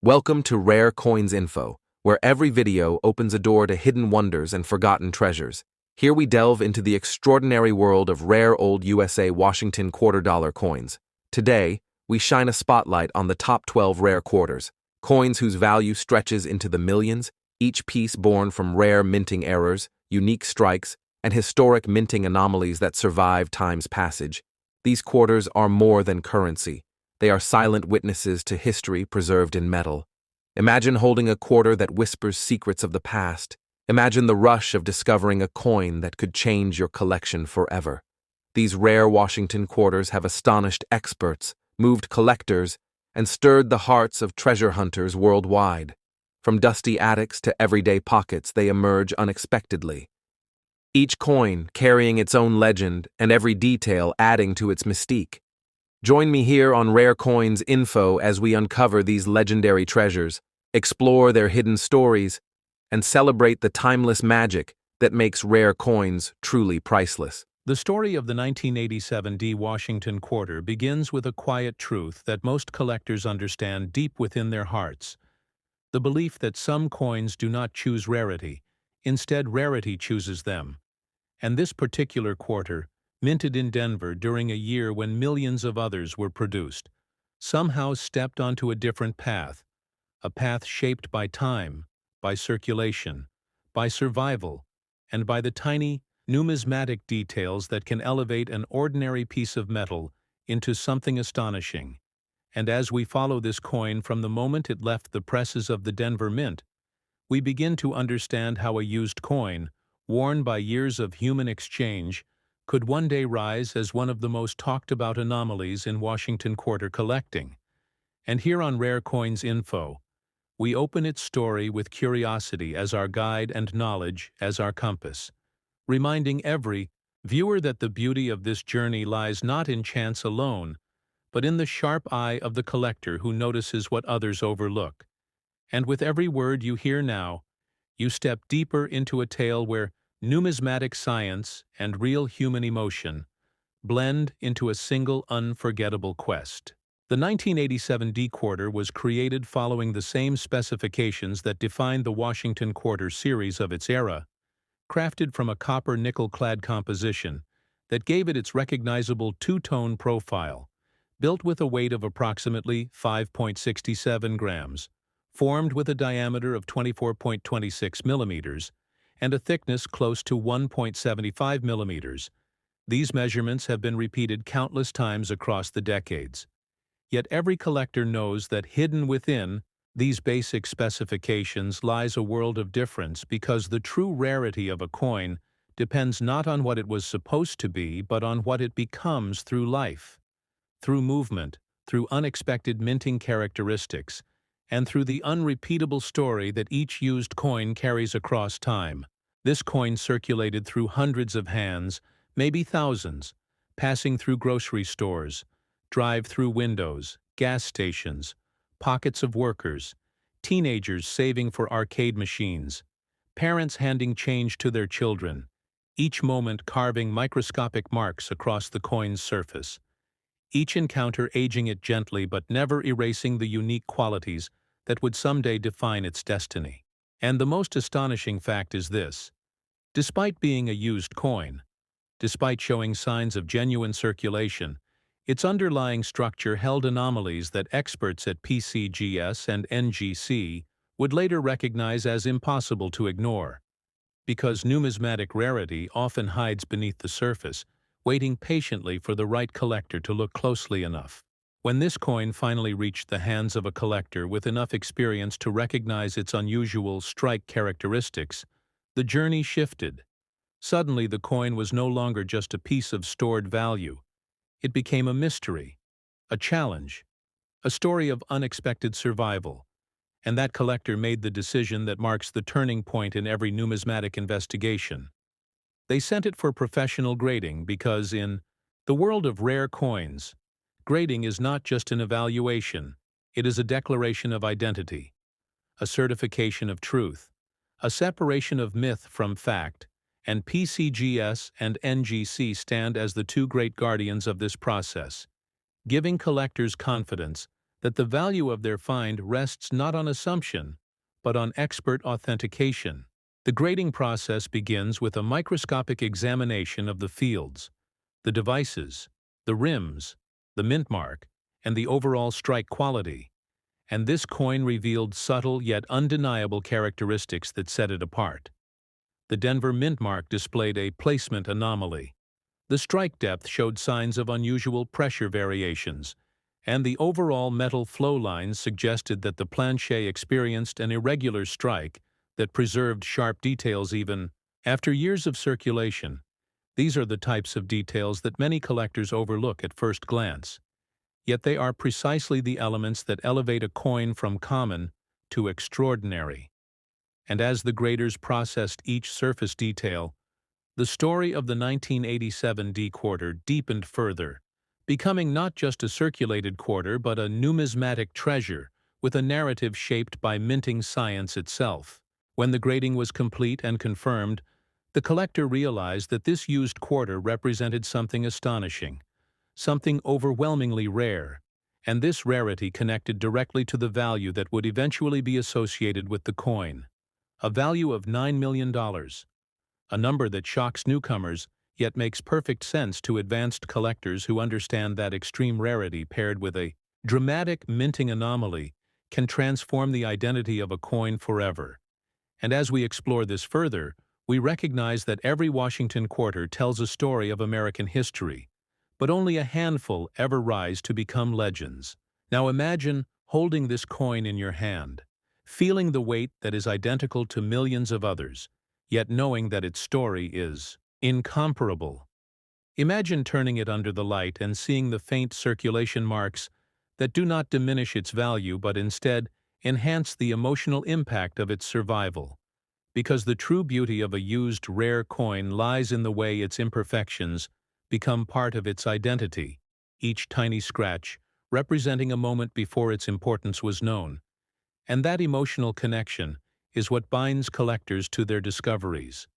Welcome to Rare Coins Info, where every video opens a door to hidden wonders and forgotten treasures. Here we delve into the extraordinary world of rare old USA Washington quarter-dollar coins. Today, we shine a spotlight on the top 12 rare quarters, coins whose value stretches into the millions, each piece born from rare minting errors, unique strikes, and historic minting anomalies that survive time's passage. These quarters are more than currency. They are silent witnesses to history preserved in metal. Imagine holding a quarter that whispers secrets of the past. Imagine the rush of discovering a coin that could change your collection forever. These rare Washington quarters have astonished experts, moved collectors, and stirred the hearts of treasure hunters worldwide. From dusty attics to everyday pockets, they emerge unexpectedly. Each coin carrying its own legend and every detail adding to its mystique. Join me here on Rare Coins Info as we uncover these legendary treasures, explore their hidden stories, and celebrate the timeless magic that makes rare coins truly priceless. The story of the 1987 D Washington quarter begins with a quiet truth that most collectors understand deep within their hearts: the belief that some coins do not choose rarity, instead rarity chooses them. And this particular quarter, minted in Denver during a year when millions of others were produced, somehow stepped onto a different path, a path shaped by time, by circulation, by survival, and by the tiny, numismatic details that can elevate an ordinary piece of metal into something astonishing. And as we follow this coin from the moment it left the presses of the Denver Mint, we begin to understand how a used coin, worn by years of human exchange, could one day rise as one of the most talked-about anomalies in Washington quarter collecting. And here on Rare Coins Info, we open its story with curiosity as our guide and knowledge as our compass, reminding every viewer that the beauty of this journey lies not in chance alone, but in the sharp eye of the collector who notices what others overlook. And with every word you hear now, you step deeper into a tale where numismatic science and real human emotion blend into a single unforgettable quest. The 1987 D quarter was created following the same specifications that defined the Washington quarter series of its era, crafted from a copper-nickel-clad composition that gave it its recognizable two-tone profile, built with a weight of approximately 5.67 grams, formed with a diameter of 24.26 millimeters, and a thickness close to 1.75 millimeters. These measurements have been repeated countless times across the decades. Yet every collector knows that hidden within these basic specifications lies a world of difference, because the true rarity of a coin depends not on what it was supposed to be, but on what it becomes through life, through movement, through unexpected minting characteristics, and through the unrepeatable story that each used coin carries across time. This coin circulated through hundreds of hands, maybe thousands, passing through grocery stores, drive-through windows, gas stations, pockets of workers, teenagers saving for arcade machines, parents handing change to their children, each moment carving microscopic marks across the coin's surface, each encounter aging it gently but never erasing the unique qualities that would someday define its destiny. And the most astonishing fact is this: despite being a used coin, despite showing signs of genuine circulation, its underlying structure held anomalies that experts at PCGS and NGC would later recognize as impossible to ignore. Because numismatic rarity often hides beneath the surface, waiting patiently for the right collector to look closely enough. When this coin finally reached the hands of a collector with enough experience to recognize its unusual strike characteristics, the journey shifted. Suddenly, the coin was no longer just a piece of stored value. It became a mystery, a challenge, a story of unexpected survival. And that collector made the decision that marks the turning point in every numismatic investigation. They sent it for professional grading because in the world of rare coins, grading is not just an evaluation, it is a declaration of identity, a certification of truth, a separation of myth from fact, and PCGS and NGC stand as the two great guardians of this process, giving collectors confidence that the value of their find rests not on assumption, but on expert authentication. The grading process begins with a microscopic examination of the fields, the devices, the rims, the mint mark, and the overall strike quality. And this coin revealed subtle yet undeniable characteristics that set it apart. The Denver mint mark displayed a placement anomaly. The strike depth showed signs of unusual pressure variations, and the overall metal flow lines suggested that the planche experienced an irregular strike that preserved sharp details even after years of circulation. These are the types of details that many collectors overlook at first glance. Yet they are precisely the elements that elevate a coin from common to extraordinary. And as the graders processed each surface detail, the story of the 1987 D quarter deepened further, becoming not just a circulated quarter but a numismatic treasure with a narrative shaped by minting science itself. When the grading was complete and confirmed, the collector realized that this used quarter represented something astonishing, something overwhelmingly rare, and this rarity connected directly to the value that would eventually be associated with the coin, a value of $9 million, a number that shocks newcomers yet makes perfect sense to advanced collectors who understand that extreme rarity paired with a dramatic minting anomaly can transform the identity of a coin forever. And as we explore this further, we recognize that every Washington quarter tells a story of American history, but only a handful ever rise to become legends. Now imagine holding this coin in your hand, feeling the weight that is identical to millions of others, yet knowing that its story is incomparable. Imagine turning it under the light and seeing the faint circulation marks that do not diminish its value but instead enhance the emotional impact of its survival. Because the true beauty of a used rare coin lies in the way its imperfections become part of its identity, each tiny scratch representing a moment before its importance was known. And that emotional connection is what binds collectors to their discoveries,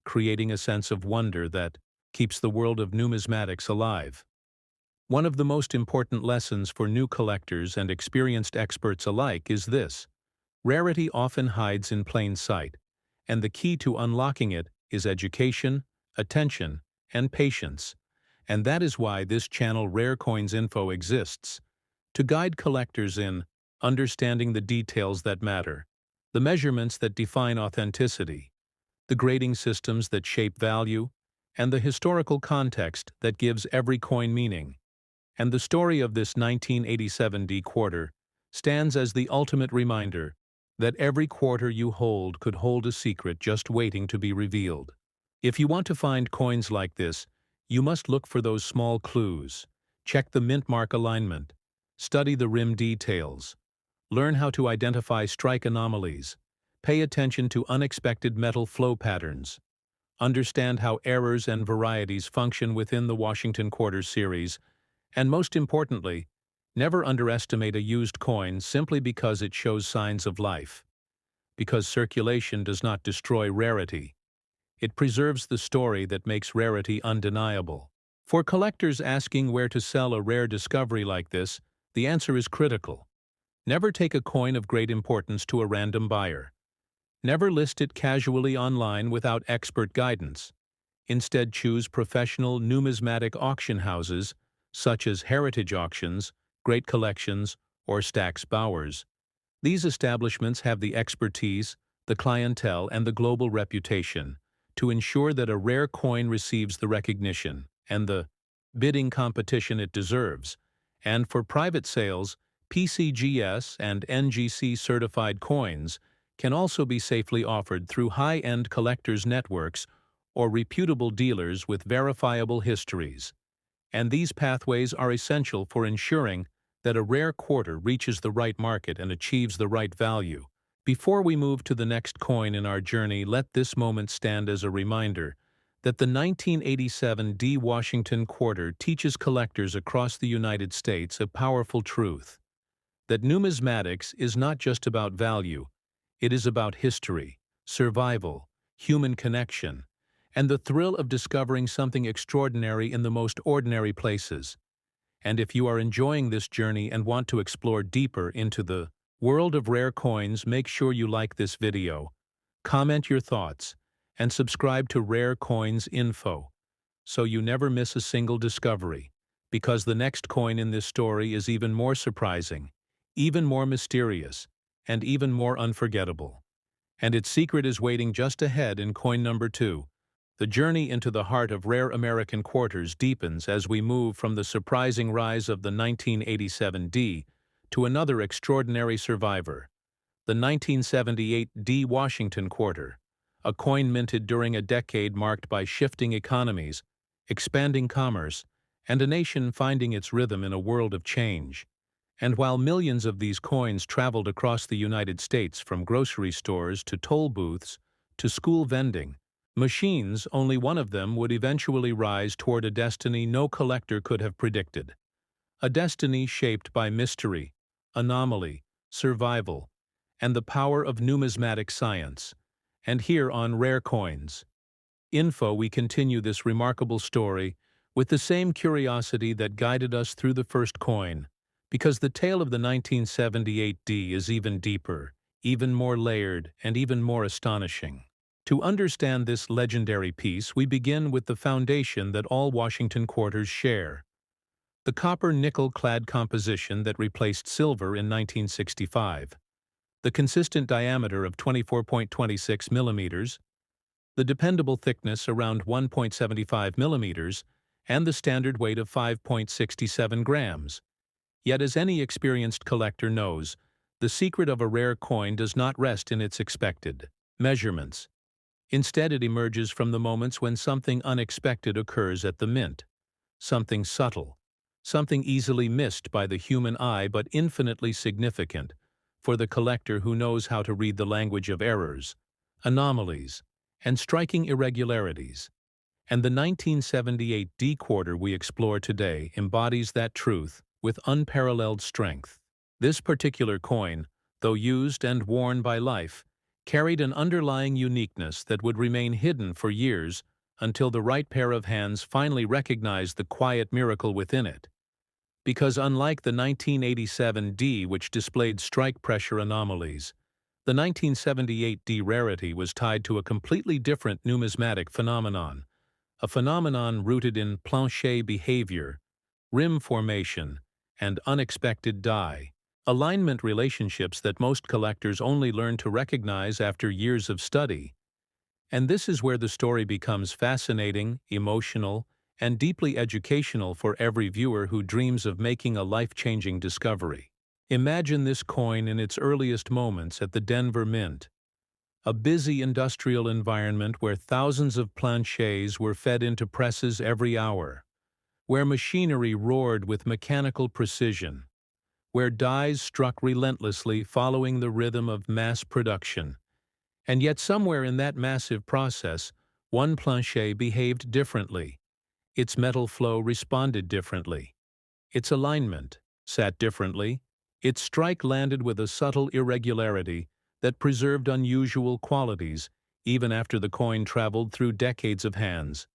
creating a sense of wonder that keeps the world of numismatics alive. One of the most important lessons for new collectors and experienced experts alike is this: rarity often hides in plain sight, and the key to unlocking it is education, attention, and patience. And that is why this channel Rare Coins Info exists, to guide collectors in understanding the details that matter, the measurements that define authenticity, the grading systems that shape value, and the historical context that gives every coin meaning. And the story of this 1987 D quarter stands as the ultimate reminder that every quarter you hold could hold a secret just waiting to be revealed. If you want to find coins like this, you must look for those small clues. Check the mint mark alignment, study the rim details, learn how to identify strike anomalies, pay attention to unexpected metal flow patterns, understand how errors and varieties function within the Washington Quarter series, and most importantly, never underestimate a used coin simply because it shows signs of life. Because circulation does not destroy rarity. It preserves the story that makes rarity undeniable. For collectors asking where to sell a rare discovery like this, the answer is critical. Never take a coin of great importance to a random buyer. Never list it casually online without expert guidance. Instead, choose professional numismatic auction houses such as Heritage Auctions, Great Collections, or Stack's Bowers. These establishments have the expertise, the clientele, and the global reputation to ensure that a rare coin receives the recognition and the bidding competition it deserves. And for private sales, PCGS and NGC certified coins can also be safely offered through high-end collectors' networks or reputable dealers with verifiable histories. And these pathways are essential for ensuring that a rare quarter reaches the right market and achieves the right value. Before we move to the next coin in our journey, let this moment stand as a reminder that the 1987 D Washington Quarter teaches collectors across the United States a powerful truth: that numismatics is not just about value, it is about history, survival, human connection, and the thrill of discovering something extraordinary in the most ordinary places. And if you are enjoying this journey and want to explore deeper into the world of rare coins, make sure you like this video, comment your thoughts, and subscribe to Rare Coins Info so you never miss a single discovery, because the next coin in this story is even more surprising, even more mysterious, and even more unforgettable. And its secret is waiting just ahead in coin number 2. The journey into the heart of rare American quarters deepens as we move from the surprising rise of the 1987 D to another extraordinary survivor, the 1978 D Washington quarter, a coin minted during a decade marked by shifting economies, expanding commerce, and a nation finding its rhythm in a world of change. And while millions of these coins traveled across the United States from grocery stores to toll booths to school vending machines, only one of them would eventually rise toward a destiny no collector could have predicted. A destiny shaped by mystery, anomaly, survival, and the power of numismatic science. And here on Rare Coins Info, we continue this remarkable story with the same curiosity that guided us through the first coin, because the tale of the 1978 D is even deeper, even more layered, and even more astonishing. To understand this legendary piece, we begin with the foundation that all Washington quarters share: the copper-nickel-clad composition that replaced silver in 1965, the consistent diameter of 24.26 millimeters, the dependable thickness around 1.75 millimeters, and the standard weight of 5.67 grams. Yet, as any experienced collector knows, the secret of a rare coin does not rest in its expected measurements. Instead, it emerges from the moments when something unexpected occurs at the mint, something subtle, something easily missed by the human eye but infinitely significant for the collector who knows how to read the language of errors, anomalies, and striking irregularities. And the 1978 D quarter we explore today embodies that truth with unparalleled strength. This particular coin, though used and worn by life, carried an underlying uniqueness that would remain hidden for years until the right pair of hands finally recognized the quiet miracle within it. Because unlike the 1987 D, which displayed strike pressure anomalies, the 1978 D rarity was tied to a completely different numismatic phenomenon, a phenomenon rooted in plancher behavior, rim formation, and unexpected die alignment relationships that most collectors only learn to recognize after years of study. And this is where the story becomes fascinating, emotional, and deeply educational for every viewer who dreams of making a life-changing discovery. Imagine this coin in its earliest moments at the Denver Mint, a busy industrial environment where thousands of planchers were fed into presses every hour, where machinery roared with mechanical precision, where dies struck relentlessly following the rhythm of mass production. And yet somewhere in that massive process, one plancher behaved differently. Its metal flow responded differently. Its alignment sat differently. Its strike landed with a subtle irregularity that preserved unusual qualities even after the coin traveled through decades of hands.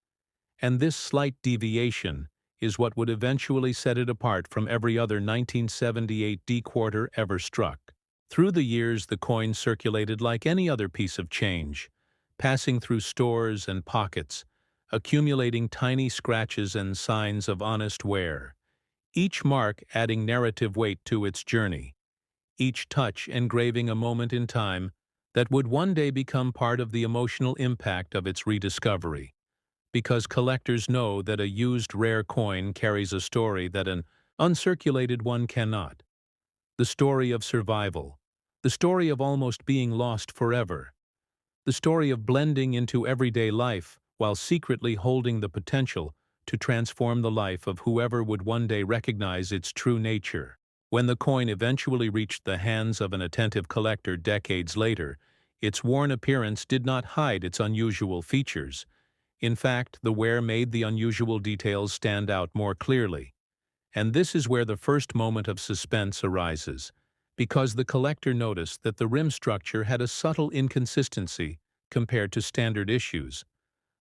And this slight deviation is what would eventually set it apart from every other 1978 D quarter ever struck. Through the years, the coin circulated like any other piece of change, passing through stores and pockets, accumulating tiny scratches and signs of honest wear, each mark adding narrative weight to its journey, each touch engraving a moment in time that would one day become part of the emotional impact of its rediscovery. Because collectors know that a used rare coin carries a story that an uncirculated one cannot. The story of survival, the story of almost being lost forever, the story of blending into everyday life while secretly holding the potential to transform the life of whoever would one day recognize its true nature. When the coin eventually reached the hands of an attentive collector decades later, its worn appearance did not hide its unusual features. In fact, the wear made the unusual details stand out more clearly. And this is where the first moment of suspense arises, because the collector noticed that the rim structure had a subtle inconsistency compared to standard issues,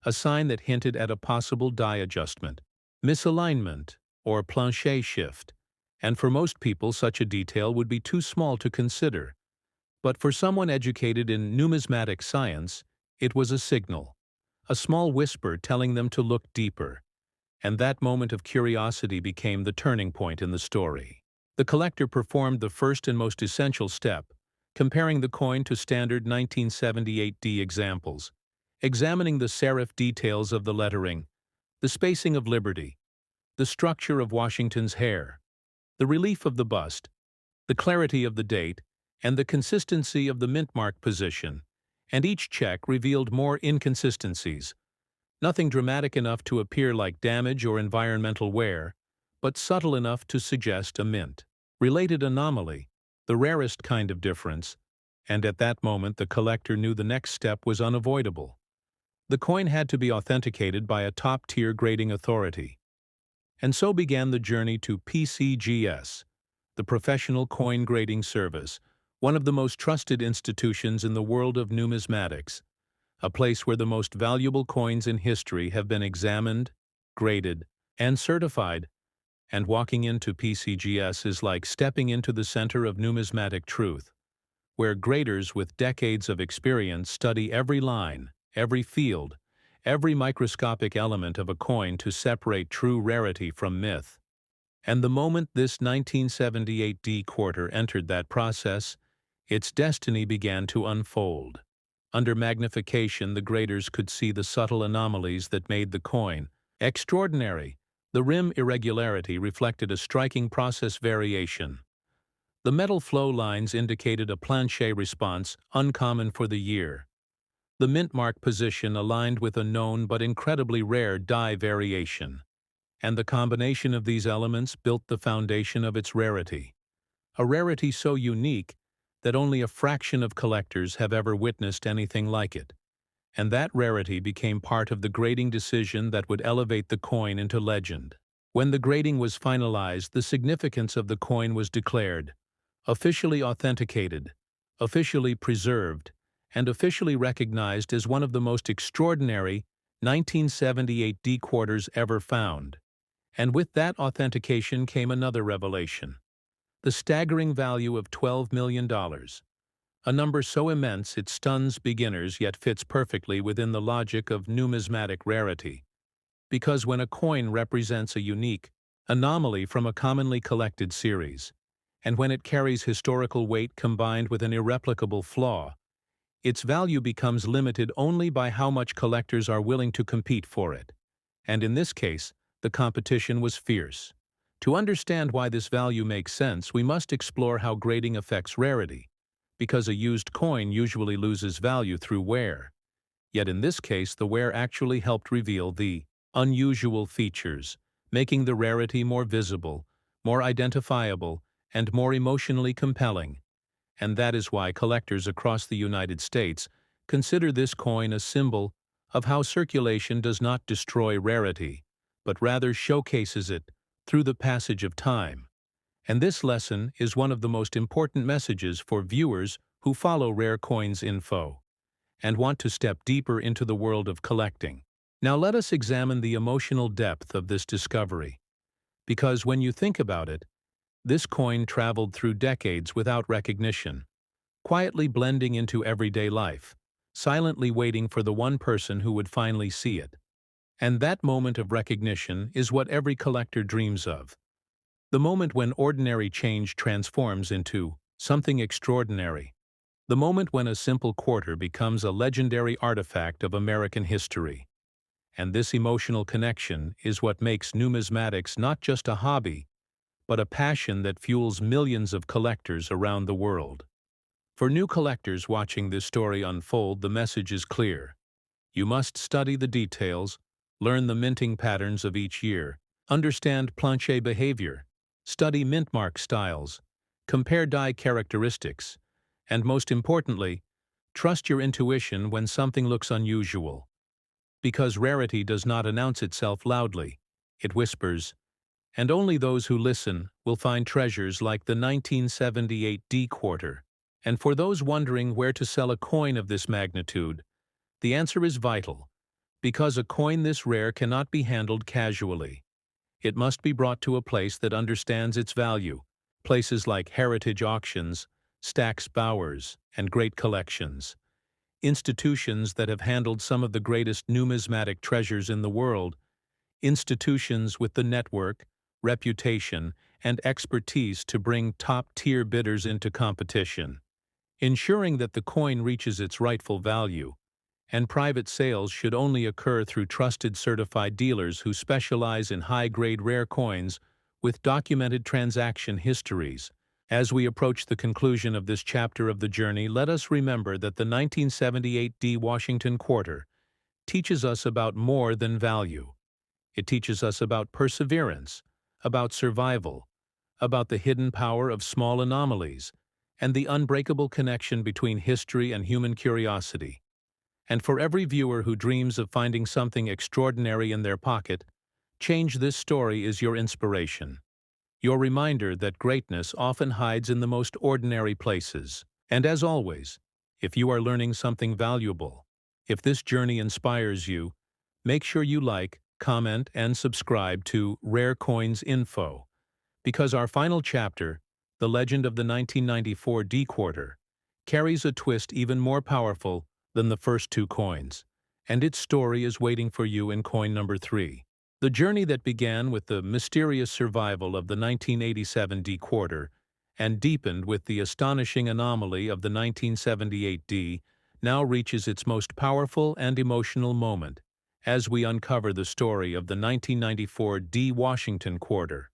a sign that hinted at a possible die adjustment, misalignment, or plancher shift, and for most people such a detail would be too small to consider. But for someone educated in numismatic science, it was a signal, a small whisper telling them to look deeper, and that moment of curiosity became the turning point in the story. The collector performed the first and most essential step, comparing the coin to standard 1978D examples, examining the serif details of the lettering, the spacing of Liberty, the structure of Washington's hair, the relief of the bust, the clarity of the date, and the consistency of the mint mark position, and each check revealed more inconsistencies. Nothing dramatic enough to appear like damage or environmental wear, but subtle enough to suggest a mint-related anomaly, the rarest kind of difference, and at that moment the collector knew the next step was unavoidable. The coin had to be authenticated by a top-tier grading authority. And so began the journey to PCGS, the Professional Coin Grading Service, one of the most trusted institutions in the world of numismatics, a place where the most valuable coins in history have been examined, graded, and certified. And walking into PCGS is like stepping into the center of numismatic truth, where graders with decades of experience study every line, every field, every microscopic element of a coin to separate true rarity from myth. And the moment this 1978D quarter entered that process, its destiny began to unfold. Under magnification, the graders could see the subtle anomalies that made the coin extraordinary. The rim irregularity reflected a striking process variation. The metal flow lines indicated a plancher response uncommon for the year. The mint mark position aligned with a known but incredibly rare die variation. And the combination of these elements built the foundation of its rarity. A rarity so unique that only a fraction of collectors have ever witnessed anything like it. And that rarity became part of the grading decision that would elevate the coin into legend. When the grading was finalized, the significance of the coin was declared, officially authenticated, officially preserved, and officially recognized as one of the most extraordinary 1978D quarters ever found. And with that authentication came another revelation: the staggering value of $12 million. A number so immense it stuns beginners yet fits perfectly within the logic of numismatic rarity. Because when a coin represents a unique anomaly from a commonly collected series, and when it carries historical weight combined with an irreplicable flaw, its value becomes limited only by how much collectors are willing to compete for it. And in this case, the competition was fierce. To understand why this value makes sense, we must explore how grading affects rarity, because a used coin usually loses value through wear. Yet in this case, the wear actually helped reveal the unusual features, making the rarity more visible, more identifiable, and more emotionally compelling. And that is why collectors across the United States consider this coin a symbol of how circulation does not destroy rarity, but rather showcases it through the passage of time. And this lesson is one of the most important messages for viewers who follow Rare Coins Info and want to step deeper into the world of collecting. Now let us examine the emotional depth of this discovery. Because when you think about it, this coin traveled through decades without recognition, quietly blending into everyday life, silently waiting for the one person who would finally see it. And that moment of recognition is what every collector dreams of. The moment when ordinary change transforms into something extraordinary. The moment when a simple quarter becomes a legendary artifact of American history. And this emotional connection is what makes numismatics not just a hobby, but a passion that fuels millions of collectors around the world. For new collectors watching this story unfold, the message is clear. You must study the details, learn the minting patterns of each year, understand plancher behavior, study mint mark styles, compare die characteristics, and most importantly, trust your intuition when something looks unusual. Because rarity does not announce itself loudly, it whispers, and only those who listen will find treasures like the 1978D quarter. And for those wondering where to sell a coin of this magnitude, the answer is vital, because a coin this rare cannot be handled casually. it must be brought to a place that understands its value. Places like heritage auctions, Stack's Bowers, and Great Collections. Institutions that have handled some of the greatest numismatic treasures in the world. Institutions with the network, reputation, and expertise to bring top-tier bidders into competition, ensuring that the coin reaches its rightful value. And private sales should only occur through trusted certified dealers who specialize in high-grade rare coins with documented transaction histories. As we approach the conclusion of this chapter of the journey, let us remember that the 1978 D Washington Quarter teaches us about more than value. It teaches us about perseverance, about survival, about the hidden power of small anomalies, and the unbreakable connection between history and human curiosity. And for every viewer who dreams of finding something extraordinary in their pocket, Change This Story is your inspiration. Your reminder that greatness often hides in the most ordinary places. And as always, if you are learning something valuable, if this journey inspires you, make sure you like, comment, and subscribe to Rare Coins Info, because our final chapter, The Legend of the 1994 D Quarter, carries a twist even more powerful than the first two coins, and its story is waiting for you in coin number 3. The journey that began with the mysterious survival of the 1987 D Quarter and deepened with the astonishing anomaly of the 1978 D now reaches its most powerful and emotional moment as we uncover the story of the 1994 D Washington Quarter,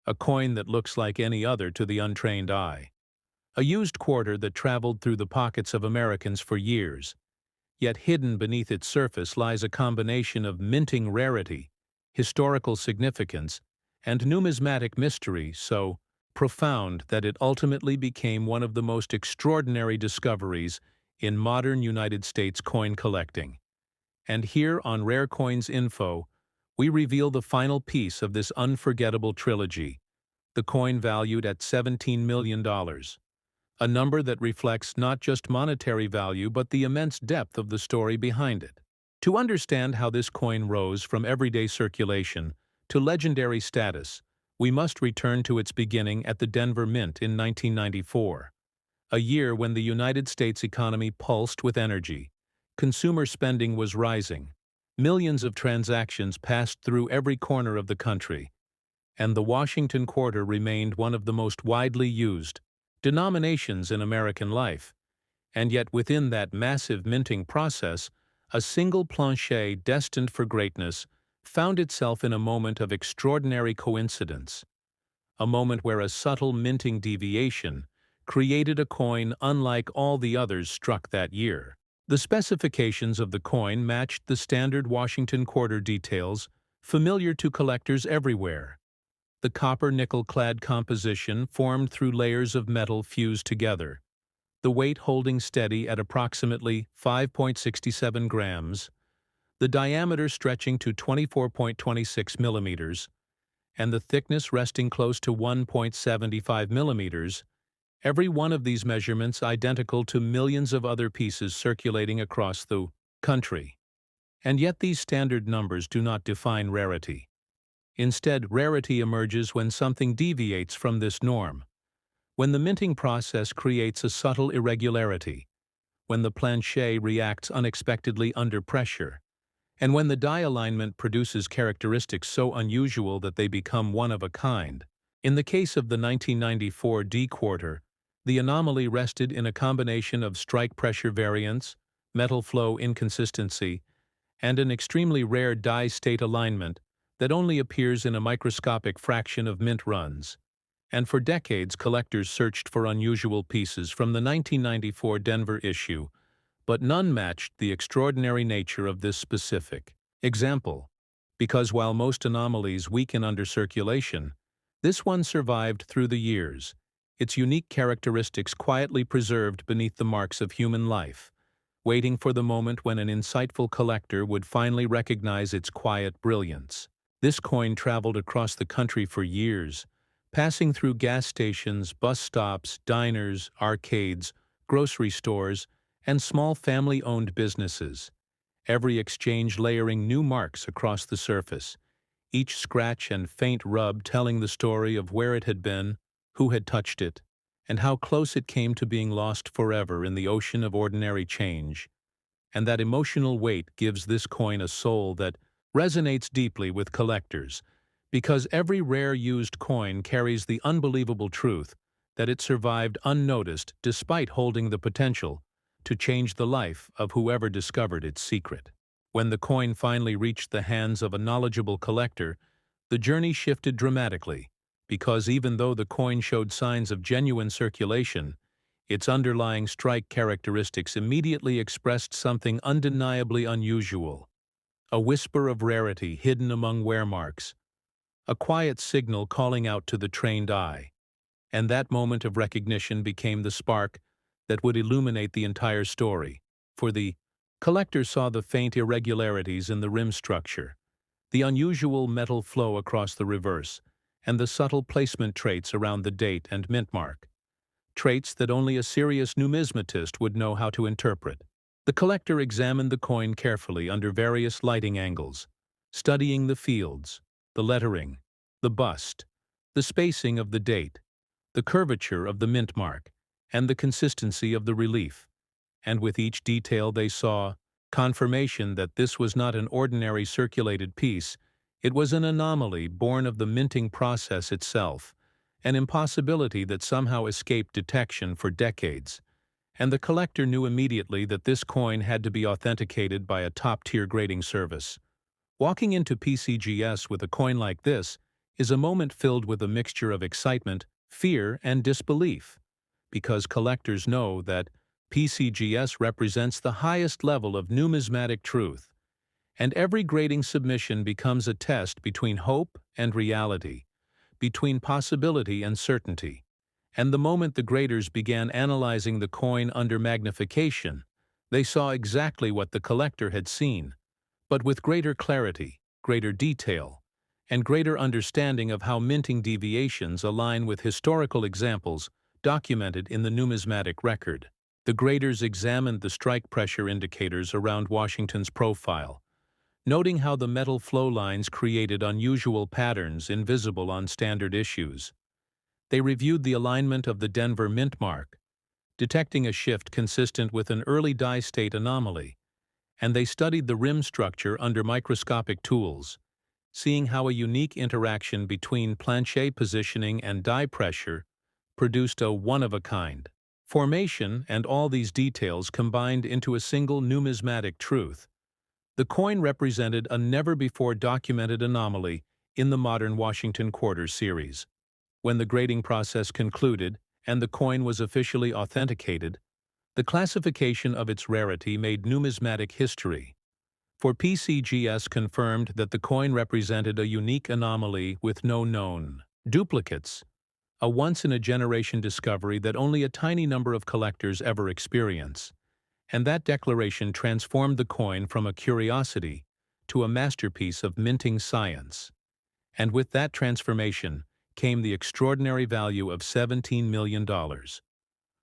a coin that looks like any other to the untrained eye. A used quarter that traveled through the pockets of Americans for years, yet hidden beneath its surface lies a combination of minting rarity, historical significance, and numismatic mystery so profound that it ultimately became one of the most extraordinary discoveries in modern United States coin collecting. And here on Rare Coins Info, we reveal the final piece of this unforgettable trilogy, the coin valued at $17 million. A number that reflects not just monetary value but the immense depth of the story behind it. To understand how this coin rose from everyday circulation to legendary status, we must return to its beginning at the Denver Mint in 1994, a year when the United States economy pulsed with energy. Consumer spending was rising, millions of transactions passed through every corner of the country, and the Washington Quarter remained one of the most widely used denominations in American life. And yet within that massive minting process, a single planche destined for greatness found itself in a moment of extraordinary coincidence, a moment where a subtle minting deviation created a coin unlike all the others struck that year. The specifications of the coin matched the standard Washington Quarter details, familiar to collectors everywhere. The copper-nickel-clad composition formed through layers of metal fused together, the weight holding steady at approximately 5.67 grams, the diameter stretching to 24.26 millimeters, and the thickness resting close to 1.75 millimeters, every one of these measurements identical to millions of other pieces circulating across the country. And yet these standard numbers do not define rarity. Instead, rarity emerges when something deviates from this norm. When the minting process creates a subtle irregularity, when the planche reacts unexpectedly under pressure, and when the die alignment produces characteristics so unusual that they become one of a kind. In the case of the 1994 D Quarter, the anomaly rested in a combination of strike pressure variance, metal flow inconsistency, and an extremely rare die state alignment that only appears in a microscopic fraction of mint runs. And for decades, collectors searched for unusual pieces from the 1994 Denver issue, but none matched the extraordinary nature of this specific example. Because while most anomalies weaken under circulation, this one survived through the years, its unique characteristics quietly preserved beneath the marks of human life, waiting for the moment when an insightful collector would finally recognize its quiet brilliance. This coin traveled across the country for years, passing through gas stations, bus stops, diners, arcades, grocery stores, and small family-owned businesses, every exchange layering new marks across the surface, each scratch and faint rub telling the story of where it had been, who had touched it, and how close it came to being lost forever in the ocean of ordinary change. And that emotional weight gives this coin a soul that resonates deeply with collectors, because every rare used coin carries the unbelievable truth that it survived unnoticed despite holding the potential to change the life of whoever discovered its secret. When the coin finally reached the hands of a knowledgeable collector, the journey shifted dramatically, because even though the coin showed signs of genuine circulation, its underlying strike characteristics immediately expressed something undeniably unusual: a whisper of rarity hidden among wear marks, a quiet signal calling out to the trained eye. And that moment of recognition became the spark that would illuminate the entire story. For the collector saw the faint irregularities in the rim structure, the unusual metal flow across the reverse, and the subtle placement traits around the date and mint mark. Traits that only a serious numismatist would know how to interpret. The collector examined the coin carefully under various lighting angles, studying the fields, the lettering, the bust, the spacing of the date, the curvature of the mint mark, and the consistency of the relief. And with each detail they saw confirmation that this was not an ordinary circulated piece, it was an anomaly born of the minting process itself, an impossibility that somehow escaped detection for decades. And the collector knew immediately that this coin had to be authenticated by a top-tier grading service. Walking into PCGS with a coin like this is a moment filled with a mixture of excitement, fear, and disbelief, because collectors know that PCGS represents the highest level of numismatic truth, and every grading submission becomes a test between hope and reality, between possibility and certainty. And the moment the graders began analyzing the coin under magnification, they saw exactly what the collector had seen, but with greater clarity, greater detail, and greater understanding of how minting deviations align with historical examples documented in the numismatic record. The graders examined the strike pressure indicators around Washington's profile, noting how the metal flow lines created unusual patterns invisible on standard issues. They reviewed the alignment of the Denver mint mark, detecting a shift consistent with an early die state anomaly, and they studied the rim structure under microscopic tools, seeing how a unique interaction between planchet positioning and die pressure produced a one-of-a-kind formation, and all these details combined into a single numismatic truth. The coin represented a never-before-documented anomaly in the modern Washington Quarter series. When the grading process concluded and the coin was officially authenticated, the classification of its rarity made numismatic history. For PCGS confirmed that the coin represented a unique anomaly with no known duplicates, a once-in-a-generation discovery that only a tiny number of collectors ever experience. And that declaration transformed the coin from a curiosity to a masterpiece of minting science. And with that transformation came the extraordinary value of $17 million,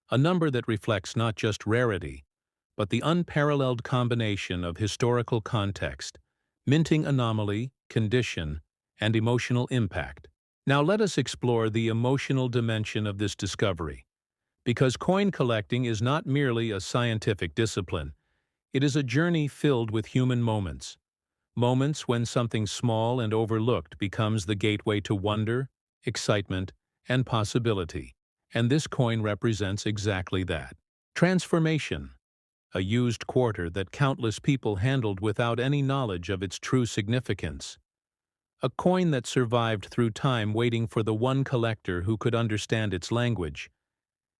a number that reflects not just rarity, but the unparalleled combination of historical context, minting anomaly, condition, and emotional impact. Now let us explore the emotional dimension of this discovery, because coin collecting is not merely a scientific discipline, it is a journey filled with human moments. Moments when something small and overlooked becomes the gateway to wonder, excitement, and possibility. And this coin represents exactly that. Transformation, a used quarter that countless people handled without any knowledge of its true significance. A coin that survived through time waiting for the one collector who could understand its language.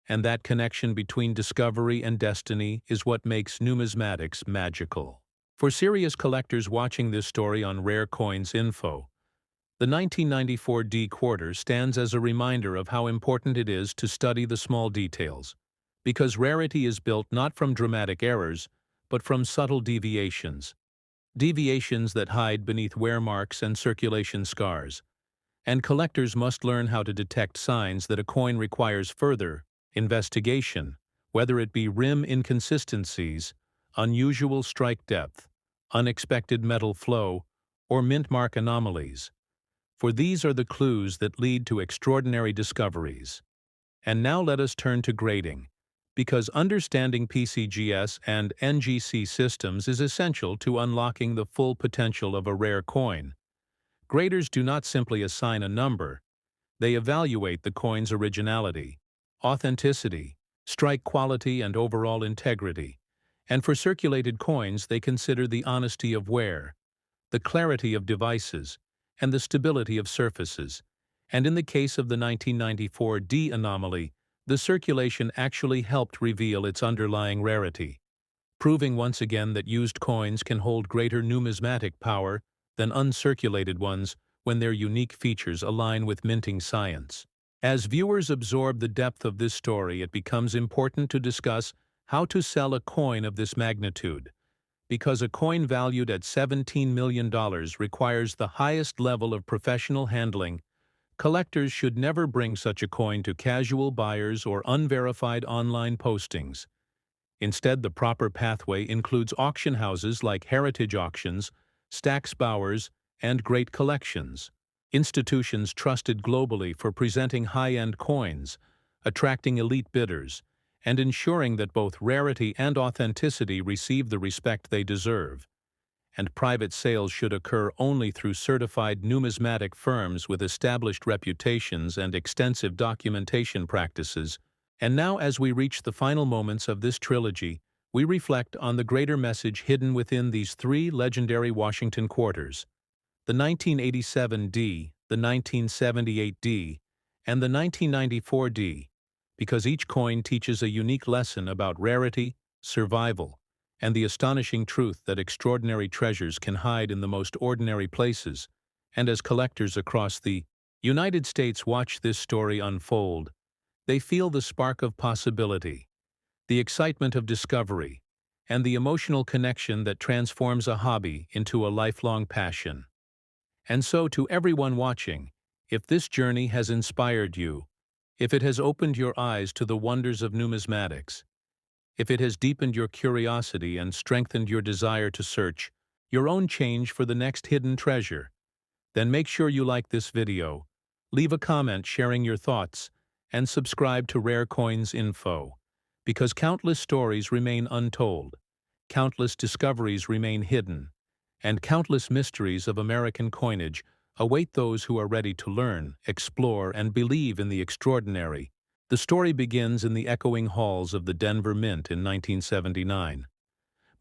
And that connection between discovery and destiny is what makes numismatics magical. For serious collectors watching this story on Rare Coins Info, the 1994 D quarter stands as a reminder of how important it is to study the small details, because rarity is built not from dramatic errors, but from subtle deviations. Deviations that hide beneath wear marks and circulation scars. And collectors must learn how to detect signs that a coin requires further investigation, whether it be rim inconsistencies, unusual strike depth, unexpected metal flow, or mint mark anomalies. for these are the clues that lead to extraordinary discoveries. And now let us turn to grading, because understanding PCGS and NGC systems is essential to unlocking the full potential of a rare coin. Graders do not simply assign a number, they evaluate the coin's originality, authenticity, strike quality, and overall integrity. And for circulated coins, they consider the honesty of wear, the clarity of devices, and the stability of surfaces. And in the case of the 1994 D anomaly, the circulation actually helped reveal its underlying rarity, proving once again that used coins can hold greater numismatic power than uncirculated ones when their unique features align with minting science. As viewers absorb the depth of this story, it becomes important to discuss how to sell a coin of this magnitude, because a coin valued at $17 million requires the highest level of professional handling. Collectors should never bring such a coin to casual buyers or unverified online postings. Instead, the proper pathway includes auction houses like Heritage Auctions, Stax Bowers, and Great Collections, institutions trusted globally for presenting high-end coins, attracting elite bidders, and ensuring that both rarity and authenticity receive the respect they deserve. And private sales should occur only through certified numismatic firms with established reputations and extensive documentation practices. And now, as we reach the final moments of this trilogy, we reflect on the greater message hidden within these three legendary Washington quarters: the 1987 D, the 1978 D, and the 1994 D, because each coin teaches a unique lesson about rarity, survival, and the astonishing truth that extraordinary treasures can hide in the most ordinary places. And as collectors across the United States watch this story unfold, they feel the spark of possibility, the excitement of discovery, and the emotional connection that transforms a hobby into a lifelong passion. And so, to everyone watching, if this journey has inspired you, if it has opened your eyes to the wonders of numismatics, if it has deepened your curiosity and strengthened your desire to search your own change for the next hidden treasure, then make sure you like this video, leave a comment sharing your thoughts, and subscribe to Rare Coins Info, because countless stories remain untold, countless discoveries remain hidden, and countless mysteries of American coinage await those who are ready to learn, explore, and believe in the extraordinary. The story begins in the echoing halls of the Denver Mint in 1979.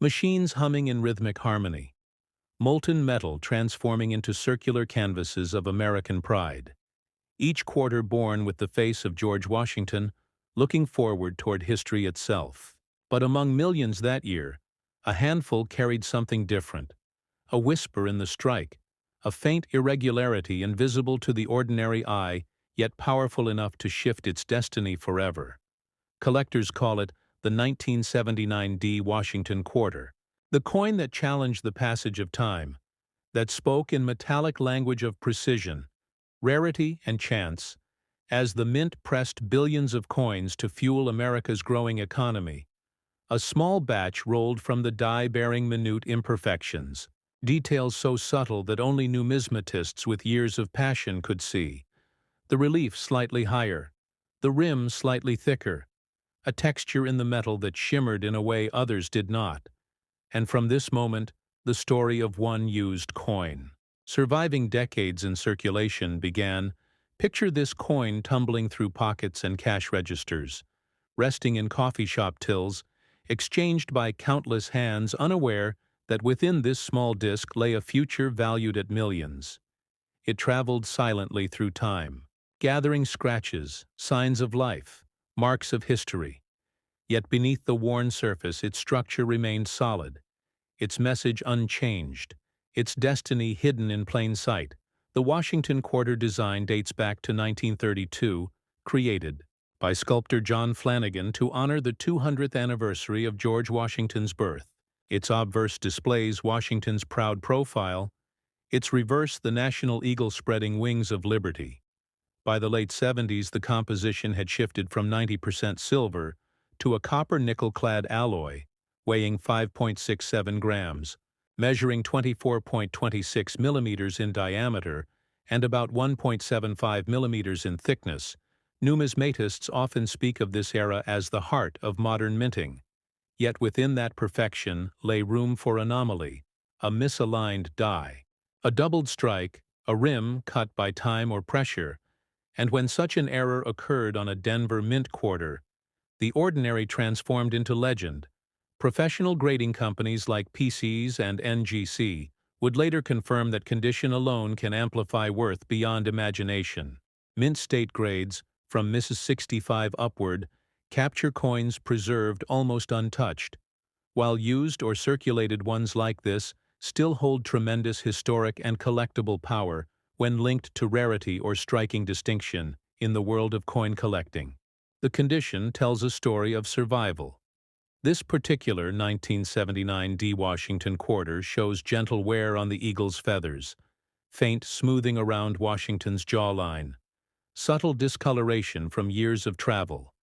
Machines humming in rhythmic harmony, molten metal transforming into circular canvases of American pride. Each quarter born with the face of George Washington, looking forward toward history itself. But among millions that year, a handful carried something different. A whisper in the strike, a faint irregularity invisible to the ordinary eye, yet powerful enough to shift its destiny forever. Collectors call it the 1979 D Washington Quarter, the coin that challenged the passage of time, that spoke in metallic language of precision, rarity, and chance, as the mint pressed billions of coins to fuel America's growing economy. A small batch rolled from the die bearing minute imperfections, details so subtle that only numismatists with years of passion could see. The relief slightly higher, the rim slightly thicker, a texture in the metal that shimmered in a way others did not. And from this moment, the story of one used coin, surviving decades in circulation, began. Picture this coin tumbling through pockets and cash registers, resting in coffee shop tills, exchanged by countless hands unaware that within this small disc lay a future valued at millions. It traveled silently through time, gathering scratches, signs of life, marks of history. Yet beneath the worn surface, its structure remained solid, its message unchanged, its destiny hidden in plain sight. The Washington Quarter design dates back to 1932, created by sculptor John Flanagan to honor the 200th anniversary of George Washington's birth. Its obverse displays Washington's proud profile, its reverse the national eagle spreading wings of liberty. By the late 70s, the composition had shifted from 90% silver to a copper nickel-clad alloy, weighing 5.67 grams, measuring 24.26 millimeters in diameter, and about 1.75 millimeters in thickness, numismatists often speak of this era as the heart of modern minting. Yet within that perfection lay room for anomaly, a misaligned die, a doubled strike, a rim cut by time or pressure, and when such an error occurred on a Denver mint quarter, the ordinary transformed into legend. Professional grading companies like PCs and NGC would later confirm that condition alone can amplify worth beyond imagination. Mint state grades, from Mrs. 65 upward, capture coins preserved almost untouched, while used or circulated ones like this still hold tremendous historic and collectible power when linked to rarity or striking distinction in the world of coin collecting. The condition tells a story of survival. This particular 1979 D Washington quarter shows gentle wear on the eagle's feathers, faint smoothing around Washington's jawline, subtle discoloration from years of travel.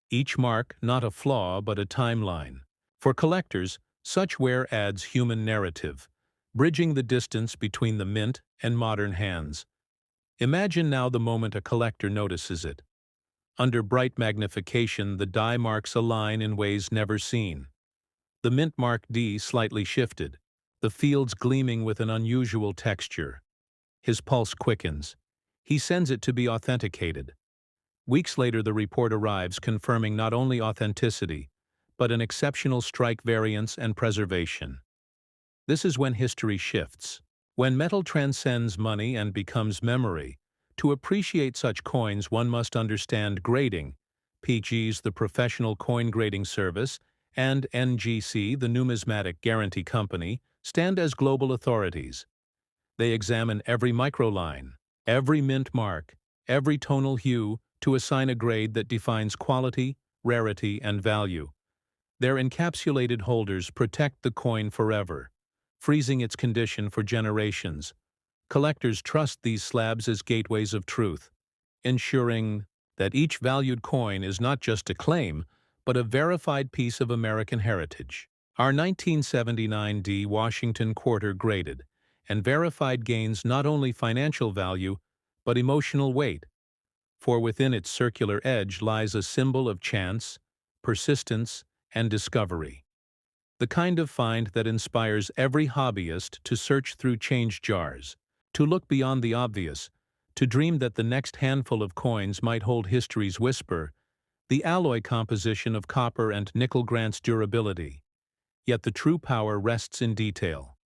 Each mark not a flaw but a timeline. For collectors, such wear adds human narrative, bridging the distance between the mint and modern hands. Imagine now the moment a collector notices it. Under bright magnification, the die marks a line in ways never seen. The mint mark D slightly shifted, the fields gleaming with an unusual texture. His pulse quickens. He sends it to be authenticated. Weeks later, the report arrives confirming not only authenticity, but an exceptional strike variance and preservation. This is when history shifts. When metal transcends money and becomes memory, to appreciate such coins one must understand grading. PG's the Professional Coin Grading Service and NGC, the Numismatic Guarantee Company, stand as global authorities. They examine every microline, every mint mark, every tonal hue to assign a grade that defines quality, rarity, and value. Their encapsulated holders protect the coin forever, freezing its condition for generations. Collectors trust these slabs as gateways of truth, ensuring that each valued coin is not just a claim, but a verified piece of American heritage. Our 1979 D Washington quarter graded and verified gains not only financial value, but emotional weight, for within its circular edge lies a symbol of chance, persistence, and discovery. The kind of find that inspires every hobbyist to search through change jars, to look beyond the obvious, to dream that the next handful of coins might hold history's whisper. The alloy composition of copper and nickel grants durability. Yet the true power rests in detail.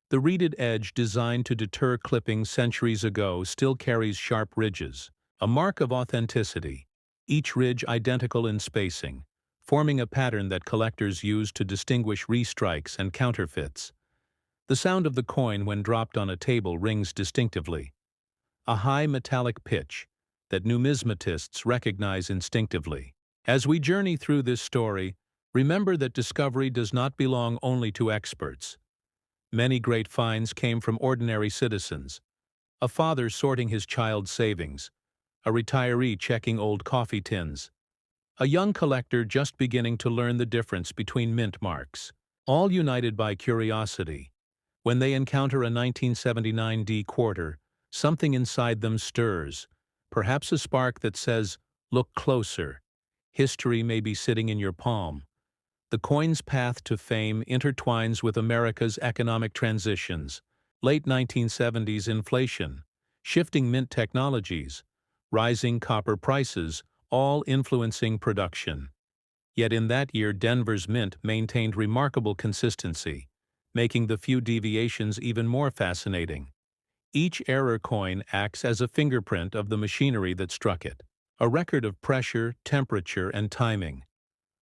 The reeded edge designed to deter clipping centuries ago still carries sharp ridges, a mark of authenticity, each ridge identical in spacing, forming a pattern that collectors use to distinguish restrikes and counterfeits. The sound of the coin when dropped on a table rings distinctively, a high metallic pitch that numismatists recognize instinctively. As we journey through this story, remember that discovery does not belong only to experts. Many great finds came from ordinary citizens, a father sorting his child's savings, a retiree checking old coffee tins, a young collector just beginning to learn the difference between mint marks, all united by curiosity. When they encounter a 1979 D quarter, something inside them stirs, perhaps a spark that says, "Look closer. History may be sitting in your palm." The coin's path to fame intertwines with America's economic transitions, late 1970s inflation, shifting mint technologies, rising copper prices, all influencing production. Yet in that year, Denver's mint maintained remarkable consistency, making the few deviations even more fascinating. Each error coin acts as a fingerprint of the machinery that struck it, a record of pressure, temperature, and timing.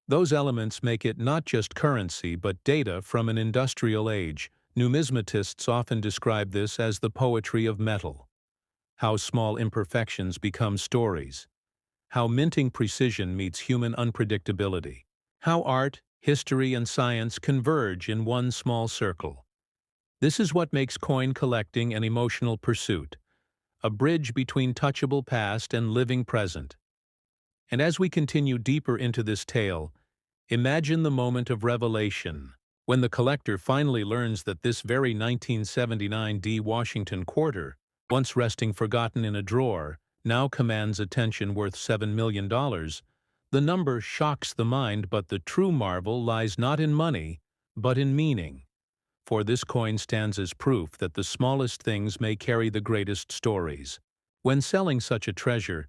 Those elements make it not just currency but data from an industrial age. Numismatists often describe this as the poetry of metal. How small imperfections become stories. How minting precision meets human unpredictability. How art, history, and science converge in one small circle. This is what makes coin collecting an emotional pursuit, a bridge between touchable past and living present. And as we continue deeper into this tale, imagine the moment of revelation, when the collector finally learns that this very 1979 D Washington quarter once resting forgotten in a drawer, now commands attention worth $7 million. The number shocks the mind, but the true marvel lies not in money, but in meaning. For this coin stands as proof that the smallest things may carry the greatest stories. When selling such a treasure,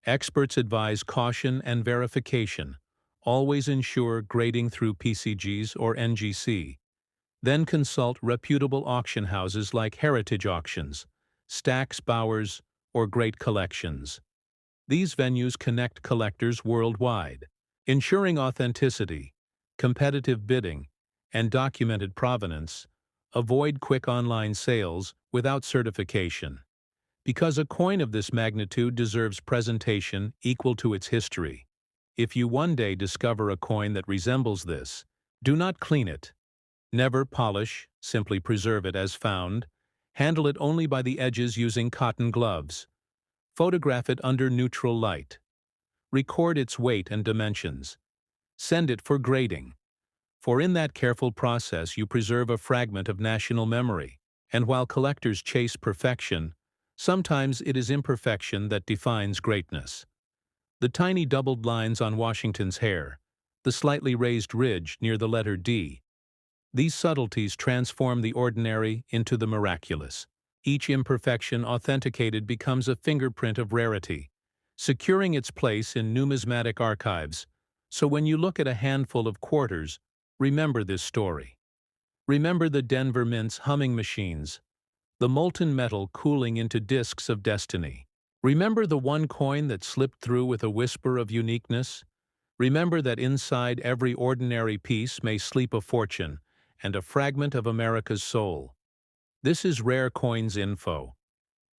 experts advise caution and verification. Always ensure grading through PCGs or NGC. Then consult reputable auction houses like Heritage Auctions, Stack's Bowers, or Great Collections. These venues connect collectors worldwide, ensuring authenticity, competitive bidding, and documented provenance. Avoid quick online sales without certification, because a coin of this magnitude deserves presentation equal to its history. If you one day discover a coin that resembles this, do not clean it. Never polish, simply preserve it as found. Handle it only by the edges using cotton gloves. Photograph it under neutral light. Record its weight and dimensions. Send it for grading. For in that careful process you preserve a fragment of national memory. And while collectors chase perfection, sometimes it is imperfection that defines greatness. The tiny doubled lines on Washington's hair, the slightly raised ridge near the letter D. These subtleties transform the ordinary into the miraculous. Each imperfection authenticated becomes a fingerprint of rarity, securing its place in numismatic archives. So when you look at a handful of quarters, remember this story. Remember the Denver Mint's humming machines, the molten metal cooling into discs of destiny. Remember the one coin that slipped through with a whisper of uniqueness? Remember that inside every ordinary piece may sleep a fortune and a fragment of America's soul. This is Rare Coins Info.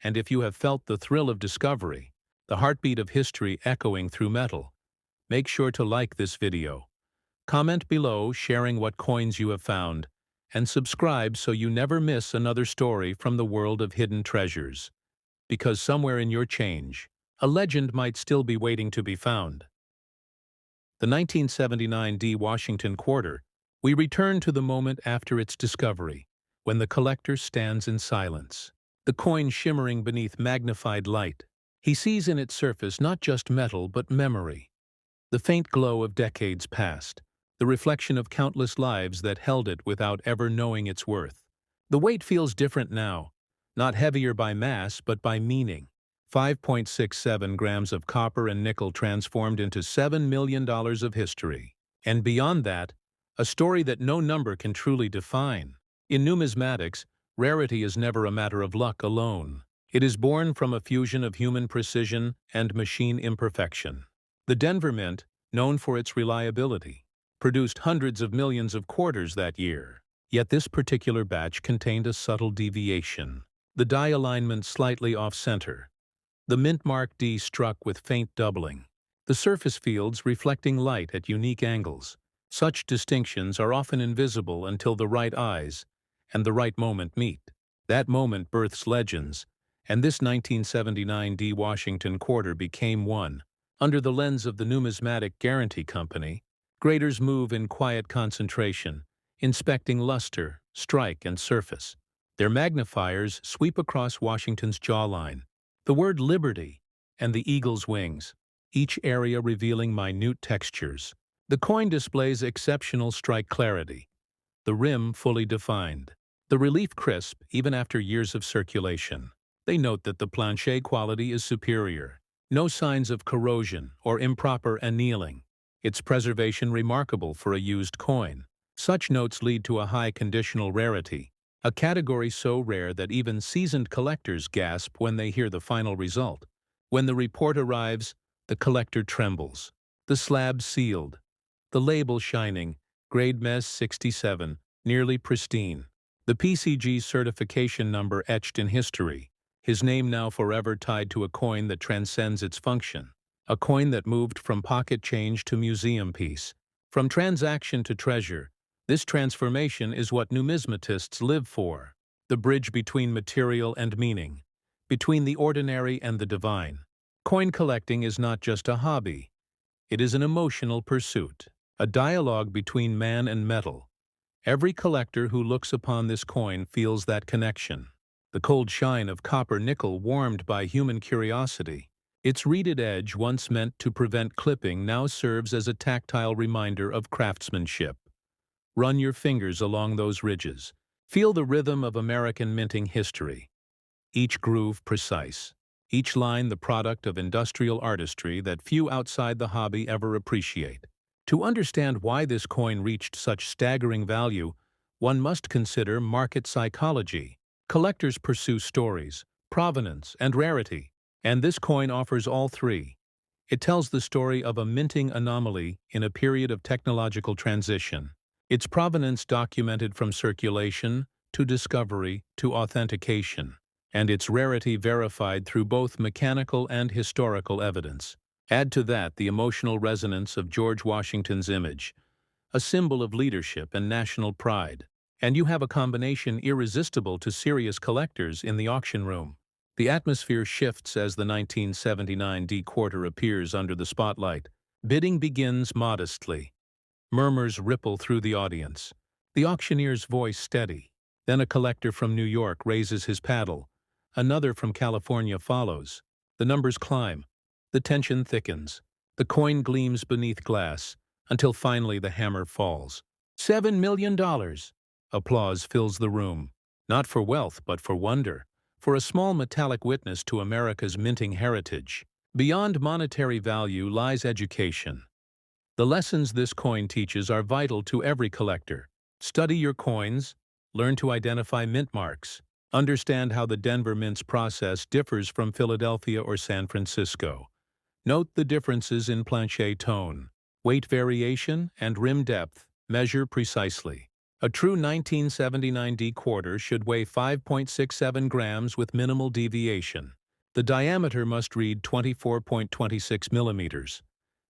And if you have felt the thrill of discovery, the heartbeat of history echoing through metal, make sure to like this video. Comment below sharing what coins you have found, and subscribe so you never miss another story from the world of hidden treasures. Because somewhere in your change, a legend might still be waiting to be found. The 1979 D. Washington quarter, we return to the moment after its discovery, when the collector stands in silence, the coin shimmering beneath magnified light. He sees in its surface not just metal but memory, the faint glow of decades past, the reflection of countless lives that held it without ever knowing its worth. The weight feels different now, not heavier by mass but by meaning. 5.67 grams of copper and nickel transformed into $7 million of history. And beyond that, a story that no number can truly define. In numismatics, rarity is never a matter of luck alone. It is born from a fusion of human precision and machine imperfection. The Denver Mint, known for its reliability, produced hundreds of millions of quarters that year. Yet this particular batch contained a subtle deviation. The die alignment slightly off-center. The mint mark D struck with faint doubling. The surface fields reflecting light at unique angles. Such distinctions are often invisible until the right eyes and the right moment meet. That moment births legends, and this 1979 D. Washington quarter became one. Under the lens of the Numismatic Guarantee Company, graders move in quiet concentration, inspecting luster, strike, and surface. Their magnifiers sweep across Washington's jawline, the word liberty, and the eagle's wings, each area revealing minute textures. The coin displays exceptional strike clarity, the rim fully defined, the relief crisp even after years of circulation. They note that the plancher quality is superior, no signs of corrosion or improper annealing, its preservation remarkable for a used coin. Such notes lead to a high conditional rarity, a category so rare that even seasoned collectors gasp when they hear the final result. When the report arrives, the collector trembles. The slab sealed, the label shining, grade MES 67, nearly pristine. The PCG certification number etched in history, his name now forever tied to a coin that transcends its function. A coin that moved from pocket change to museum piece, from transaction to treasure. This transformation is what numismatists live for, the bridge between material and meaning, between the ordinary and the divine. Coin collecting is not just a hobby. It is an emotional pursuit, a dialogue between man and metal. Every collector who looks upon this coin feels that connection. the cold shine of copper-nickel warmed by human curiosity. Its reeded edge, once meant to prevent clipping, now serves as a tactile reminder of craftsmanship. Run your fingers along those ridges. Feel the rhythm of American minting history. Each groove precise, each line the product of industrial artistry that few outside the hobby ever appreciate. To understand why this coin reached such staggering value, one must consider market psychology. Collectors pursue stories, provenance, and rarity, and this coin offers all three. It tells the story of a minting anomaly in a period of technological transition. Its provenance documented from circulation to discovery to authentication, and its rarity verified through both mechanical and historical evidence. Add to that the emotional resonance of George Washington's image, a symbol of leadership and national pride, and you have a combination irresistible to serious collectors in the auction room. The atmosphere shifts as the 1979 D quarter appears under the spotlight. Bidding begins modestly. Murmurs ripple through the audience. The auctioneer's voice steady. Then a collector from New York raises his paddle. Another from California follows. The numbers climb. The tension thickens. The coin gleams beneath glass, until finally the hammer falls. $7 million! Applause fills the room. Not for wealth, but for wonder. For a small metallic witness to America's minting heritage. Beyond monetary value lies education. The lessons this coin teaches are vital to every collector. Study your coins, learn to identify mint marks, understand how the Denver Mint's process differs from Philadelphia or San Francisco. Note the differences in planchet tone, weight variation, and rim depth. Measure precisely. A true 1979 D quarter should weigh 5.67 grams with minimal deviation. The diameter must read 24.26 millimeters.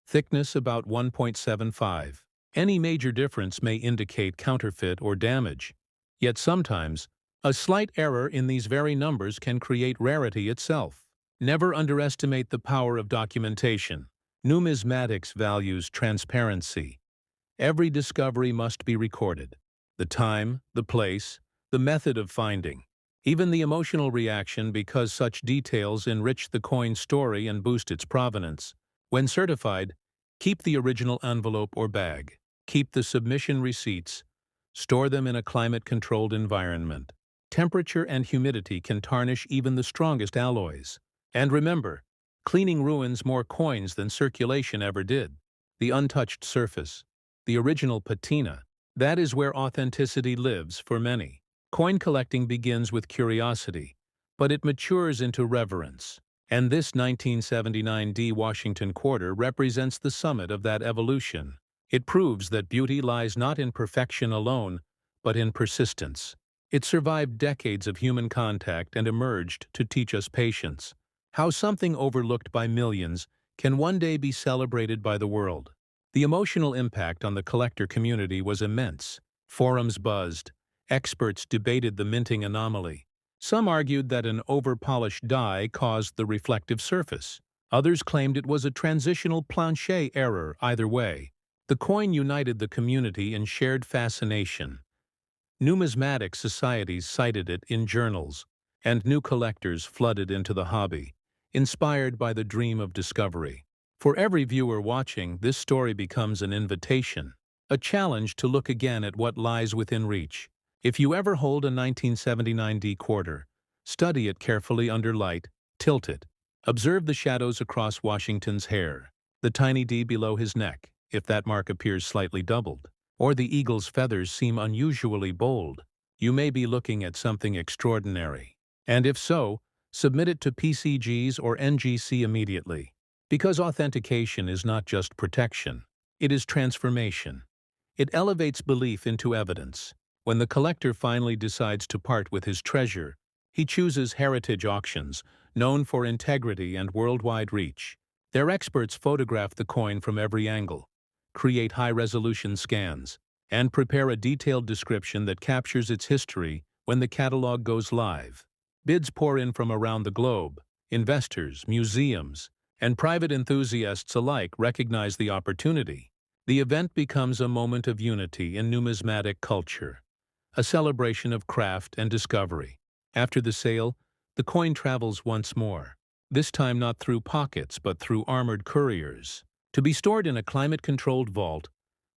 Thickness about 1.75. Any major difference may indicate counterfeit or damage. Yet sometimes, a slight error in these very numbers can create rarity itself. Never underestimate the power of documentation. Numismatics values transparency. Every discovery must be recorded. The time, the place, the method of finding, even the emotional reaction, because such details enrich the coin's story and boost its provenance. When certified, keep the original envelope or bag. Keep the submission receipts. Store them in a climate-controlled environment. Temperature and humidity can tarnish even the strongest alloys. And remember, cleaning ruins more coins than circulation ever did. The untouched surface, the original patina, that is where authenticity lives for many. Coin collecting begins with curiosity, but it matures into reverence. And this 1979 D Washington quarter represents the summit of that evolution. It proves that beauty lies not in perfection alone, but in persistence. It survived decades of human contact and emerged to teach us patience. How something overlooked by millions can one day be celebrated by the world. The emotional impact on the collector community was immense. Forums buzzed. Experts debated the minting anomaly. Some argued that an over-polished die caused the reflective surface. Others claimed it was a transitional planchet error. Either way, the coin united the community in shared fascination. Numismatic societies cited it in journals, and new collectors flooded into the hobby, inspired by the dream of discovery. For every viewer watching, this story becomes an invitation, a challenge to look again at what lies within reach. If you ever hold a 1979 D quarter, study it carefully under light, tilt it. Observe the shadows across Washington's hair, the tiny D below his neck, if that mark appears slightly doubled, or the eagle's feathers seem unusually bold. You may be looking at something extraordinary. And if so, submit it to PCGs or NGC immediately. Because authentication is not just protection, it is transformation. It elevates belief into evidence. When the collector finally decides to part with his treasure, he chooses heritage auctions, known for integrity and worldwide reach. Their experts photograph the coin from every angle, create high-resolution scans, and prepare a detailed description that captures its history when the catalog goes live. Bids pour in from around the globe. Investors, museums, and private enthusiasts alike recognize the opportunity. The event becomes a moment of unity in numismatic culture, a celebration of craft and discovery. After the sale, the coin travels once more, this time not through pockets but through armored couriers, to be stored in a climate-controlled vault,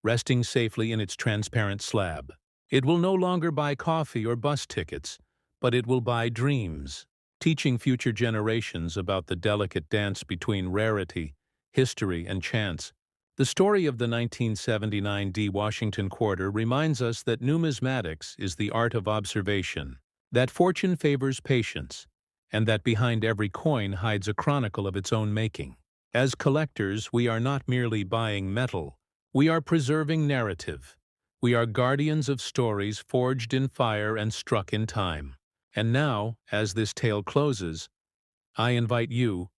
resting safely in its transparent slab. It will no longer buy coffee or bus tickets, but it will buy dreams, teaching future generations about the delicate dance between rarity, history, and chance. The story of the 1979 D Washington quarter reminds us that numismatics is the art of observation, that fortune favors patience, and that behind every coin hides a chronicle of its own making. As collectors, we are not merely buying metal, we are preserving narrative. We are guardians of stories forged in fire and struck in time. And now, as this tale closes, I invite you,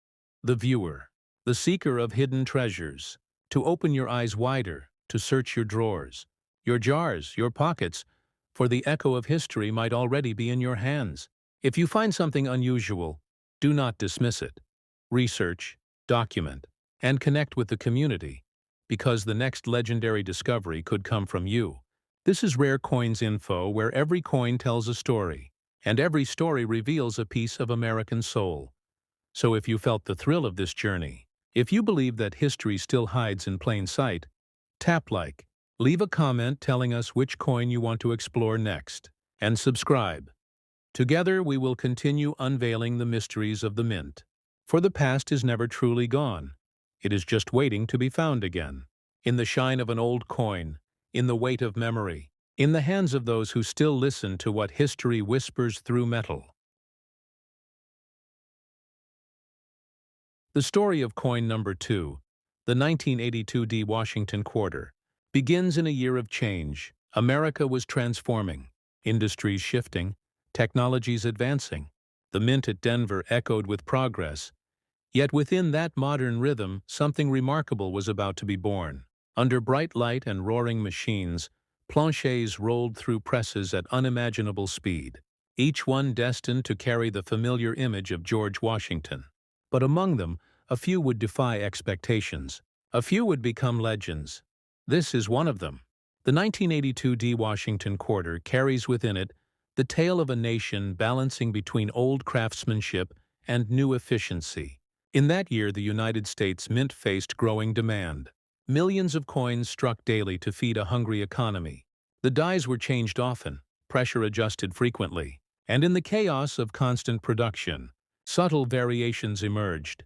the viewer, the seeker of hidden treasures, to open your eyes wider, to search your drawers, your jars, your pockets, for the echo of history might already be in your hands. If you find something unusual, do not dismiss it. Research, document, and connect with the community, because the next legendary discovery could come from you. This is Rare Coins Info, where every coin tells a story, and every story reveals a piece of American soul. So if you felt the thrill of this journey, if you believe that history still hides in plain sight, tap like, leave a comment telling us which coin you want to explore next, and subscribe. Together we will continue unveiling the mysteries of the mint. For the past is never truly gone. It is just waiting to be found again. In the shine of an old coin, in the weight of memory, in the hands of those who still listen to what history whispers through metal. The story of coin number 2, the 1982 D Washington quarter, begins in a year of change. America was transforming, industries shifting, technologies advancing. The mint at Denver echoed with progress. Yet within that modern rhythm, something remarkable was about to be born. Under bright light and roaring machines, planchets rolled through presses at unimaginable speed, each one destined to carry the familiar image of George Washington. But among them, a few would defy expectations. A few would become legends. This is one of them. The 1982 D Washington quarter carries within it the tale of a nation balancing between old craftsmanship and new efficiency. In that year, the United States Mint faced growing demand. Millions of coins struck daily to feed a hungry economy. The dies were changed often, pressure adjusted frequently, and in the chaos of constant production, subtle variations emerged.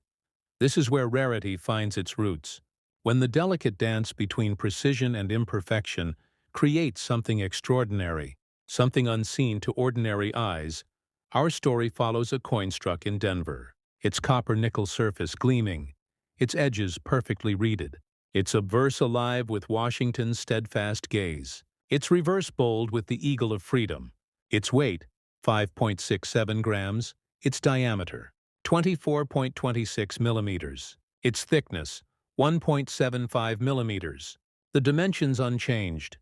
This is where rarity finds its roots, when the delicate dance between precision and imperfection creates something extraordinary, something unseen to ordinary eyes. Our story follows a coin struck in Denver, its copper-nickel surface gleaming, its edges perfectly reeded, its obverse alive with Washington's steadfast gaze, its reverse bold with the eagle of freedom, its weight, 5.67 grams, its diameter, 24.26 millimeters, its thickness, 1.75 millimeters. The dimensions unchanged.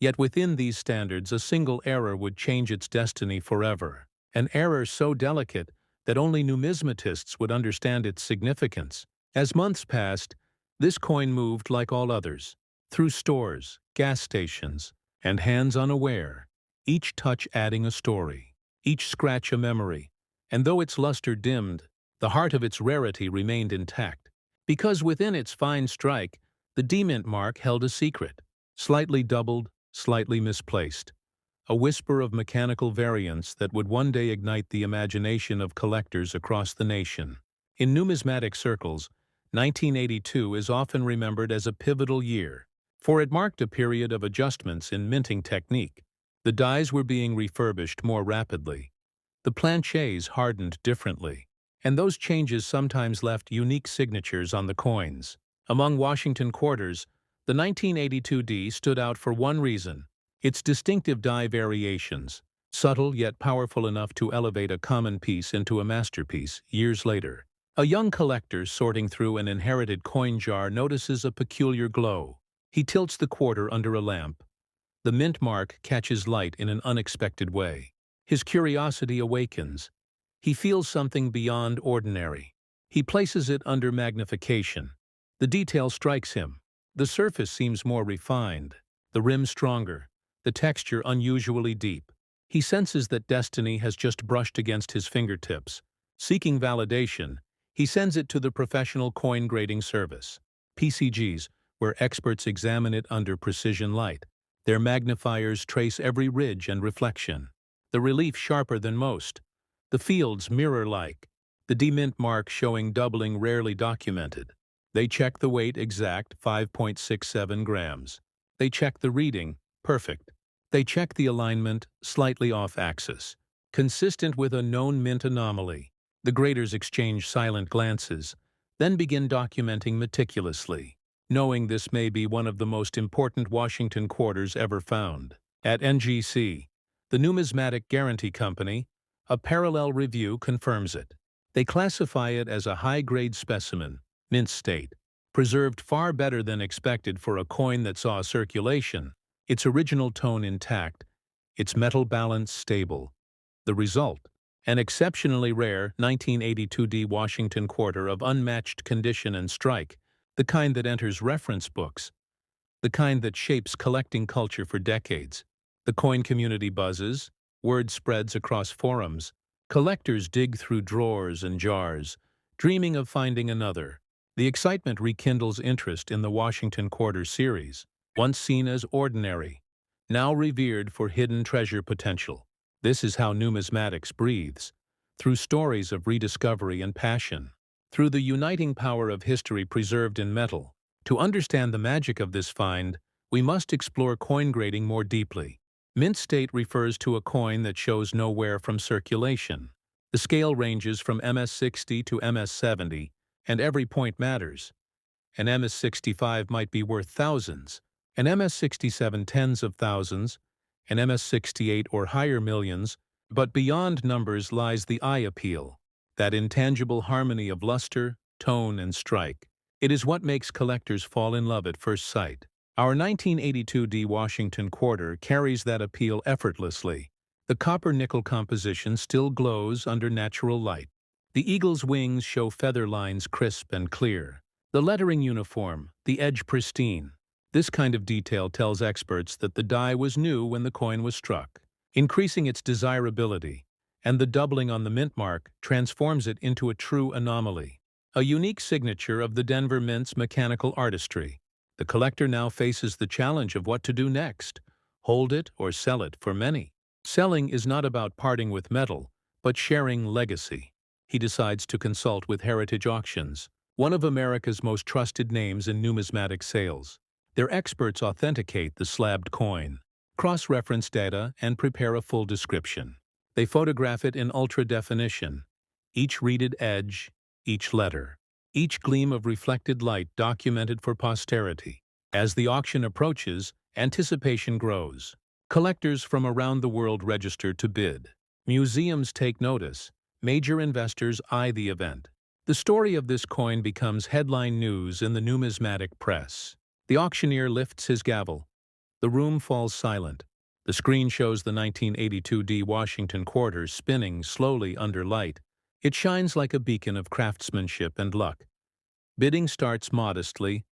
Yet within these standards, a single error would change its destiny forever. An error so delicate that only numismatists would understand its significance. As months passed, this coin moved like all others, through stores, gas stations, and hands unaware, each touch adding a story, each scratch a memory. And though its luster dimmed, the heart of its rarity remained intact, because within its fine strike, the D-mint mark held a secret, slightly doubled, slightly misplaced, a whisper of mechanical variance that would one day ignite the imagination of collectors across the nation. In numismatic circles, 1982 is often remembered as a pivotal year, for it marked a period of adjustments in minting technique. The dies were being refurbished more rapidly. The planchets hardened differently, and those changes sometimes left unique signatures on the coins. Among Washington quarters, the 1982 D stood out for one reason: its distinctive die variations, subtle yet powerful enough to elevate a common piece into a masterpiece years later. A young collector sorting through an inherited coin jar notices a peculiar glow. He tilts the quarter under a lamp. The mint mark catches light in an unexpected way. His curiosity awakens. He feels something beyond ordinary. He places it under magnification. The detail strikes him. The surface seems more refined, the rim stronger, the texture unusually deep. He senses that destiny has just brushed against his fingertips. Seeking validation, he sends it to the professional coin grading service, PCGs, where experts examine it under precision light. Their magnifiers trace every ridge and reflection. The relief sharper than most. The fields mirror-like. The demint mark showing doubling rarely documented. They check the weight exact, 5.67 grams. They check the reading, perfect. They check the alignment, slightly off axis, consistent with a known mint anomaly. The graders exchange silent glances, then begin documenting meticulously, knowing this may be one of the most important Washington quarters ever found. At NGC, the Numismatic Guarantee Company, a parallel review confirms it. They classify it as a high-grade specimen, mint state, preserved far better than expected for a coin that saw circulation, its original tone intact, its metal balance stable. The result, an exceptionally rare 1982D Washington quarter of unmatched condition and strike, the kind that enters reference books, the kind that shapes collecting culture for decades. The coin community buzzes, word spreads across forums, collectors dig through drawers and jars, dreaming of finding another. The excitement rekindles interest in the Washington Quarter series, once seen as ordinary, now revered for hidden treasure potential. This is how numismatics breathes, through stories of rediscovery and passion, through the uniting power of history preserved in metal. To understand the magic of this find, we must explore coin grading more deeply. Mint state refers to a coin that shows no wear from circulation. The scale ranges from MS-60 to MS-70, and every point matters. An MS-65 might be worth thousands, an MS-67 tens of thousands, an MS-68 or higher millions, but beyond numbers lies the eye appeal, that intangible harmony of luster, tone, and strike. It is what makes collectors fall in love at first sight. Our 1982D Washington Quarter carries that appeal effortlessly. The copper-nickel composition still glows under natural light. The eagle's wings show feather lines crisp and clear. The lettering uniform, the edge pristine. This kind of detail tells experts that the die was new when the coin was struck, increasing its desirability, and the doubling on the mint mark transforms it into a true anomaly, a unique signature of the Denver Mint's mechanical artistry. The collector now faces the challenge of what to do next, hold it or sell it. For many, selling is not about parting with metal, but sharing legacy. He decides to consult with Heritage Auctions, one of America's most trusted names in numismatic sales. Their experts authenticate the slabbed coin, cross-reference data, and prepare a full description. They photograph it in ultra-definition, each reeded edge, each letter, each gleam of reflected light documented for posterity. As the auction approaches, anticipation grows. Collectors from around the world register to bid. Museums take notice. Major investors eye the event. The story of this coin becomes headline news in the numismatic press. The auctioneer lifts his gavel. The room falls silent. The screen shows the 1982D Washington Quarter spinning slowly under light. It shines like a beacon of craftsmanship and luck. Bidding starts modestly,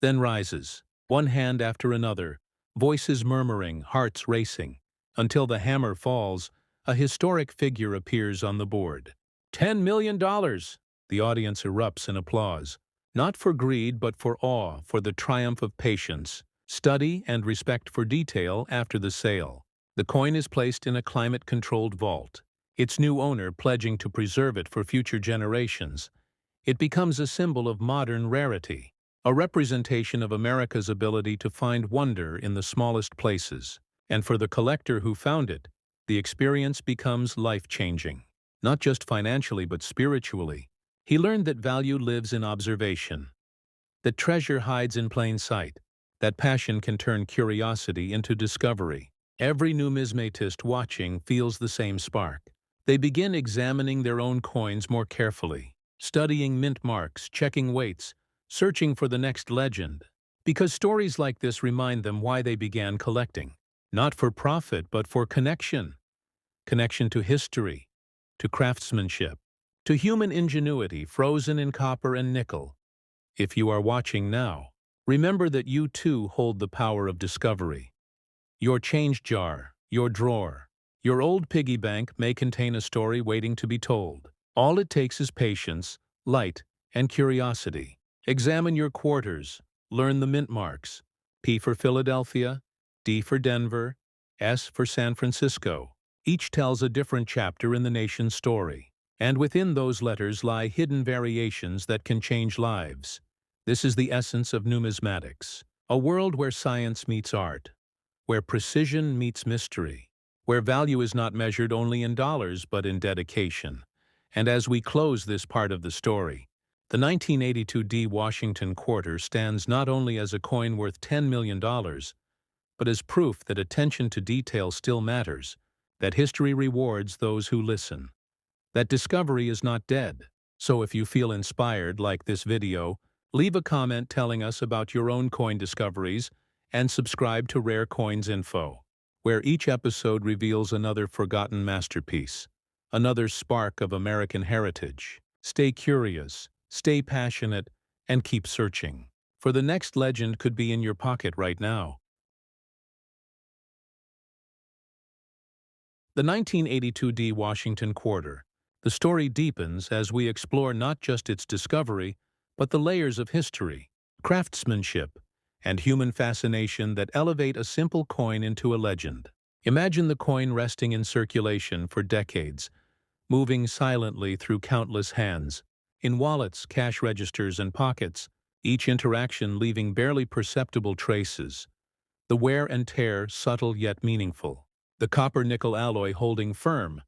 then rises, one hand after another, voices murmuring, hearts racing, until the hammer falls. A historic figure appears on the board. $10 million! The audience erupts in applause. Not for greed, but for awe, for the triumph of patience, study, and respect for detail after the sale. The coin is placed in a climate-controlled vault, its new owner pledging to preserve it for future generations. It becomes a symbol of modern rarity, a representation of America's ability to find wonder in the smallest places. And for the collector who found it, the experience becomes life-changing, not just financially but spiritually. He learned that value lives in observation, that treasure hides in plain sight, that passion can turn curiosity into discovery. Every numismatist watching feels the same spark. They begin examining their own coins more carefully, studying mint marks, checking weights, searching for the next legend. Because stories like this remind them why they began collecting. Not for profit, but for connection. Connection to history, to craftsmanship, to human ingenuity frozen in copper and nickel. If you are watching now, remember that you too hold the power of discovery. Your change jar, your drawer, Your old piggy bank may contain a story waiting to be told. All it takes is patience, light, and curiosity. Examine your quarters, learn the mint marks. P for Philadelphia, D for Denver, S for San Francisco. Each tells a different chapter in the nation's story. And within those letters lie hidden variations that can change lives. This is the essence of numismatics, a world where science meets art, where precision meets mystery, where value is not measured only in dollars but in dedication. And as we close this part of the story, the 1982 D Washington quarter stands not only as a coin worth $10 million, but as proof that attention to detail still matters, that history rewards those who listen, that discovery is not dead. So if you feel inspired, like this video, leave a comment telling us about your own coin discoveries, and subscribe to Rare Coins Info, where each episode reveals another forgotten masterpiece, another spark of American heritage. Stay curious, stay passionate, and keep searching, for the next legend could be in your pocket right now. The 1982 D Washington quarter. The story deepens as we explore not just its discovery, but the layers of history, craftsmanship, and human fascination that elevate a simple coin into a legend. Imagine the coin resting in circulation for decades, moving silently through countless hands, in wallets, cash registers, and pockets, each interaction leaving barely perceptible traces, the wear and tear subtle yet meaningful. The copper-nickel alloy holding firm,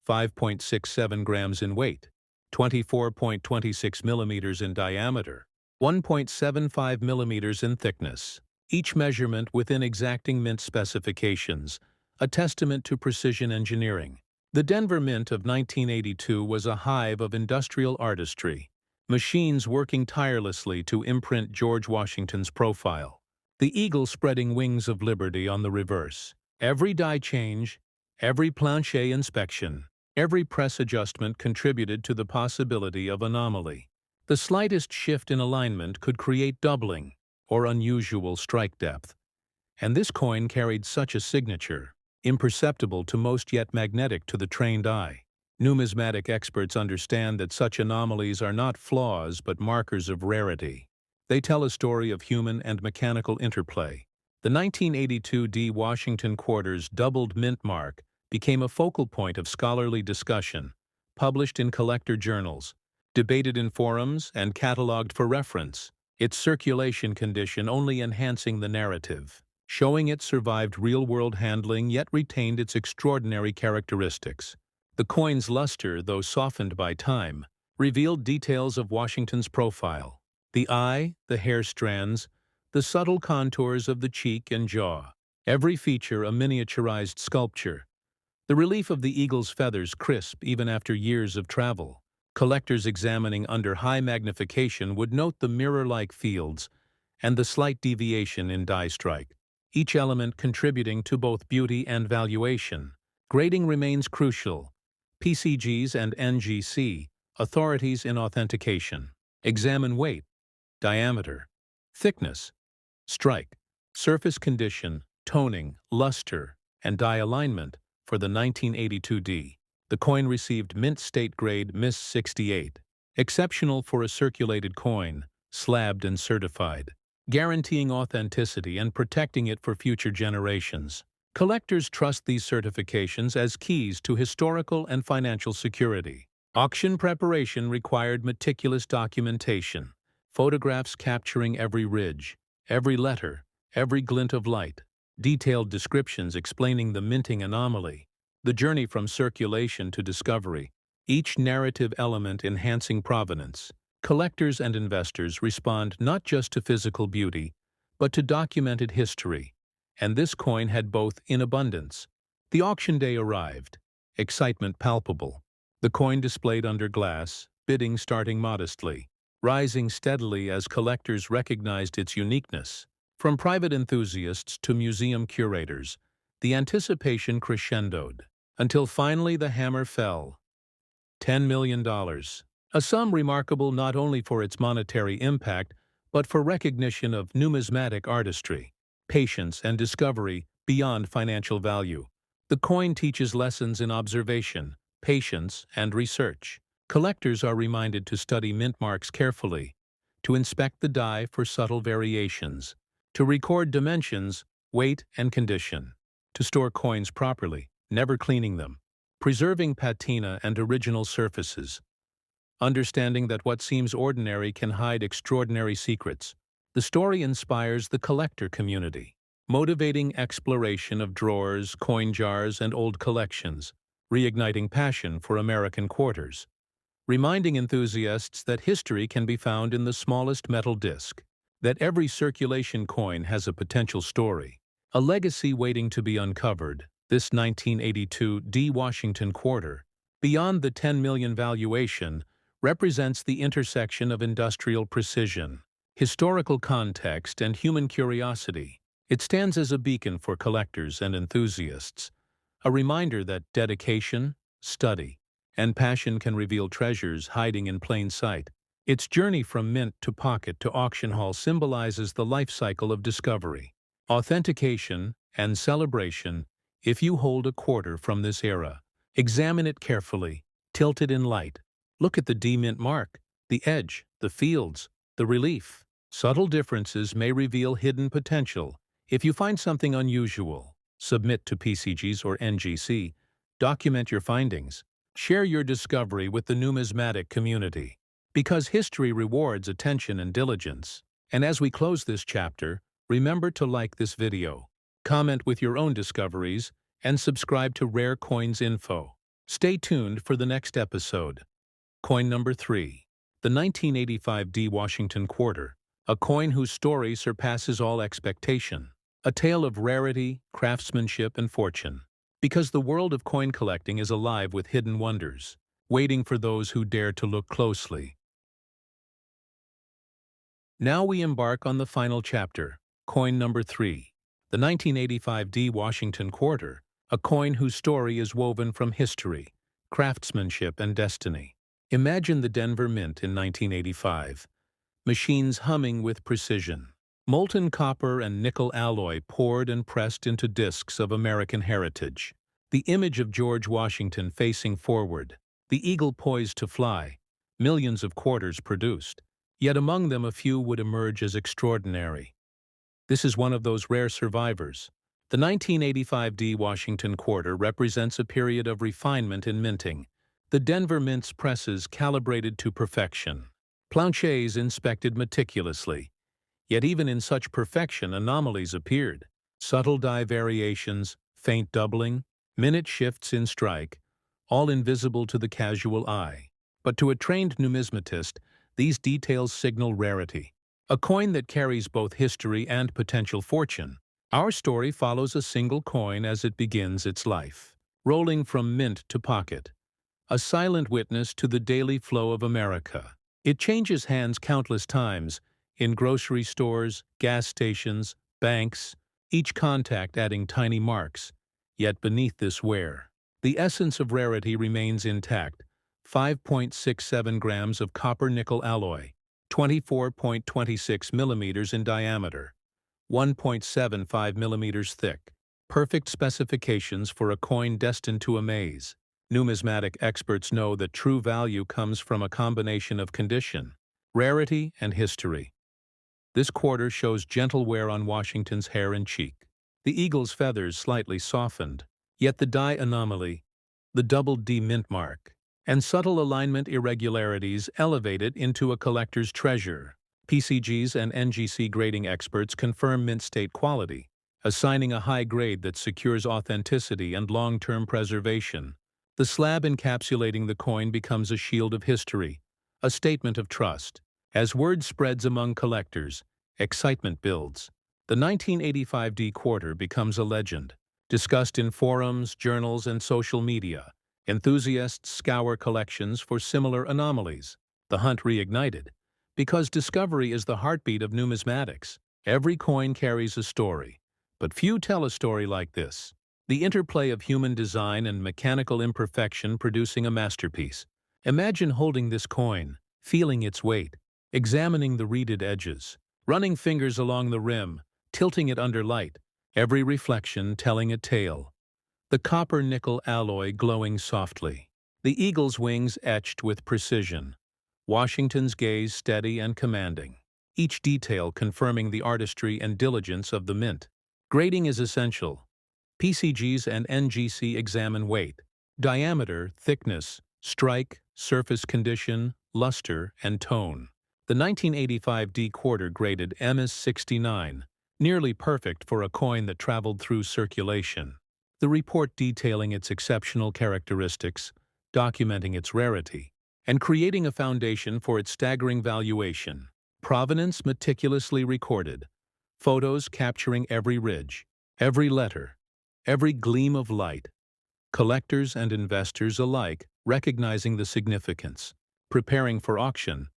5.67 grams in weight, 24.26 millimeters in diameter, 1.75 millimeters in thickness, each measurement within exacting mint specifications, a testament to precision engineering. The Denver Mint of 1982 was a hive of industrial artistry, machines working tirelessly to imprint George Washington's profile, the eagle spreading wings of liberty on the reverse. Every die change, every planche inspection, every press adjustment contributed to the possibility of anomaly. The slightest shift in alignment could create doubling or unusual strike depth. And this coin carried such a signature, imperceptible to most yet magnetic to the trained eye. Numismatic experts understand that such anomalies are not flaws but markers of rarity. They tell a story of human and mechanical interplay. The 1982 D Washington quarter's doubled mint mark became a focal point of scholarly discussion, published in collector journals, debated in forums, and catalogued for reference, its circulation condition only enhancing the narrative, showing it survived real-world handling yet retained its extraordinary characteristics. The coin's luster, though softened by time, revealed details of Washington's profile: the eye, the hair strands, the subtle contours of the cheek and jaw, every feature a miniaturized sculpture. The relief of the eagle's feathers crisp even after years of travel. Collectors examining under high magnification would note the mirror-like fields and the slight deviation in die strike, each element contributing to both beauty and valuation. Grading remains crucial. PCGs and NGC, authorities in authentication. Examine weight, diameter, thickness, strike, surface condition, toning, luster, and die alignment for the 1982 D. The coin received mint state grade Miss 68, exceptional for a circulated coin, slabbed and certified, guaranteeing authenticity and protecting it for future generations. Collectors trust these certifications as keys to historical and financial security. Auction preparation required meticulous documentation, photographs capturing every ridge, every letter, every glint of light, detailed descriptions explaining the minting anomaly, the journey from circulation to discovery, each narrative element enhancing provenance. Collectors and investors respond not just to physical beauty, but to documented history, and this coin had both in abundance. The auction day arrived, excitement palpable. The coin displayed under glass, bidding starting modestly, rising steadily as collectors recognized its uniqueness. From private enthusiasts to museum curators, the anticipation crescendoed, until finally the hammer fell. $10 million. A sum remarkable not only for its monetary impact, but for recognition of numismatic artistry, patience, and discovery beyond financial value. The coin teaches lessons in observation, patience, and research. Collectors are reminded to study mint marks carefully, to inspect the die for subtle variations, to record dimensions, weight, and condition, to store coins properly, never cleaning them, preserving patina and original surfaces, understanding that what seems ordinary can hide extraordinary secrets. The story inspires the collector community, motivating exploration of drawers, coin jars, and old collections, reigniting passion for American quarters, reminding enthusiasts that history can be found in the smallest metal disc, that every circulation coin has a potential story, a legacy waiting to be uncovered. This 1982 D. Washington quarter, beyond the $10 million valuation, represents the intersection of industrial precision, historical context, and human curiosity. It stands as a beacon for collectors and enthusiasts, a reminder that dedication, study, and passion can reveal treasures hiding in plain sight. Its journey from mint to pocket to auction hall symbolizes the life cycle of discovery, authentication, and celebration. If you hold a quarter from this era, examine it carefully, tilt it in light. Look at the D mint mark, the edge, the fields, the relief. Subtle differences may reveal hidden potential. If you find something unusual, submit to PCGs or NGC. Document your findings. Share your discovery with the numismatic community, because history rewards attention and diligence. And as we close this chapter, remember to like this video, comment with your own discoveries, and subscribe to Rare Coins Info. Stay tuned for the next episode. Coin number 3. The 1985 D. Washington quarter, a coin whose story surpasses all expectation. A tale of rarity, craftsmanship, and fortune. Because the world of coin collecting is alive with hidden wonders, waiting for those who dare to look closely. Now we embark on the final chapter, coin number 3. The 1985 D. Washington quarter, a coin whose story is woven from history, craftsmanship, and destiny. Imagine the Denver Mint in 1985. Machines humming with precision. Molten copper and nickel alloy poured and pressed into discs of American heritage. The image of George Washington facing forward, the eagle poised to fly, millions of quarters produced, yet among them a few would emerge as extraordinary. This is one of those rare survivors. The 1985 D. Washington quarter represents a period of refinement in minting. The Denver Mint's presses calibrated to perfection. Planchets inspected meticulously. Yet even in such perfection, anomalies appeared. Subtle die variations, faint doubling, minute shifts in strike, all invisible to the casual eye. But to a trained numismatist, these details signal rarity. A coin that carries both history and potential fortune. Our story follows a single coin as it begins its life, rolling from mint to pocket, a silent witness to the daily flow of America. It changes hands countless times, in grocery stores, gas stations, banks, each contact adding tiny marks. Yet beneath this wear, the essence of rarity remains intact. 5.67 grams of copper-nickel alloy, 24.26 millimeters in diameter, 1.75 millimeters thick. Perfect specifications for a coin destined to amaze. Numismatic experts know that true value comes from a combination of condition, rarity, and history. This quarter shows gentle wear on Washington's hair and cheek. The eagle's feathers slightly softened, yet the die anomaly, the double D mint mark, and subtle alignment irregularities elevate it into a collector's treasure. PCGs and NGC grading experts confirm mint state quality, assigning a high grade that secures authenticity and long-term preservation. The slab encapsulating the coin becomes a shield of history, a statement of trust. As word spreads among collectors, excitement builds. The 1985 D quarter becomes a legend, discussed in forums, journals, and social media. Enthusiasts scour collections for similar anomalies. The hunt reignited, because discovery is the heartbeat of numismatics. Every coin carries a story, but few tell a story like this. The interplay of human design and mechanical imperfection producing a masterpiece. Imagine holding this coin, feeling its weight, examining the reeded edges, running fingers along the rim, tilting it under light, every reflection telling a tale. the copper-nickel alloy glowing softly, the eagle's wings etched with precision, Washington's gaze steady and commanding, each detail confirming the artistry and diligence of the mint. Grading is essential. PCGs and NGC examine weight, diameter, thickness, strike, surface condition, luster, and tone. The 1985 D quarter graded M is 69, nearly perfect for a coin that traveled through circulation. The report detailing its exceptional characteristics, documenting its rarity, and creating a foundation for its staggering valuation. Provenance meticulously recorded, photos capturing every ridge, every letter, every gleam of light, collectors and investors alike recognizing the significance. Preparing for auction,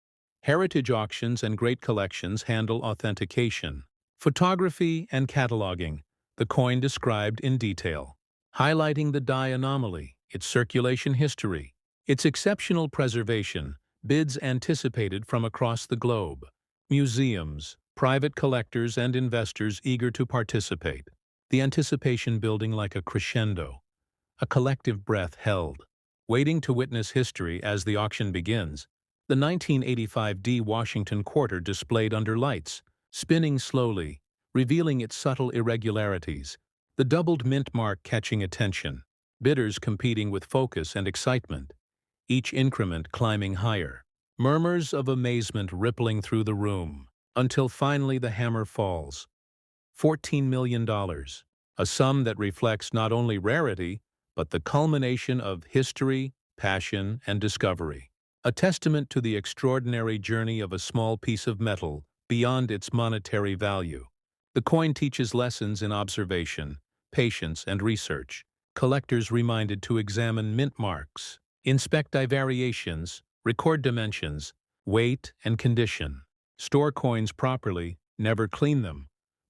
heritage auctions and great collections handle authentication, photography and cataloging, the coin described in detail, highlighting the die anomaly, its circulation history, its exceptional preservation, bids anticipated from across the globe, museums, private collectors and investors eager to participate, the anticipation building like a crescendo, a collective breath held, waiting to witness history as the auction begins. The 1985 D Washington quarter displayed under lights, spinning slowly, revealing its subtle irregularities, the doubled mint mark catching attention, bidders competing with focus and excitement, each increment climbing higher, murmurs of amazement rippling through the room, until finally the hammer falls. $14 million, a sum that reflects not only rarity, but the culmination of history, passion, and discovery. A testament to the extraordinary journey of a small piece of metal beyond its monetary value. The coin teaches lessons in observation, patience, and research. Collectors reminded to examine mint marks, inspect die variations, record dimensions, weight, and condition. Store coins properly, never clean them.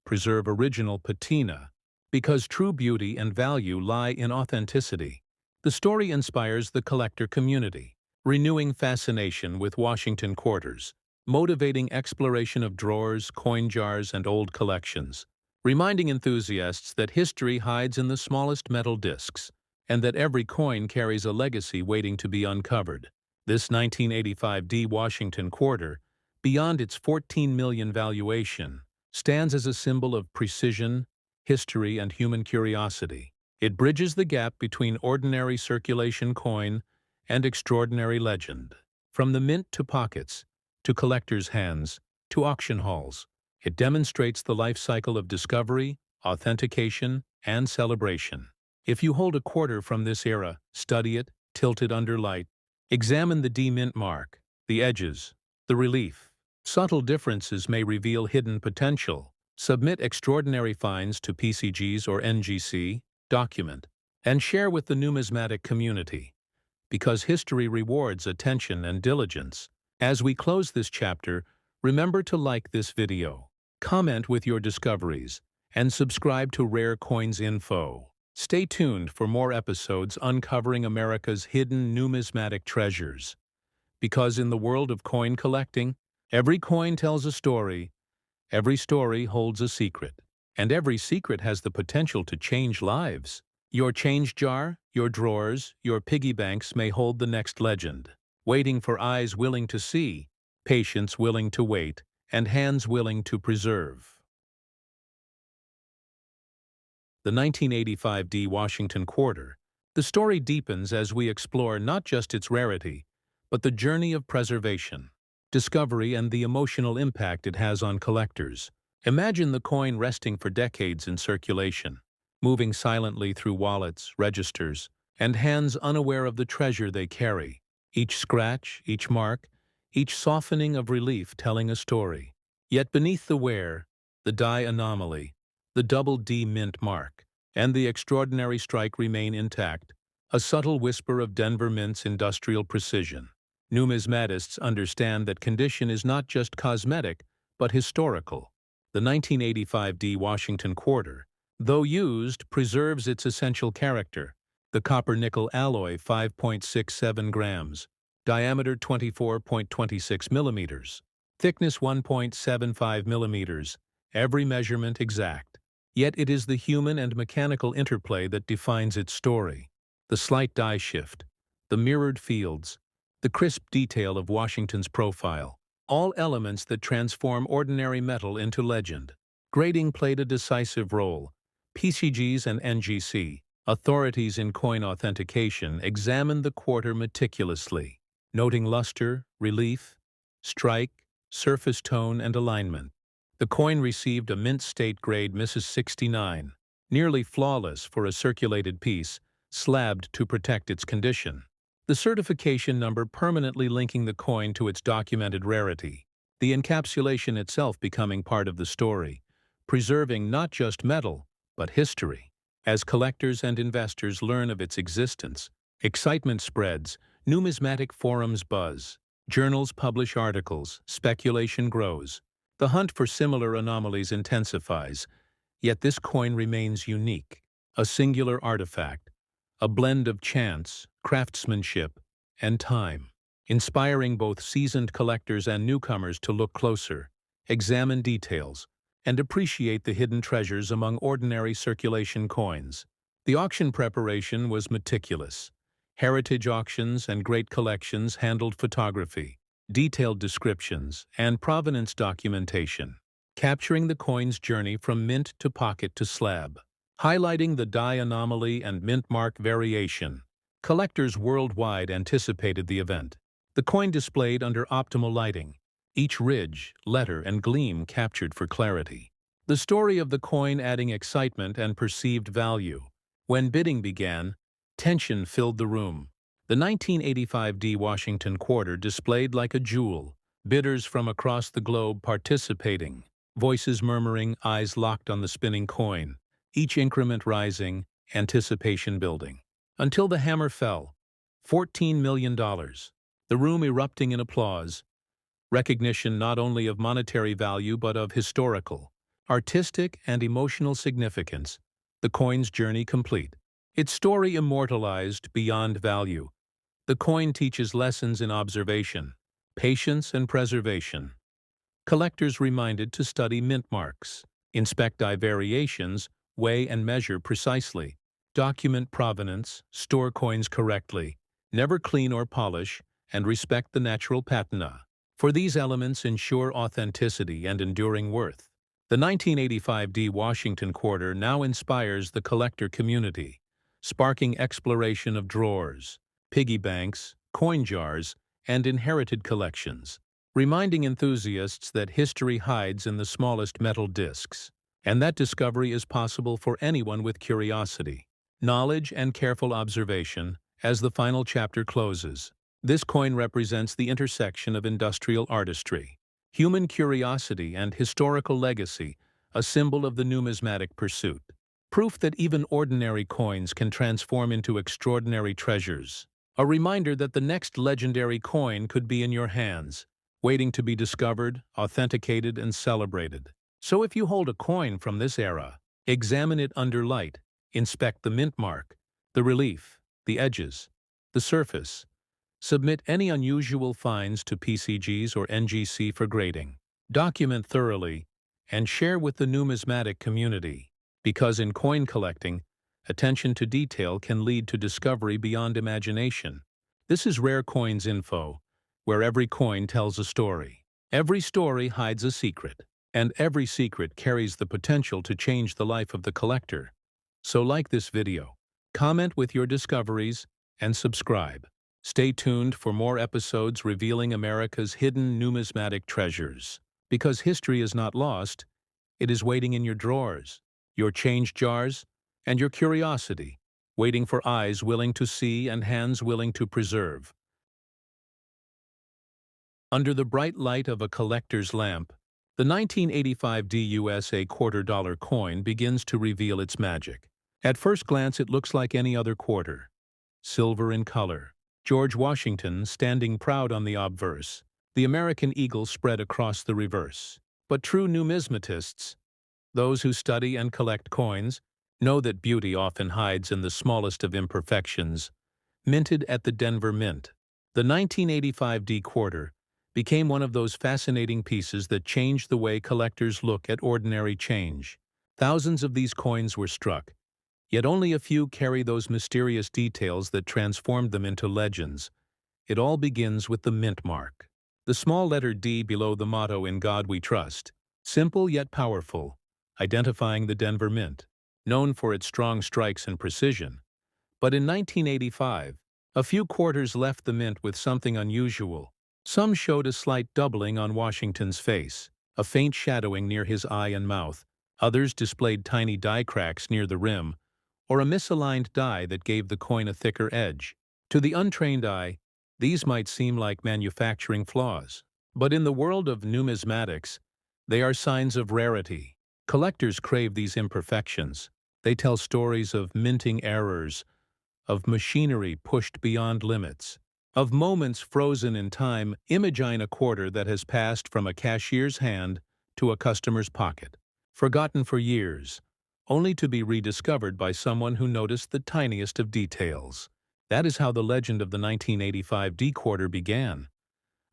Preserve original patina, because true beauty and value lie in authenticity. The story inspires the collector community, renewing fascination with Washington quarters, motivating exploration of drawers, coin jars, and old collections, reminding enthusiasts that history hides in the smallest metal discs, and that every coin carries a legacy waiting to be uncovered. This 1985 D Washington quarter, beyond its $14 million valuation, stands as a symbol of precision, history, and human curiosity. It bridges the gap between ordinary circulation coin and extraordinary legend. From the mint to pockets, to collectors' hands, to auction halls, it demonstrates the life cycle of discovery, authentication, and celebration. If you hold a quarter from this era, study it, tilt it under light, examine the D mint mark, the edges, the relief. Subtle differences may reveal hidden potential. Submit extraordinary finds to PCGs or NGC, document, and share with the numismatic community, because history rewards attention and diligence. As we close this chapter, remember to like this video, comment with your discoveries, and subscribe to Rare Coins Info. Stay tuned for more episodes uncovering America's hidden numismatic treasures. Because in the world of coin collecting, every coin tells a story, every story holds a secret, and every secret has the potential to change lives. Your change jar, your drawers, your piggy banks may hold the next legend, waiting for eyes willing to see, patience willing to wait, and hands willing to preserve. The 1985 D Washington quarter. The story deepens as we explore not just its rarity, but the journey of preservation, discovery, and the emotional impact it has on collectors. Imagine the coin resting for decades in circulation, moving silently through wallets, registers, and hands unaware of the treasure they carry. Each scratch, each mark, each softening of relief telling a story. Yet beneath the wear, the die anomaly, the double D mint mark, and the extraordinary strike remain intact, a subtle whisper of Denver Mint's industrial precision. Numismatists understand that condition is not just cosmetic, but historical. The 1985 D Washington quarter, though used, preserves its essential character. The copper-nickel alloy 5.67 grams, diameter 24.26 millimeters, thickness 1.75 millimeters, every measurement exact. Yet it is the human and mechanical interplay that defines its story. The slight die shift, the mirrored fields, the crisp detail of Washington's profile, all elements that transform ordinary metal into legend. Grading played a decisive role. PCGs and NGC, authorities in coin authentication, examined the quarter meticulously, noting luster, relief, strike, surface tone, and alignment. The coin received a mint state grade Mrs. 69, nearly flawless for a circulated piece, slabbed to protect its condition. The certification number permanently linking the coin to its documented rarity, the encapsulation itself becoming part of the story, preserving not just metal, but history. As collectors and investors learn of its existence, excitement spreads, numismatic forums buzz, journals publish articles, speculation grows. The hunt for similar anomalies intensifies, yet this coin remains unique, a singular artifact, a blend of chance, craftsmanship, and time, inspiring both seasoned collectors and newcomers to look closer, examine details, and appreciate the hidden treasures among ordinary circulation coins. The auction preparation was meticulous. Heritage auctions and great collections handled photography, detailed descriptions, and provenance documentation, capturing the coin's journey from mint to pocket to slab. Highlighting the die anomaly and mint mark variation, collectors worldwide anticipated the event. The coin displayed under optimal lighting, each ridge, letter, and gleam captured for clarity. The story of the coin adding excitement and perceived value. When bidding began, tension filled the room. The 1985 D Washington quarter displayed like a jewel, bidders from across the globe participating, voices murmuring, eyes locked on the spinning coin, each increment rising, anticipation building. Until the hammer fell, $14 million. The room erupting in applause, recognition not only of monetary value but of historical, artistic, and emotional significance, the coin's journey complete. Its story immortalized beyond value. The coin teaches lessons in observation, patience, and preservation. Collectors reminded to study mint marks, inspect die variations, weigh and measure precisely, document provenance, store coins correctly, never clean or polish, and respect the natural patina. For these elements ensure authenticity and enduring worth. The 1985 D Washington quarter now inspires the collector community, sparking exploration of drawers, piggy banks, coin jars, and inherited collections, reminding enthusiasts that history hides in the smallest metal discs, and that discovery is possible for anyone with curiosity, knowledge, and careful observation. As the final chapter closes, this coin represents the intersection of industrial artistry, human curiosity, and historical legacy, a symbol of the numismatic pursuit. Proof that even ordinary coins can transform into extraordinary treasures. A reminder that the next legendary coin could be in your hands, waiting to be discovered, authenticated, and celebrated. So if you hold a coin from this era, examine it under light, inspect the mint mark, the relief, the edges, the surface. Submit any unusual finds to PCGs or NGC for grading. Document thoroughly, and share with the numismatic community, because in coin collecting, attention to detail can lead to discovery beyond imagination. This is Rare Coins Info, where every coin tells a story. Every story hides a secret, and every secret carries the potential to change the life of the collector. So like this video, comment with your discoveries, and subscribe. Stay tuned for more episodes revealing America's hidden numismatic treasures. Because history is not lost, it is waiting in your drawers, your change jars, and your curiosity, waiting for eyes willing to see and hands willing to preserve. Under the bright light of a collector's lamp, the 1985 DUSA $quarter coin begins to reveal its magic. At first glance, it looks like any other quarter. Silver in color, George Washington standing proud on the obverse, the American eagle spread across the reverse. But true numismatists, those who study and collect coins, know that beauty often hides in the smallest of imperfections. Minted at the Denver Mint, the 1985 D quarter became one of those fascinating pieces that changed the way collectors look at ordinary change. Thousands of these coins were struck, yet only a few carry those mysterious details that transformed them into legends. It all begins with the mint mark. The small letter D below the motto "In God We Trust." Simple yet powerful, identifying the Denver Mint, known for its strong strikes and precision. But in 1985, a few quarters left the mint with something unusual. Some showed a slight doubling on Washington's face, a faint shadowing near his eye and mouth. Others displayed tiny die cracks near the rim, or a misaligned die that gave the coin a thicker edge. To the untrained eye, these might seem like manufacturing flaws. But in the world of numismatics, they are signs of rarity. Collectors crave these imperfections. They tell stories of minting errors, of machinery pushed beyond limits, of moments frozen in time. Imagine a quarter that has passed from a cashier's hand to a customer's pocket, forgotten for years, only to be rediscovered by someone who noticed the tiniest of details. That is how the legend of the 1985 D quarter began.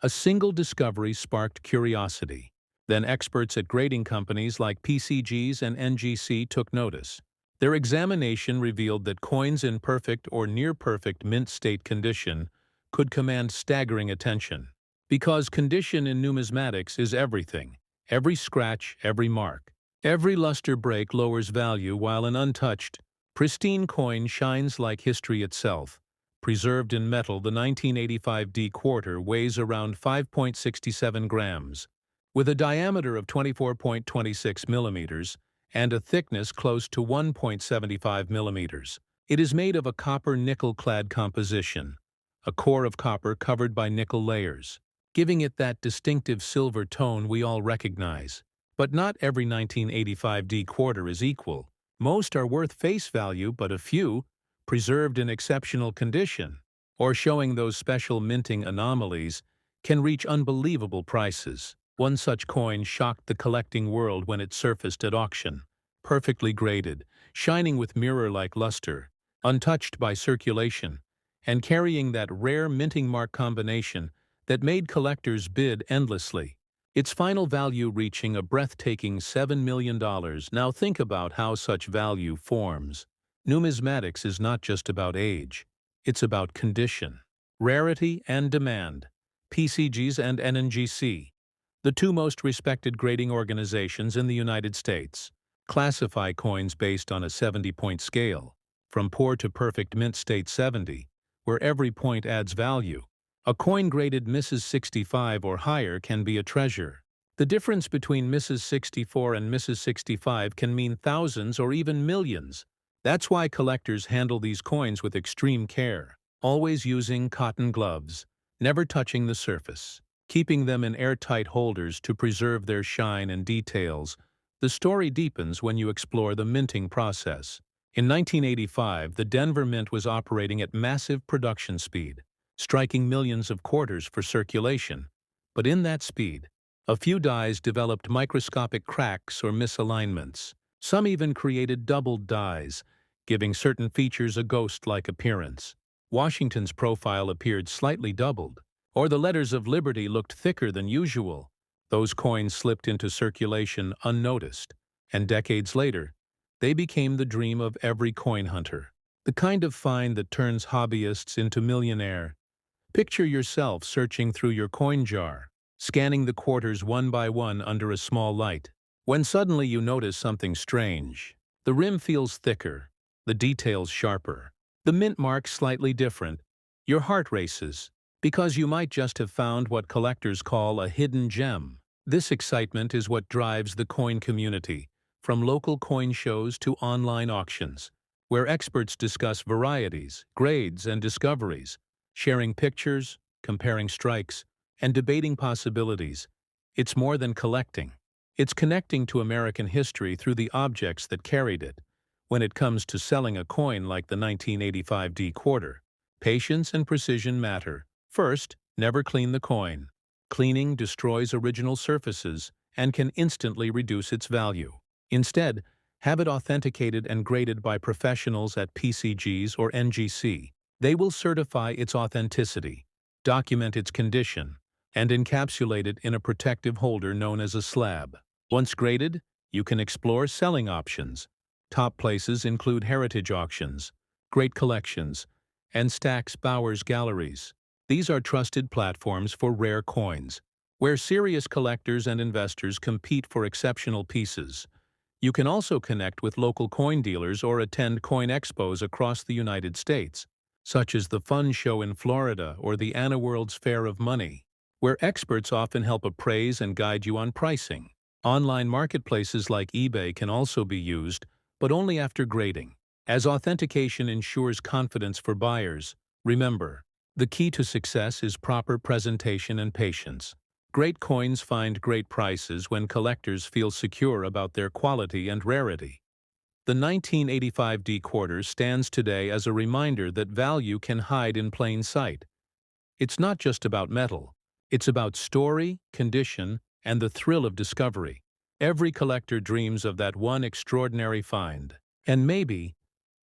A single discovery sparked curiosity. Then experts at grading companies like PCGs and NGC took notice. Their examination revealed that coins in perfect or near-perfect mint state condition could command staggering attention. Because condition in numismatics is everything. Every scratch, every mark, every luster break lowers value, while an untouched, pristine coin shines like history itself. Preserved in metal, the 1985 D quarter weighs around 5.67 grams, with a diameter of 24.26 millimeters and a thickness close to 1.75 millimeters. It is made of a copper-nickel-clad composition, a core of copper covered by nickel layers, giving it that distinctive silver tone we all recognize. But not every 1985 D quarter is equal. Most are worth face value, but a few, preserved in exceptional condition, or showing those special minting anomalies, can reach unbelievable prices. One such coin shocked the collecting world when it surfaced at auction. Perfectly graded, shining with mirror-like luster, untouched by circulation, and carrying that rare minting mark combination that made collectors bid endlessly. Its final value reaching a breathtaking $7 million. Now think about how such value forms. Numismatics is not just about age. It's about condition, rarity, and demand. PCGs and NNGC, the two most respected grading organizations in the United States, classify coins based on a 70-point scale, from poor to perfect mint state 70, where every point adds value. A coin graded Mrs. 65 or higher can be a treasure. The difference between Mrs. 64 and Mrs. 65 can mean thousands or even millions. That's why collectors handle these coins with extreme care, always using cotton gloves, never touching the surface, keeping them in airtight holders to preserve their shine and details. The story deepens when you explore the minting process. In 1985, the Denver Mint was operating at massive production speed, striking millions of quarters for circulation. But in that speed, a few dies developed microscopic cracks or misalignments. Some even created doubled dies, giving certain features a ghost-like appearance. Washington's profile appeared slightly doubled, or the letters of Liberty looked thicker than usual. Those coins slipped into circulation unnoticed, and decades later, they became the dream of every coin hunter. The kind of find that turns hobbyists into millionaires. Picture yourself searching through your coin jar, scanning the quarters one by one under a small light, when suddenly you notice something strange. The rim feels thicker, the details sharper, the mint mark slightly different. Your heart races, because you might just have found what collectors call a hidden gem. This excitement is what drives the coin community, from local coin shows to online auctions, where experts discuss varieties, grades, and discoveries, sharing pictures, comparing strikes, and debating possibilities. It's more than collecting. It's connecting to American history through the objects that carried it. When it comes to selling a coin like the 1985 D quarter, patience and precision matter. First, never clean the coin. Cleaning destroys original surfaces and can instantly reduce its value. Instead, have it authenticated and graded by professionals at PCGs or NGC. They will certify its authenticity, document its condition, and encapsulate it in a protective holder known as a slab. Once graded, You can explore selling options. Top places include heritage auctions, great collections, and Stack's Bowers galleries. These are trusted platforms for rare coins, where serious collectors and investors compete for exceptional pieces. You can also connect with local coin dealers or attend coin expos across the United States, such as the Fun Show in Florida or the Anna World's Fair of Money, where experts often help appraise and guide you on pricing. Online marketplaces like eBay can also be used, but only after grading, as authentication ensures confidence for buyers. Remember, the key to success is proper presentation and patience. Great coins find great prices when collectors feel secure about their quality and rarity. The 1985 D quarter stands today as a reminder that value can hide in plain sight. It's not just about metal. It's about story, condition, and the thrill of discovery. Every collector dreams of that one extraordinary find. And maybe,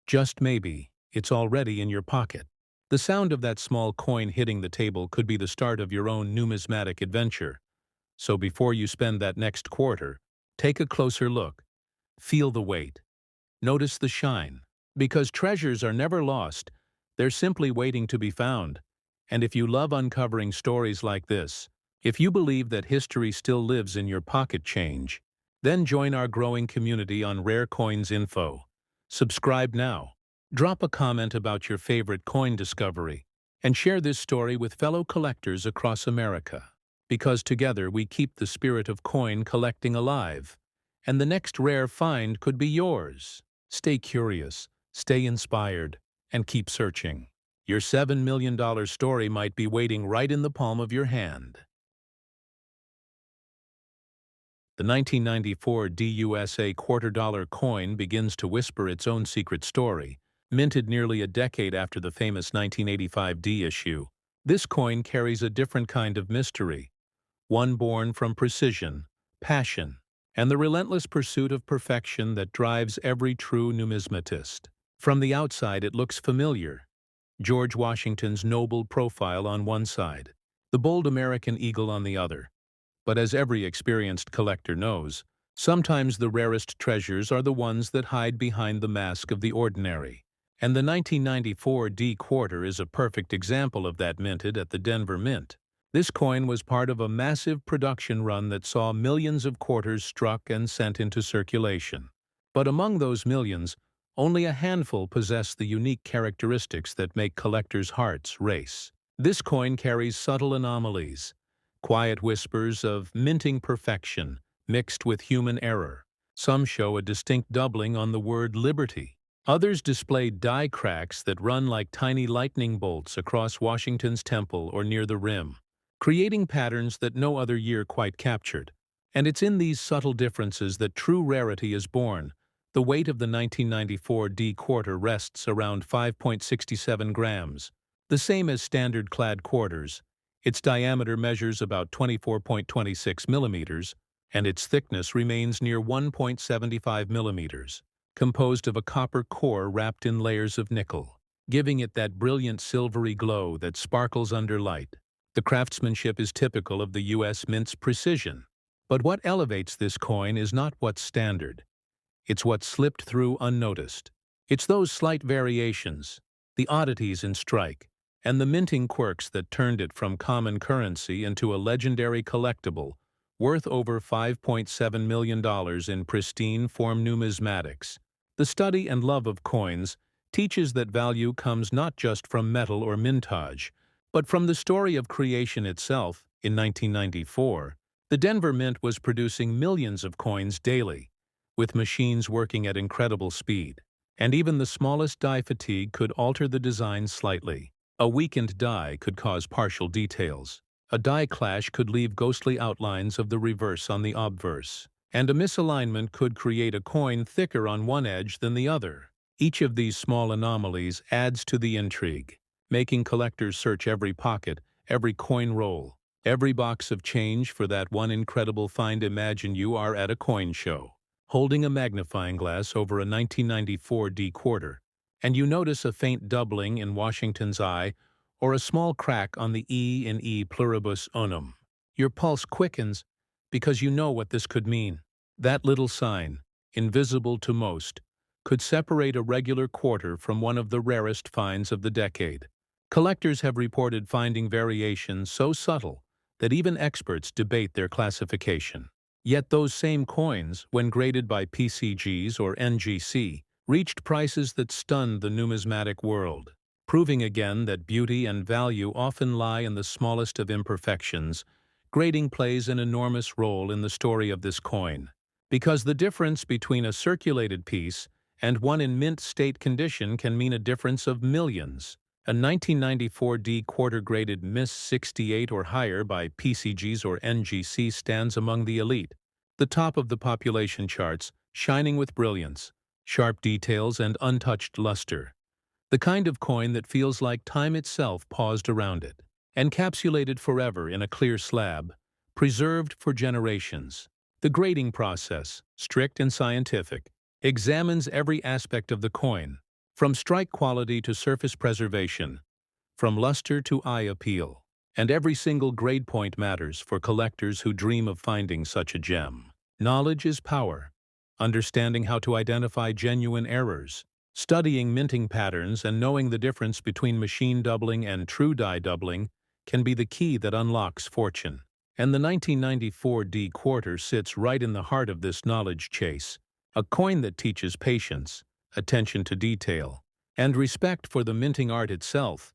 just maybe, it's already in your pocket. The sound of that small coin hitting the table could be the start of your own numismatic adventure. So before you spend that next quarter, take a closer look. Feel the weight. Notice the shine. Because treasures are never lost, they're simply waiting to be found. And if you love uncovering stories like this, if you believe that history still lives in your pocket change, then join our growing community on Rare Coins Info. Subscribe now. Drop a comment about your favorite coin discovery, and share this story with fellow collectors across America. Because together we keep the spirit of coin collecting alive, and the next rare find could be yours. Stay curious, stay inspired, and keep searching. Your $7 million story might be waiting right in the palm of your hand. The 1994 DUSA quarter-dollar coin begins to whisper its own secret story, minted nearly a decade after the famous 1985 D issue. This coin carries a different kind of mystery, one born from precision, passion, and the relentless pursuit of perfection that drives every true numismatist. From the outside it looks familiar. George Washington's noble profile on one side, the bold American eagle on the other. But as every experienced collector knows, sometimes the rarest treasures are the ones that hide behind the mask of the ordinary. And the 1994 D quarter is a perfect example of that, minted at the Denver Mint. This coin was part of a massive production run that saw millions of quarters struck and sent into circulation. But among those millions, only a handful possess the unique characteristics that make collectors' hearts race. This coin carries subtle anomalies, quiet whispers of minting perfection mixed with human error. Some show a distinct doubling on the word liberty. Others display die cracks that run like tiny lightning bolts across Washington's temple or near the rim, creating patterns that no other year quite captured. And it's in these subtle differences that true rarity is born. The weight of the 1994 D quarter rests around 5.67 grams, the same as standard clad quarters. Its diameter measures about 24.26 millimeters, and its thickness remains near 1.75 millimeters, composed of a copper core wrapped in layers of nickel, giving it that brilliant silvery glow that sparkles under light. The craftsmanship is typical of the U.S. Mint's precision. But what elevates this coin is not what's standard. It's what slipped through unnoticed. It's those slight variations, the oddities in strike, and the minting quirks that turned it from common currency into a legendary collectible, worth over $5.7 million in pristine form numismatics. The study and love of coins teaches that value comes not just from metal or mintage, but from the story of creation itself. In 1994, the Denver Mint was producing millions of coins daily, with machines working at incredible speed. And even the smallest die fatigue could alter the design slightly. A weakened die could cause partial details. A die clash could leave ghostly outlines of the reverse on the obverse. And a misalignment could create a coin thicker on one edge than the other. Each of these small anomalies adds to the intrigue, making collectors search every pocket, every coin roll, every box of change for that one incredible find. Imagine you are at a coin show, holding a magnifying glass over a 1994 D quarter, and you notice a faint doubling in Washington's eye or a small crack on the E in E pluribus unum. Your pulse quickens because you know what this could mean. That little sign, invisible to most, could separate a regular quarter from one of the rarest finds of the decade. Collectors have reported finding variations so subtle that even experts debate their classification. Yet those same coins, when graded by PCGs or NGC, reached prices that stunned the numismatic world, proving again that beauty and value often lie in the smallest of imperfections. Grading plays an enormous role in the story of this coin, because the difference between a circulated piece and one in mint state condition can mean a difference of millions. A 1994 D quarter graded Miss 68 or higher by PCGs or NGC stands among the elite, the top of the population charts, shining with brilliance, sharp details, and untouched luster. The kind of coin that feels like time itself paused around it, encapsulated forever in a clear slab, preserved for generations. The grading process, strict and scientific, examines every aspect of the coin, from strike quality to surface preservation, from luster to eye appeal. And every single grade point matters for collectors who dream of finding such a gem. Knowledge is power. Understanding how to identify genuine errors, studying minting patterns, and knowing the difference between machine doubling and true die doubling can be the key that unlocks fortune. And the 1994 D quarter sits right in the heart of this knowledge chase, a coin that teaches patience, attention to detail, and respect for the minting art itself.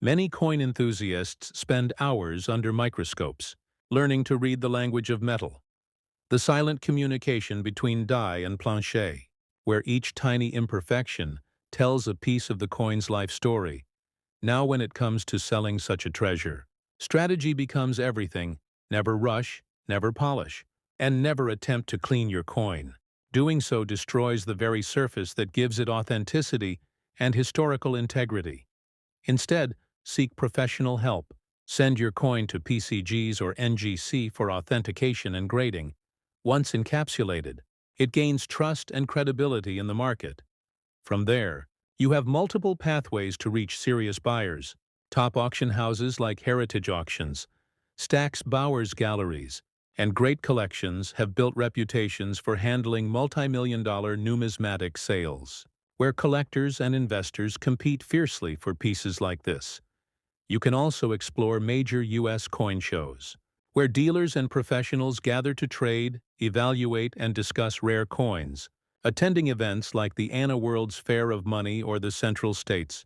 Many coin enthusiasts spend hours under microscopes, learning to read the language of metal, the silent communication between die and plancher, where each tiny imperfection tells a piece of the coin's life story. Now when it comes to selling such a treasure, strategy becomes everything. Never rush, never polish, and never attempt to clean your coin. Doing so destroys the very surface that gives it authenticity and historical integrity. Instead, seek professional help. Send your coin to PCGs or NGC for authentication and grading. Once encapsulated, it gains trust and credibility in the market. From there, you have multiple pathways to reach serious buyers. Top auction houses like Heritage Auctions, Stack's Bowers Galleries, and great collections have built reputations for handling multi-million-dollar numismatic sales, where collectors and investors compete fiercely for pieces like this. You can also explore major U.S. coin shows, where dealers and professionals gather to trade, evaluate, and discuss rare coins, attending events like the Anna World's Fair of Money or the Central States.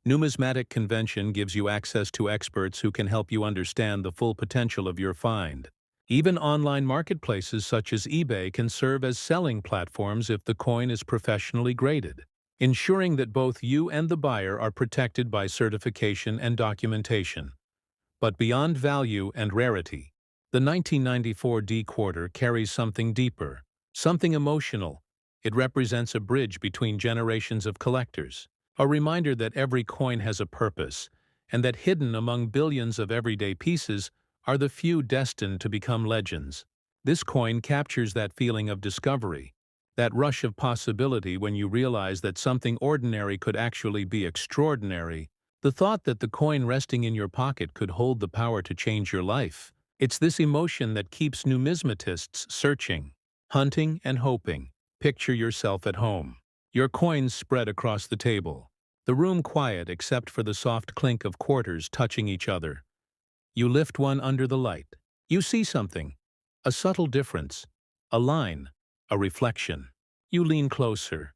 Numismatic Convention gives you access to experts who can help you understand the full potential of your find. Even online marketplaces such as eBay can serve as selling platforms if the coin is professionally graded, ensuring that both you and the buyer are protected by certification and documentation. But beyond value and rarity, the 1994 D quarter carries something deeper, something emotional. It represents a bridge between generations of collectors, a reminder that every coin has a purpose, and that hidden among billions of everyday pieces are the few destined to become legends. This coin captures that feeling of discovery, that rush of possibility when you realize that something ordinary could actually be extraordinary, the thought that the coin resting in your pocket could hold the power to change your life. It's this emotion that keeps numismatists searching, hunting, and hoping. Picture yourself at home. Your coins spread across the table, the room quiet except for the soft clink of quarters touching each other. You lift one under the light. You see something, a subtle difference, a line, a reflection. You lean closer.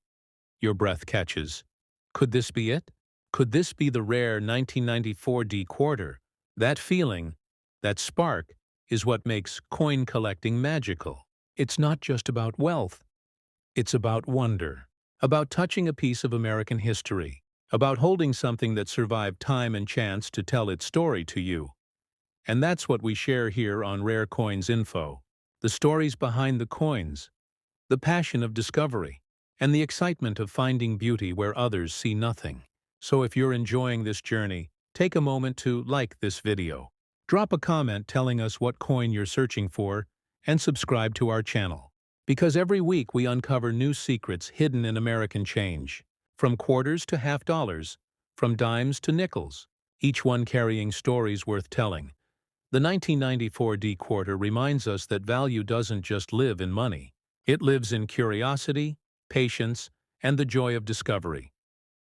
Your breath catches. Could this be it? Could this be the rare 1994 D quarter? That feeling, that spark, is what makes coin collecting magical. It's not just about wealth. It's about wonder, about touching a piece of American history, about holding something that survived time and chance to tell its story to you. And that's what we share here on Rare Coins Info. The stories behind the coins, the passion of discovery, and the excitement of finding beauty where others see nothing. So if you're enjoying this journey, take a moment to like this video. Drop a comment telling us what coin you're searching for, and subscribe to our channel. Because every week we uncover new secrets hidden in American change, from quarters to half dollars, from dimes to nickels, each one carrying stories worth telling. The 1994 D quarter reminds us that value doesn't just live in money. It lives in curiosity, patience, and the joy of discovery.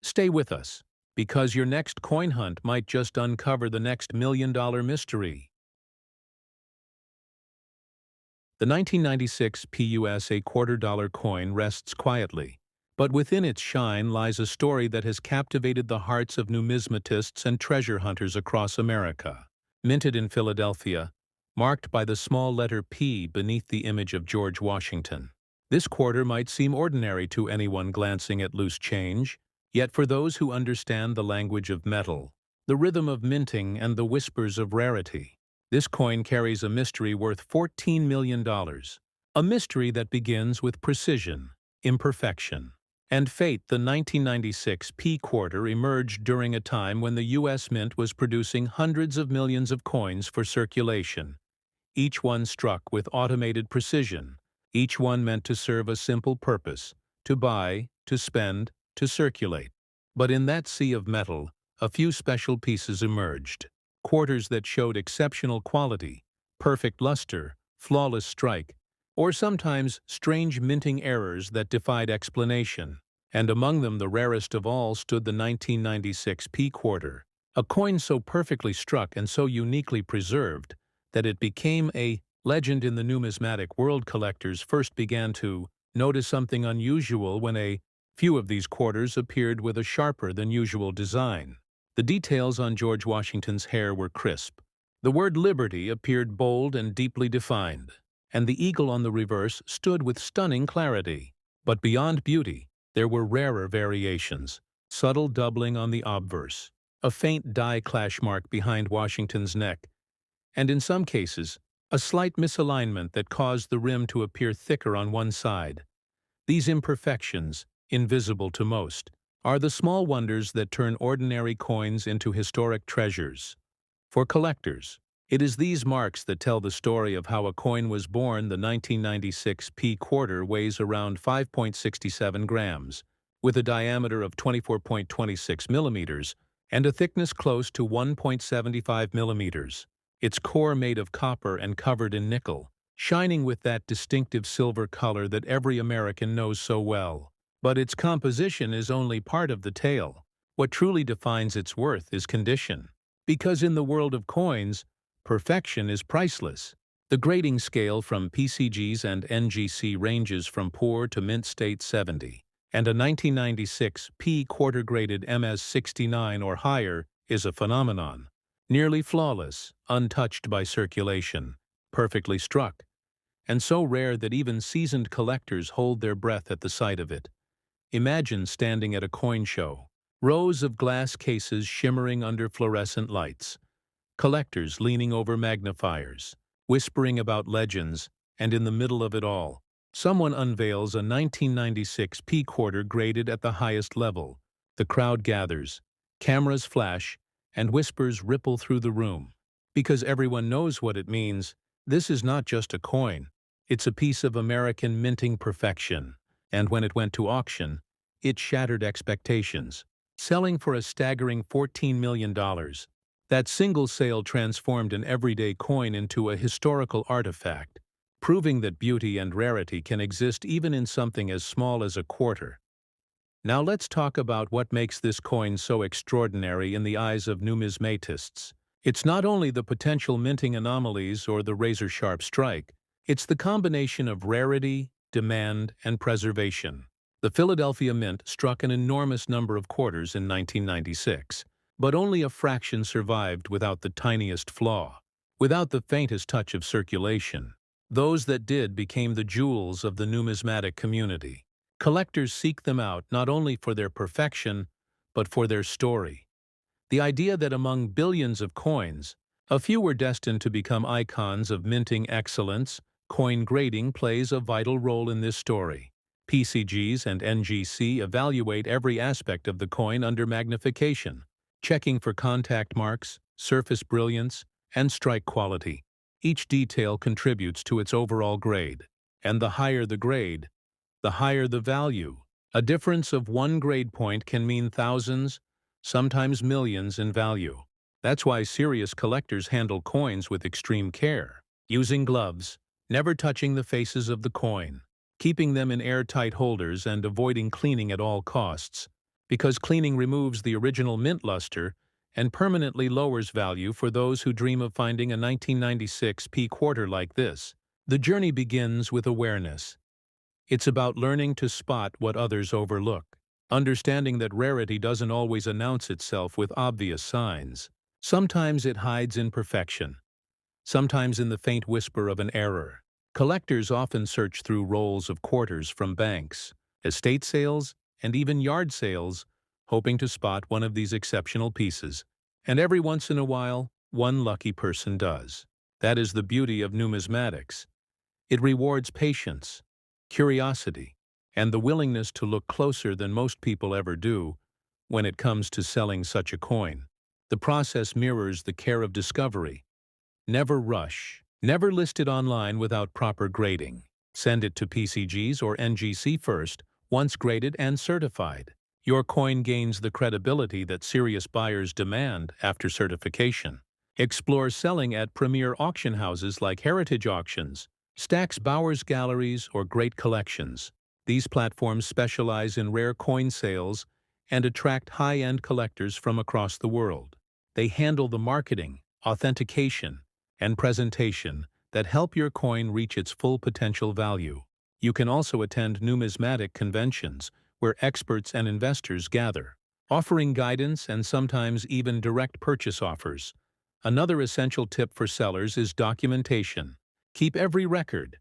Stay with us, because your next coin hunt might just uncover the next million-dollar mystery. The 1996 PUSA quarter-dollar coin rests quietly, but within its shine lies a story that has captivated the hearts of numismatists and treasure hunters across America. Minted in Philadelphia, marked by the small letter P beneath the image of George Washington. This quarter might seem ordinary to anyone glancing at loose change, yet for those who understand the language of metal, the rhythm of minting, and the whispers of rarity, this coin carries a mystery worth $14 million. A mystery that begins with precision, imperfection, and fate. The 1996 P quarter emerged during a time when the U.S. Mint was producing hundreds of millions of coins for circulation, each one struck with automated precision, each one meant to serve a simple purpose: to buy, to spend, to circulate. But in that sea of metal, a few special pieces emerged. Quarters that showed exceptional quality, perfect luster, flawless strike, or sometimes strange minting errors that defied explanation. And among them, the rarest of all stood the 1996 P quarter, a coin so perfectly struck and so uniquely preserved that it became a legend in the numismatic world. Collectors first began to notice something unusual when a few of these quarters appeared with a sharper than usual design. The details on George Washington's hair were crisp. The word Liberty appeared bold and deeply defined, and the eagle on the reverse stood with stunning clarity. But beyond beauty, there were rarer variations: subtle doubling on the obverse, a faint die clash mark behind Washington's neck, and in some cases, a slight misalignment that caused the rim to appear thicker on one side. These imperfections, invisible to most, are the small wonders that turn ordinary coins into historic treasures. For collectors, it is these marks that tell the story of how a coin was born. The 1996 P quarter weighs around 5.67 grams, with a diameter of 24.26 millimeters and a thickness close to 1.75 millimeters. Its core made of copper and covered in nickel, shining with that distinctive silver color that every American knows so well. But its composition is only part of the tale. What truly defines its worth is condition. Because in the world of coins, perfection is priceless. The grading scale from PCGs and NGC ranges from poor to mint state 70, and a 1996 P quarter graded MS 69 or higher is a phenomenon. Nearly flawless, untouched by circulation, perfectly struck, and so rare that even seasoned collectors hold their breath at the sight of it. Imagine standing at a coin show, rows of glass cases shimmering under fluorescent lights, collectors leaning over magnifiers, whispering about legends, and in the middle of it all, someone unveils a 1996 P quarter graded at the highest level. The crowd gathers, cameras flash, and whispers ripple through the room. Because everyone knows what it means, this is not just a coin, it's a piece of American minting perfection. And when it went to auction, it shattered expectations, selling for a staggering $14 million. That single sale transformed an everyday coin into a historical artifact, proving that beauty and rarity can exist even in something as small as a quarter. Now let's talk about what makes this coin so extraordinary in the eyes of numismatists. It's not only the potential minting anomalies or the razor-sharp strike, it's the combination of rarity, demand, and preservation. The Philadelphia Mint struck an enormous number of quarters in 1996, but only a fraction survived without the tiniest flaw, without the faintest touch of circulation. Those that did became the jewels of the numismatic community. Collectors seek them out not only for their perfection, but for their story. The idea that among billions of coins, a few were destined to become icons of minting excellence, coin grading plays a vital role in this story. PCGs and NGC evaluate every aspect of the coin under magnification, checking for contact marks, surface brilliance, and strike quality. Each detail contributes to its overall grade, and the higher the grade, the higher the value. A difference of one grade point can mean thousands, sometimes millions in value. That's why serious collectors handle coins with extreme care, using gloves, never touching the faces of the coin, keeping them in airtight holders and avoiding cleaning at all costs, because cleaning removes the original mint luster and permanently lowers value for those who dream of finding a 1996 P quarter like this. The journey begins with awareness. It's about learning to spot what others overlook, understanding that rarity doesn't always announce itself with obvious signs. Sometimes it hides in perfection, sometimes in the faint whisper of an error. Collectors often search through rolls of quarters from banks, estate sales, and even yard sales, hoping to spot one of these exceptional pieces. And every once in a while, one lucky person does. That is the beauty of numismatics. It rewards patience, curiosity, and the willingness to look closer than most people ever do when it comes to selling such a coin. The process mirrors the care of discovery. Never rush. Never list it online without proper grading. Send it to PCGs or NGC first, once graded and certified. Your coin gains the credibility that serious buyers demand after certification. Explore selling at premier auction houses like Heritage Auctions, Stack's Bowers Galleries, or Great Collections. These platforms specialize in rare coin sales and attract high-end collectors from across the world. They handle the marketing, authentication, and presentation that help your coin reach its full potential value. You can also attend numismatic conventions where experts and investors gather, offering guidance and sometimes even direct purchase offers. Another essential tip for sellers is documentation. Keep every record,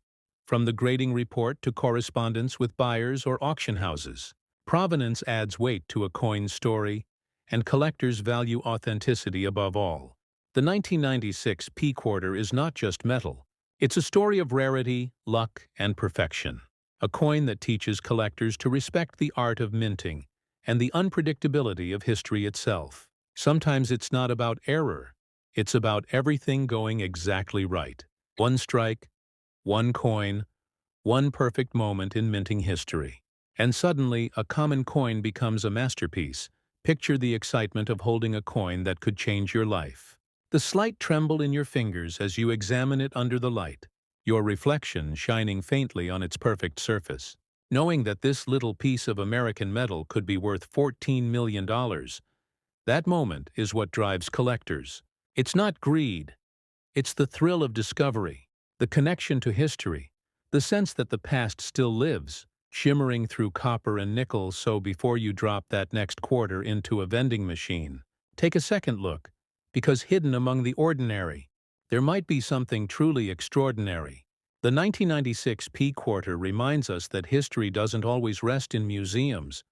from the grading report to correspondence with buyers or auction houses. Provenance adds weight to a coin's story, and collectors value authenticity above all. The 1996 P quarter is not just metal. It's a story of rarity, luck, and perfection. A coin that teaches collectors to respect the art of minting and the unpredictability of history itself. Sometimes it's not about error. It's about everything going exactly right. One strike, one coin, one perfect moment in minting history. And suddenly, a common coin becomes a masterpiece. Picture the excitement of holding a coin that could change your life. The slight tremble in your fingers as you examine it under the light, your reflection shining faintly on its perfect surface. Knowing that this little piece of American metal could be worth $14 million, that moment is what drives collectors. It's not greed. It's the thrill of discovery, the connection to history, the sense that the past still lives, shimmering through copper and nickel. So before you drop that next quarter into a vending machine, take a second look, because hidden among the ordinary, there might be something truly extraordinary. The 1996 P quarter reminds us that history doesn't always rest in museums.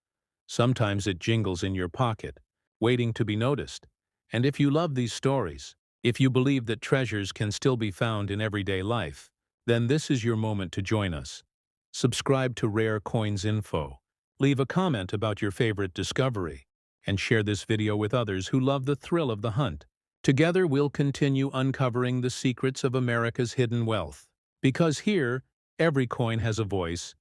Sometimes it jingles in your pocket, waiting to be noticed. And if you love these stories, if you believe that treasures can still be found in everyday life, then this is your moment to join us. Subscribe to Rare Coins Info, leave a comment about your favorite discovery, and share this video with others who love the thrill of the hunt. Together we'll continue uncovering the secrets of America's hidden wealth. Because here, every coin has a voice,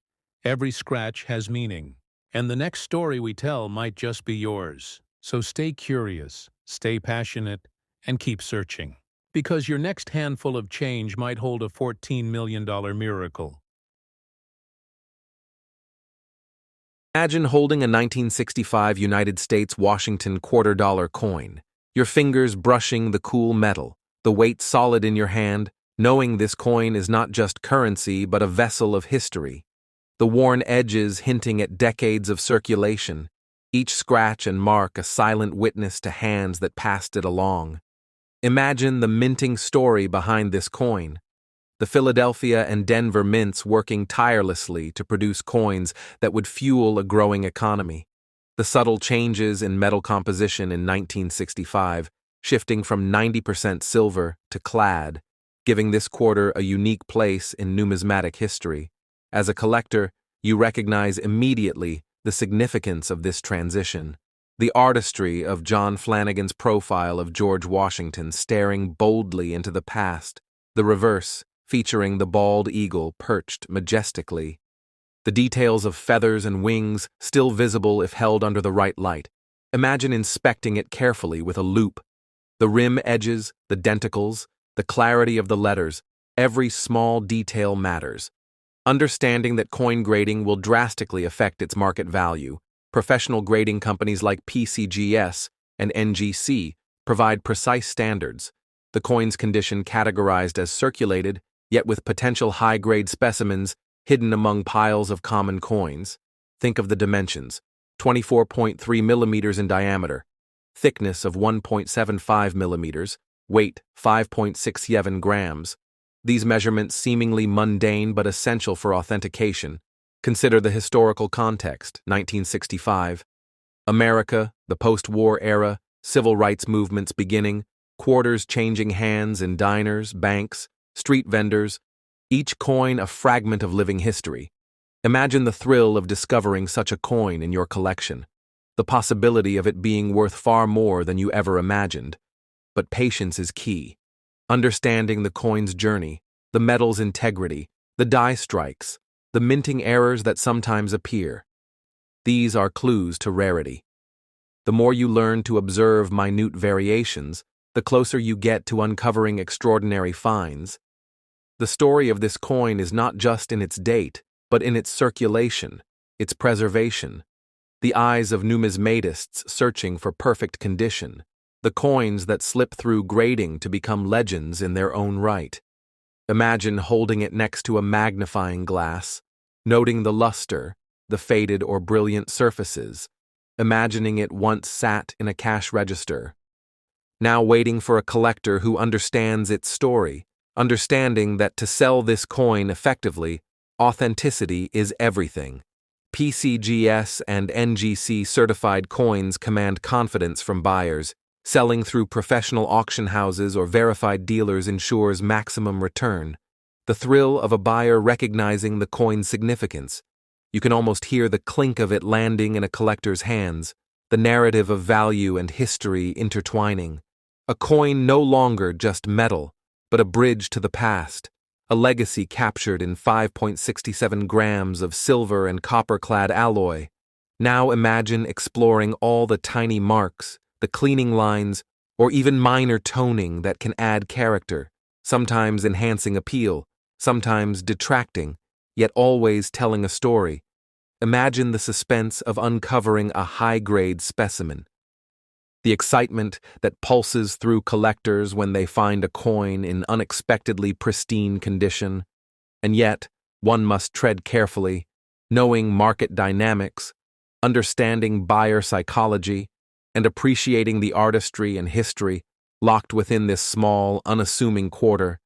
every scratch has meaning, and the next story we tell might just be yours. So stay curious, stay passionate, and keep searching. Because your next handful of change might hold a $14 million miracle. Imagine holding a 1965 United States Washington $quarter coin, your fingers brushing the cool metal, the weight solid in your hand, knowing this coin is not just currency but a vessel of history. The worn edges hinting at decades of circulation, each scratch and mark a silent witness to hands that passed it along. Imagine the minting story behind this coin. The Philadelphia and Denver mints working tirelessly to produce coins that would fuel a growing economy. The subtle changes in metal composition in 1965, shifting from 90% silver to clad, giving this quarter a unique place in numismatic history. As a collector, you recognize immediately the significance of this transition. The artistry of John Flanagan's profile of George Washington staring boldly into the past, the reverse, featuring the bald eagle perched majestically. The details of feathers and wings still visible if held under the right light. Imagine inspecting it carefully with a loupe. The rim edges, the denticles, the clarity of the letters, every small detail matters. Understanding that coin grading will drastically affect its market value, professional grading companies like PCGS and NGC provide precise standards. The coin's condition categorized as circulated, yet with potential high-grade specimens hidden among piles of common coins. Think of the dimensions: 24.3 millimeters in diameter, thickness of 1.75 millimeters, weight 5.67 grams. These measurements seemingly mundane but essential for authentication. Consider the historical context: 1965. America, the post-war era, civil rights movements beginning, quarters changing hands in diners, banks, street vendors, each coin a fragment of living history. Imagine the thrill of discovering such a coin in your collection, the possibility of it being worth far more than you ever imagined. But patience is key. Understanding the coin's journey, the metal's integrity, the die strikes, the minting errors that sometimes appear. These are clues to rarity. The more you learn to observe minute variations, the closer you get to uncovering extraordinary finds. The story of this coin is not just in its date, but in its circulation, its preservation. The eyes of numismatists searching for perfect condition, the coins that slip through grading to become legends in their own right. Imagine holding it next to a magnifying glass, noting the luster, the faded or brilliant surfaces, imagining it once sat in a cash register, now waiting for a collector who understands its story, understanding that to sell this coin effectively, authenticity is everything. PCGS and NGC certified coins command confidence from buyers. Selling through professional auction houses or verified dealers ensures maximum return. The thrill of a buyer recognizing the coin's significance. You can almost hear the clink of it landing in a collector's hands, the narrative of value and history intertwining. A coin no longer just metal, but a bridge to the past, a legacy captured in 5.67 grams of silver and copper-clad alloy. Now imagine exploring all the tiny marks, the cleaning lines, or even minor toning that can add character, sometimes enhancing appeal, sometimes detracting, yet always telling a story. Imagine the suspense of uncovering a high-grade specimen. The excitement that pulses through collectors when they find a coin in unexpectedly pristine condition. And yet, one must tread carefully, knowing market dynamics, understanding buyer psychology, and appreciating the artistry and history locked within this small, unassuming quarter.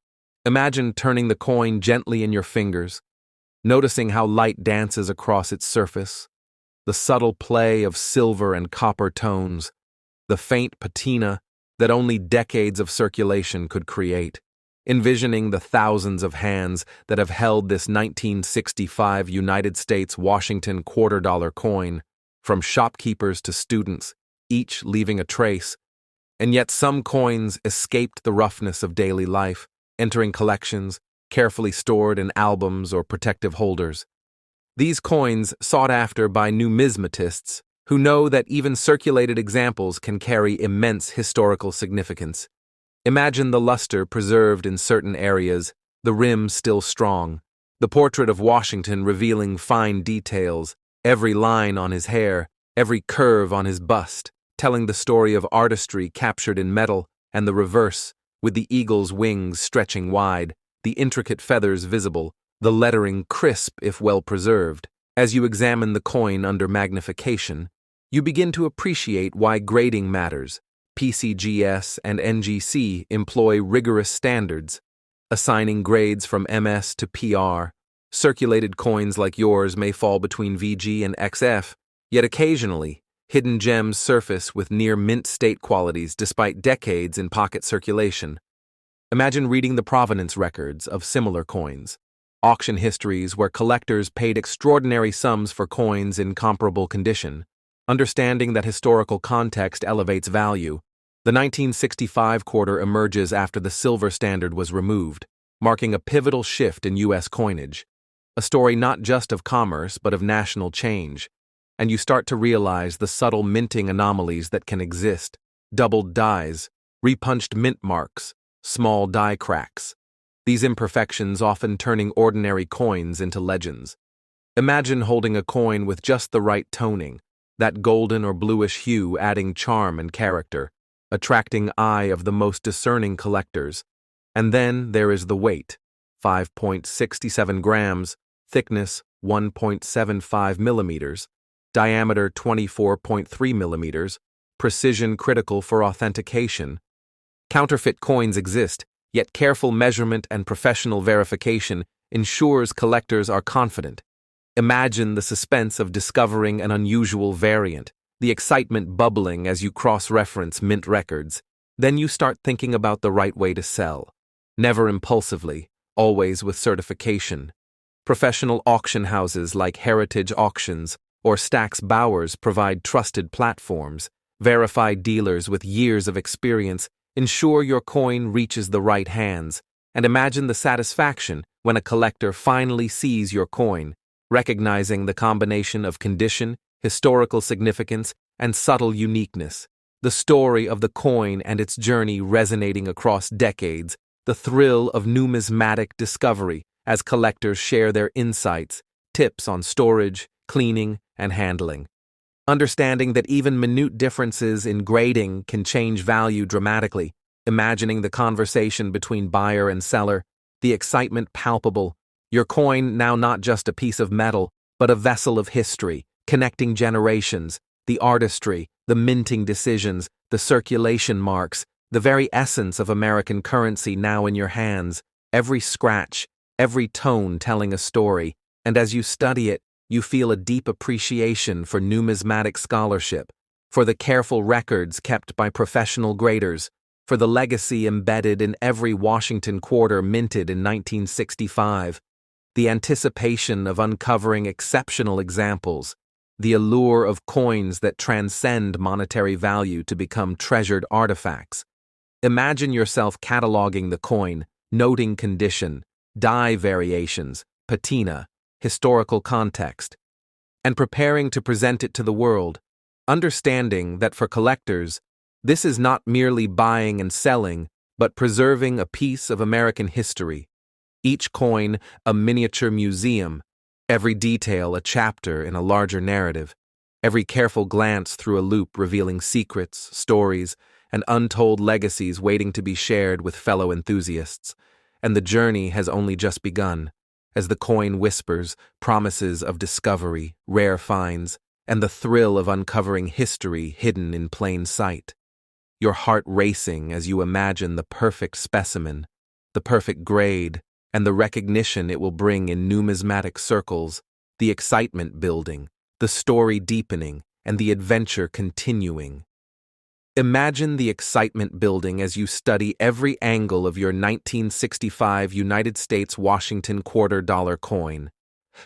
Imagine turning the coin gently in your fingers, noticing how light dances across its surface, the subtle play of silver and copper tones, the faint patina that only decades of circulation could create, envisioning the thousands of hands that have held this 1965 United States Washington $quarter coin, from shopkeepers to students, each leaving a trace. And yet some coins escaped the roughness of daily life, entering collections, carefully stored in albums or protective holders. These coins sought after by numismatists who know that even circulated examples can carry immense historical significance. Imagine the luster preserved in certain areas, the rim still strong, the portrait of Washington revealing fine details, every line on his hair, every curve on his bust, telling the story of artistry captured in metal, and the reverse, with the eagle's wings stretching wide, the intricate feathers visible, the lettering crisp if well preserved. As you examine the coin under magnification, you begin to appreciate why grading matters. PCGS and NGC employ rigorous standards, assigning grades from MS to PR. Circulated coins like yours may fall between VG and XF, yet occasionally, hidden gems surface with near mint state qualities despite decades in pocket circulation. Imagine reading the provenance records of similar coins, auction histories where collectors paid extraordinary sums for coins in comparable condition. Understanding that historical context elevates value, the 1965 quarter emerges after the silver standard was removed, marking a pivotal shift in U.S. coinage. A story not just of commerce but of national change. And you start to realize the subtle minting anomalies that can exist: doubled dies, repunched mint marks, small die cracks. These imperfections often turning ordinary coins into legends. Imagine holding a coin with just the right toning, that golden or bluish hue adding charm and character, attracting eye of the most discerning collectors. And then there is the weight, 5.67 grams, thickness 1.75 millimeters, diameter 24.3 millimeters, precision critical for authentication. Counterfeit coins exist, yet careful measurement and professional verification ensures collectors are confident. Imagine the suspense of discovering an unusual variant, the excitement bubbling as you cross-reference mint records. Then you start thinking about the right way to sell. Never impulsively, always with certification. Professional auction houses like Heritage Auctions or Stax Bowers provide trusted platforms. Verified dealers with years of experience ensure your coin reaches the right hands. And imagine the satisfaction when a collector finally sees your coin, recognizing the combination of condition, historical significance, and subtle uniqueness. The story of the coin and its journey resonating across decades, the thrill of numismatic discovery as collectors share their insights, tips on storage, cleaning, and handling. Understanding that even minute differences in grading can change value dramatically, imagining the conversation between buyer and seller, the excitement palpable, your coin now not just a piece of metal, but a vessel of history, connecting generations, the artistry, the minting decisions, the circulation marks, the very essence of American currency now in your hands, every scratch, every tone telling a story, and as you study it, you feel a deep appreciation for numismatic scholarship, for the careful records kept by professional graders, for the legacy embedded in every Washington quarter minted in 1965, the anticipation of uncovering exceptional examples, the allure of coins that transcend monetary value to become treasured artifacts. Imagine yourself cataloging the coin, noting condition, die variations, patina, historical context, and preparing to present it to the world, understanding that for collectors, this is not merely buying and selling, but preserving a piece of American history. Each coin a miniature museum, every detail a chapter in a larger narrative, every careful glance through a loop revealing secrets, stories, and untold legacies waiting to be shared with fellow enthusiasts. And the journey has only just begun, as the coin whispers promises of discovery, rare finds, and the thrill of uncovering history hidden in plain sight. Your heart racing as you imagine the perfect specimen, the perfect grade, and the recognition it will bring in numismatic circles, the excitement building, the story deepening, and the adventure continuing. Imagine the excitement building as you study every angle of your 1965 United States Washington $quarter coin,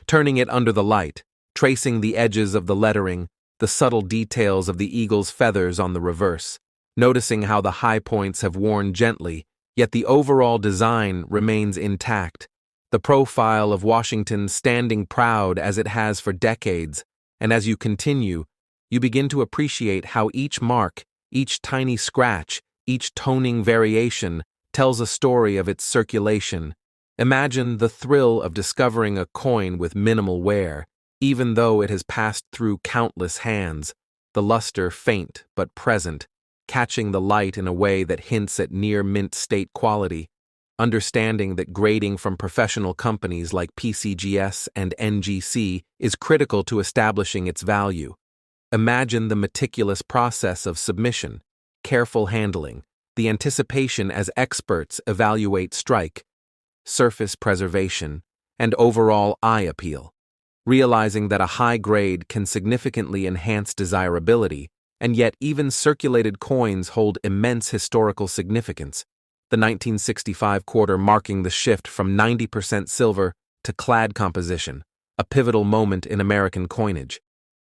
turning it under the light, tracing the edges of the lettering, the subtle details of the eagle's feathers on the reverse, noticing how the high points have worn gently, yet the overall design remains intact, the profile of Washington standing proud as it has for decades, and as you continue, you begin to appreciate how each mark, each tiny scratch, each toning variation tells a story of its circulation. Imagine the thrill of discovering a coin with minimal wear, even though it has passed through countless hands, the luster faint but present, catching the light in a way that hints at near-mint state quality, understanding that grading from professional companies like PCGS and NGC is critical to establishing its value. Imagine the meticulous process of submission, careful handling, the anticipation as experts evaluate strike, surface preservation, and overall eye appeal, realizing that a high grade can significantly enhance desirability, and yet even circulated coins hold immense historical significance, the 1965 quarter marking the shift from 90% silver to clad composition, a pivotal moment in American coinage.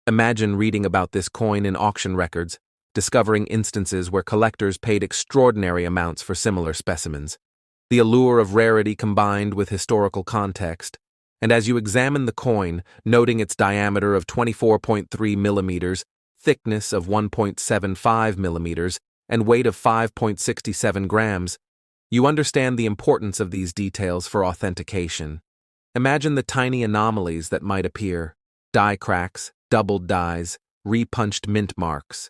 Imagine reading about this coin in auction records, discovering instances where collectors paid extraordinary amounts for similar specimens. The allure of rarity combined with historical context, and as you examine the coin, noting its diameter of 24.3 millimeters, thickness of 1.75 millimeters, and weight of 5.67 grams, you understand the importance of these details for authentication. Imagine the tiny anomalies that might appear: die cracks, doubled dies, repunched mint marks.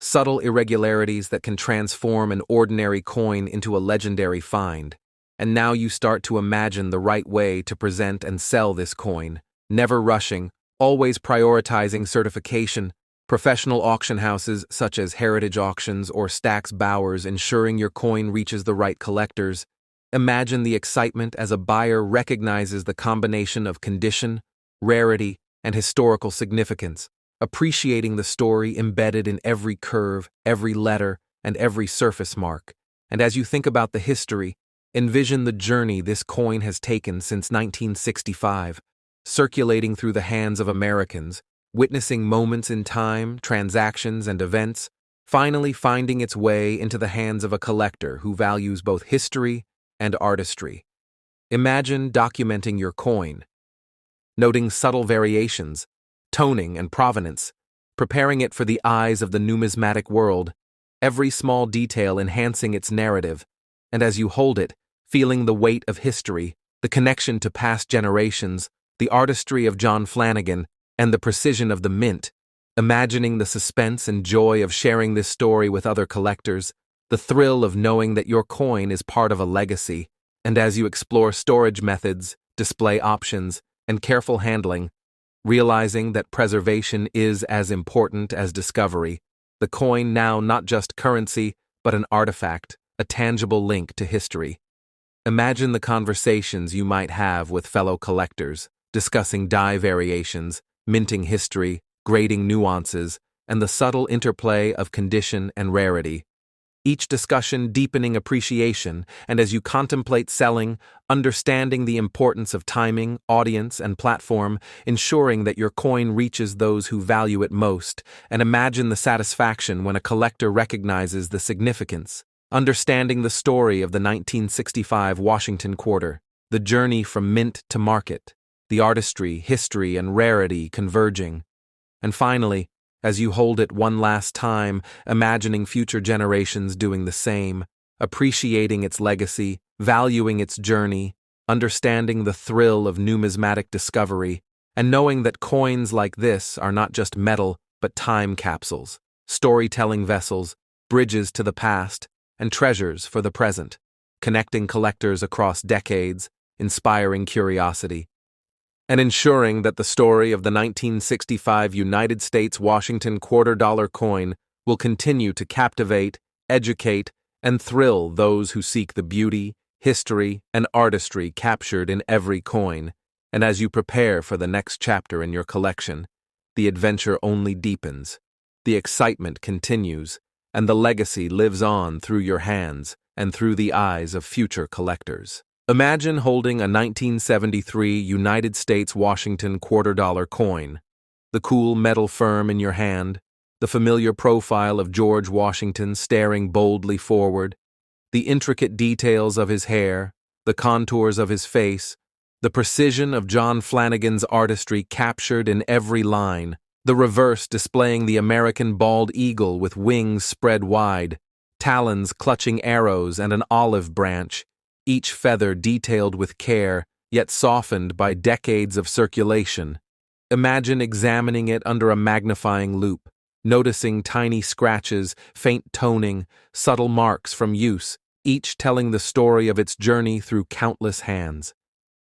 Subtle irregularities that can transform an ordinary coin into a legendary find. And now you start to imagine the right way to present and sell this coin, never rushing, always prioritizing certification. Professional auction houses such as Heritage Auctions or Stack's Bowers ensuring your coin reaches the right collectors. Imagine the excitement as a buyer recognizes the combination of condition, rarity, and historical significance, appreciating the story embedded in every curve, every letter, and every surface mark. And as you think about the history, envision the journey this coin has taken since 1965, circulating through the hands of Americans, witnessing moments in time, transactions, and events, finally finding its way into the hands of a collector who values both history and artistry. Imagine documenting your coin, noting subtle variations, toning and provenance, preparing it for the eyes of the numismatic world, every small detail enhancing its narrative, and as you hold it, feeling the weight of history, the connection to past generations, the artistry of John Flanagan, and the precision of the mint, imagining the suspense and joy of sharing this story with other collectors, the thrill of knowing that your coin is part of a legacy, and as you explore storage methods, display options, and careful handling, realizing that preservation is as important as discovery, the coin now not just currency, but an artifact, a tangible link to history. Imagine the conversations you might have with fellow collectors, discussing die variations, minting history, grading nuances, and the subtle interplay of condition and rarity. Each discussion deepening appreciation, and as you contemplate selling, understanding the importance of timing, audience, and platform, ensuring that your coin reaches those who value it most, and imagine the satisfaction when a collector recognizes the significance. Understanding the story of the 1965 Washington Quarter, the journey from mint to market, the artistry, history, and rarity converging. And finally, as you hold it one last time, imagining future generations doing the same, appreciating its legacy, valuing its journey, understanding the thrill of numismatic discovery, and knowing that coins like this are not just metal but time capsules, storytelling vessels, bridges to the past, and treasures for the present, connecting collectors across decades, inspiring curiosity, and ensuring that the story of the 1965 United States Washington $quarter coin will continue to captivate, educate, and thrill those who seek the beauty, history, and artistry captured in every coin. And as you prepare for the next chapter in your collection, the adventure only deepens, the excitement continues, and the legacy lives on through your hands and through the eyes of future collectors. Imagine holding a 1973 United States Washington $quarter coin, the cool metal firm in your hand, the familiar profile of George Washington staring boldly forward, the intricate details of his hair, the contours of his face, the precision of John Flanagan's artistry captured in every line, the reverse displaying the American bald eagle with wings spread wide, talons clutching arrows and an olive branch, each feather detailed with care, yet softened by decades of circulation. Imagine examining it under a magnifying loupe, noticing tiny scratches, faint toning, subtle marks from use, each telling the story of its journey through countless hands.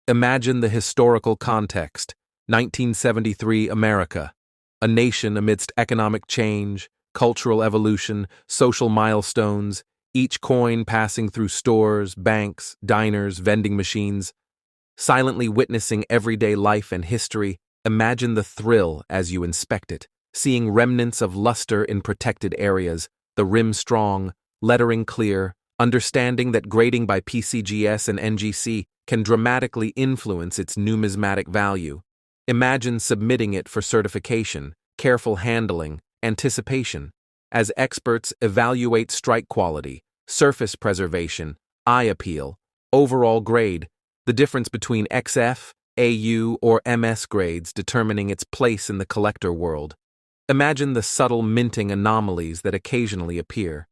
Imagine the historical context: 1973 America, a nation amidst economic change, cultural evolution, social milestones, each coin passing through stores, banks, diners, vending machines. Silently witnessing everyday life and history, imagine the thrill as you inspect it, seeing remnants of luster in protected areas, the rim strong, lettering clear, understanding that grading by PCGS and NGC can dramatically influence its numismatic value. Imagine submitting it for certification, careful handling, anticipation, as experts evaluate strike quality, surface preservation, eye appeal, overall grade, the difference between XF, AU, or MS grades determining its place in the collector world. Imagine the subtle minting anomalies that occasionally appear,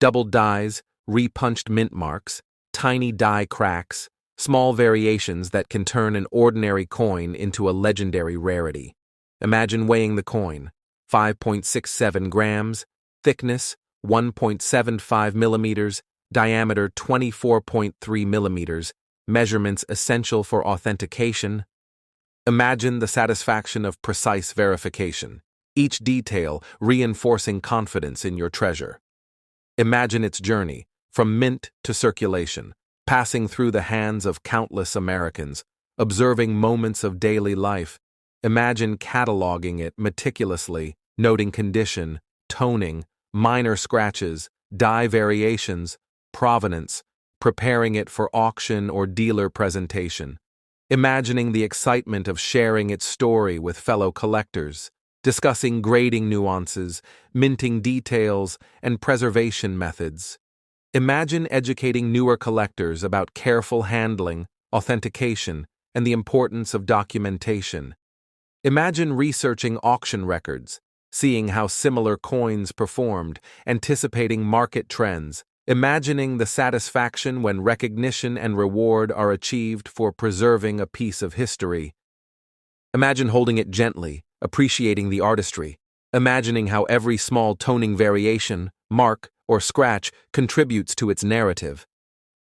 doubled dies, repunched mint marks, tiny die cracks, small variations that can turn an ordinary coin into a legendary rarity. Imagine weighing the coin, 5.67 grams, thickness, 1.75 millimeters, diameter 24.3 millimeters, measurements essential for authentication. Imagine the satisfaction of precise verification, each detail reinforcing confidence in your treasure. Imagine its journey, from mint to circulation, passing through the hands of countless Americans, observing moments of daily life. Imagine cataloging it meticulously, noting condition, toning, minor scratches, die variations, provenance, preparing it for auction or dealer presentation. Imagining the excitement of sharing its story with fellow collectors, discussing grading nuances, minting details, and preservation methods. Imagine educating newer collectors about careful handling, authentication, and the importance of documentation. Imagine researching auction records, seeing how similar coins performed, anticipating market trends, imagining the satisfaction when recognition and reward are achieved for preserving a piece of history. Imagine holding it gently, appreciating the artistry, imagining how every small toning variation, mark, or scratch contributes to its narrative.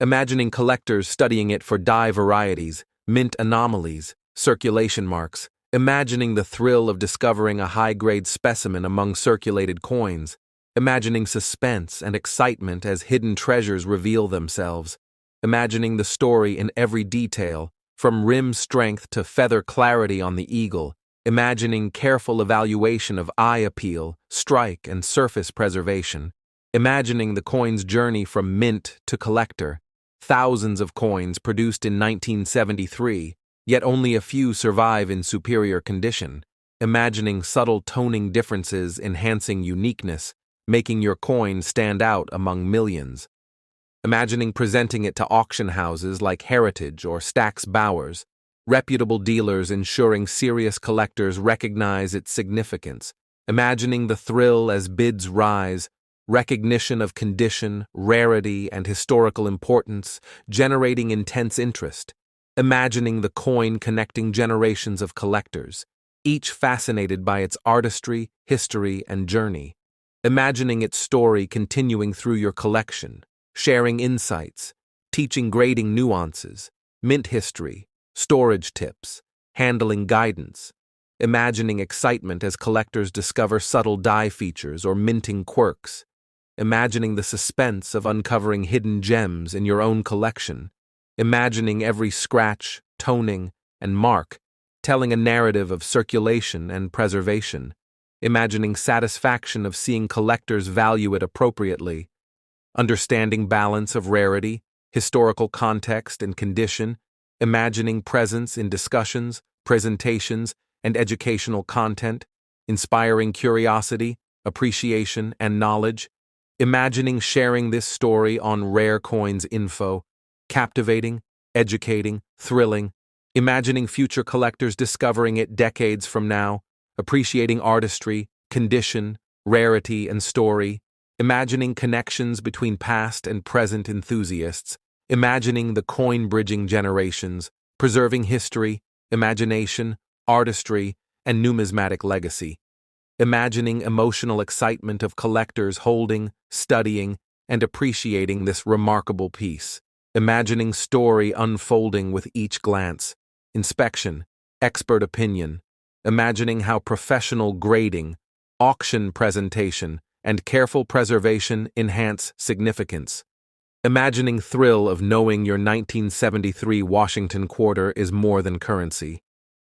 Imagining collectors studying it for die varieties, mint anomalies, circulation marks, imagining the thrill of discovering a high-grade specimen among circulated coins, imagining suspense and excitement as hidden treasures reveal themselves, imagining the story in every detail, from rim strength to feather clarity on the eagle, imagining careful evaluation of eye appeal, strike, and surface preservation, imagining the coin's journey from mint to collector, thousands of coins produced in 1973, yet only a few survive in superior condition, imagining subtle toning differences enhancing uniqueness, making your coin stand out among millions. Imagining presenting it to auction houses like Heritage or Stack's Bowers, reputable dealers ensuring serious collectors recognize its significance. Imagining the thrill as bids rise, recognition of condition, rarity, and historical importance, generating intense interest. Imagining the coin connecting generations of collectors, each fascinated by its artistry, history, and journey. Imagining its story continuing through your collection, sharing insights, teaching grading nuances, mint history, storage tips, handling guidance. Imagining excitement as collectors discover subtle die features or minting quirks. Imagining the suspense of uncovering hidden gems in your own collection. Imagining every scratch, toning, and mark, telling a narrative of circulation and preservation. Imagining satisfaction of seeing collectors value it appropriately. Understanding balance of rarity, historical context and condition. Imagining presence in discussions, presentations, and educational content. Inspiring curiosity, appreciation, and knowledge. Imagining sharing this story on Rare Coins Info. Captivating, educating, thrilling. Imagining future collectors discovering it decades from now. Appreciating artistry, condition, rarity, and story. Imagining connections between past and present enthusiasts. Imagining the coin bridging generations, preserving history, imagination, artistry, and numismatic legacy. Imagining emotional excitement of collectors holding, studying, and appreciating this remarkable piece. Imagining story unfolding with each glance, inspection, expert opinion. Imagining how professional grading, auction presentation, and careful preservation enhance significance. Imagining thrill of knowing your 1973 Washington quarter is more than currency.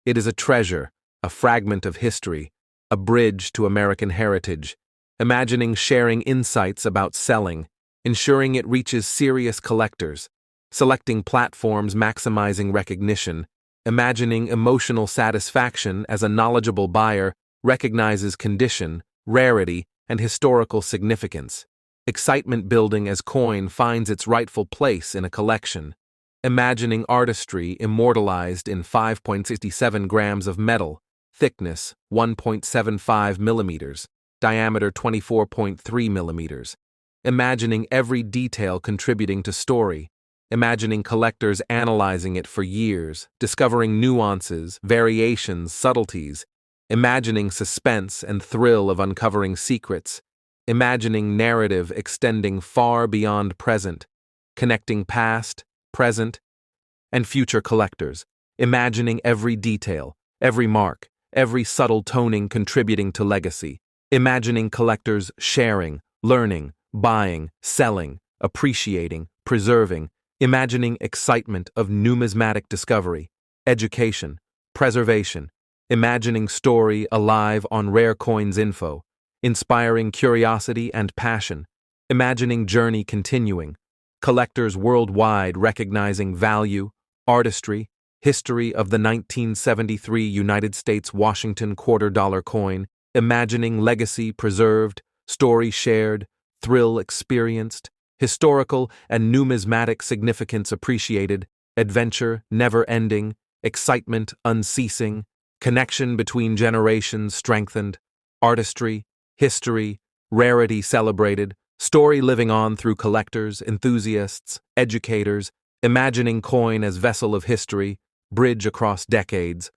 It is a treasure, a fragment of history, a bridge to American heritage. Imagining sharing insights about selling, ensuring it reaches serious collectors, selecting platforms maximizing recognition. Imagining emotional satisfaction as a knowledgeable buyer recognizes condition, rarity, and historical significance. Excitement building as coin finds its rightful place in a collection. Imagining artistry immortalized in 5.67 grams of metal, thickness 1.75 millimeters, diameter 24.3 millimeters. imagining every detail contributing to story, imagining collectors analyzing it for years, discovering nuances, variations, subtleties, imagining suspense and thrill of uncovering secrets, imagining narrative extending far beyond present, connecting past, present, and future collectors, imagining every detail, every mark, every subtle toning contributing to legacy, imagining collectors sharing, learning, buying, selling, appreciating, preserving, imagining excitement of numismatic discovery, education, preservation, imagining story alive on rare coins info, inspiring curiosity and passion, imagining journey continuing, collectors worldwide recognizing value, artistry, history of the 1973 United States Washington $quarter coin, imagining legacy preserved, story shared, thrill experienced, historical and numismatic significance appreciated, adventure never-ending, excitement unceasing, connection between generations strengthened, artistry, history, rarity celebrated, story living on through collectors, enthusiasts, educators, imagining coin as vessel of history, bridge across decades,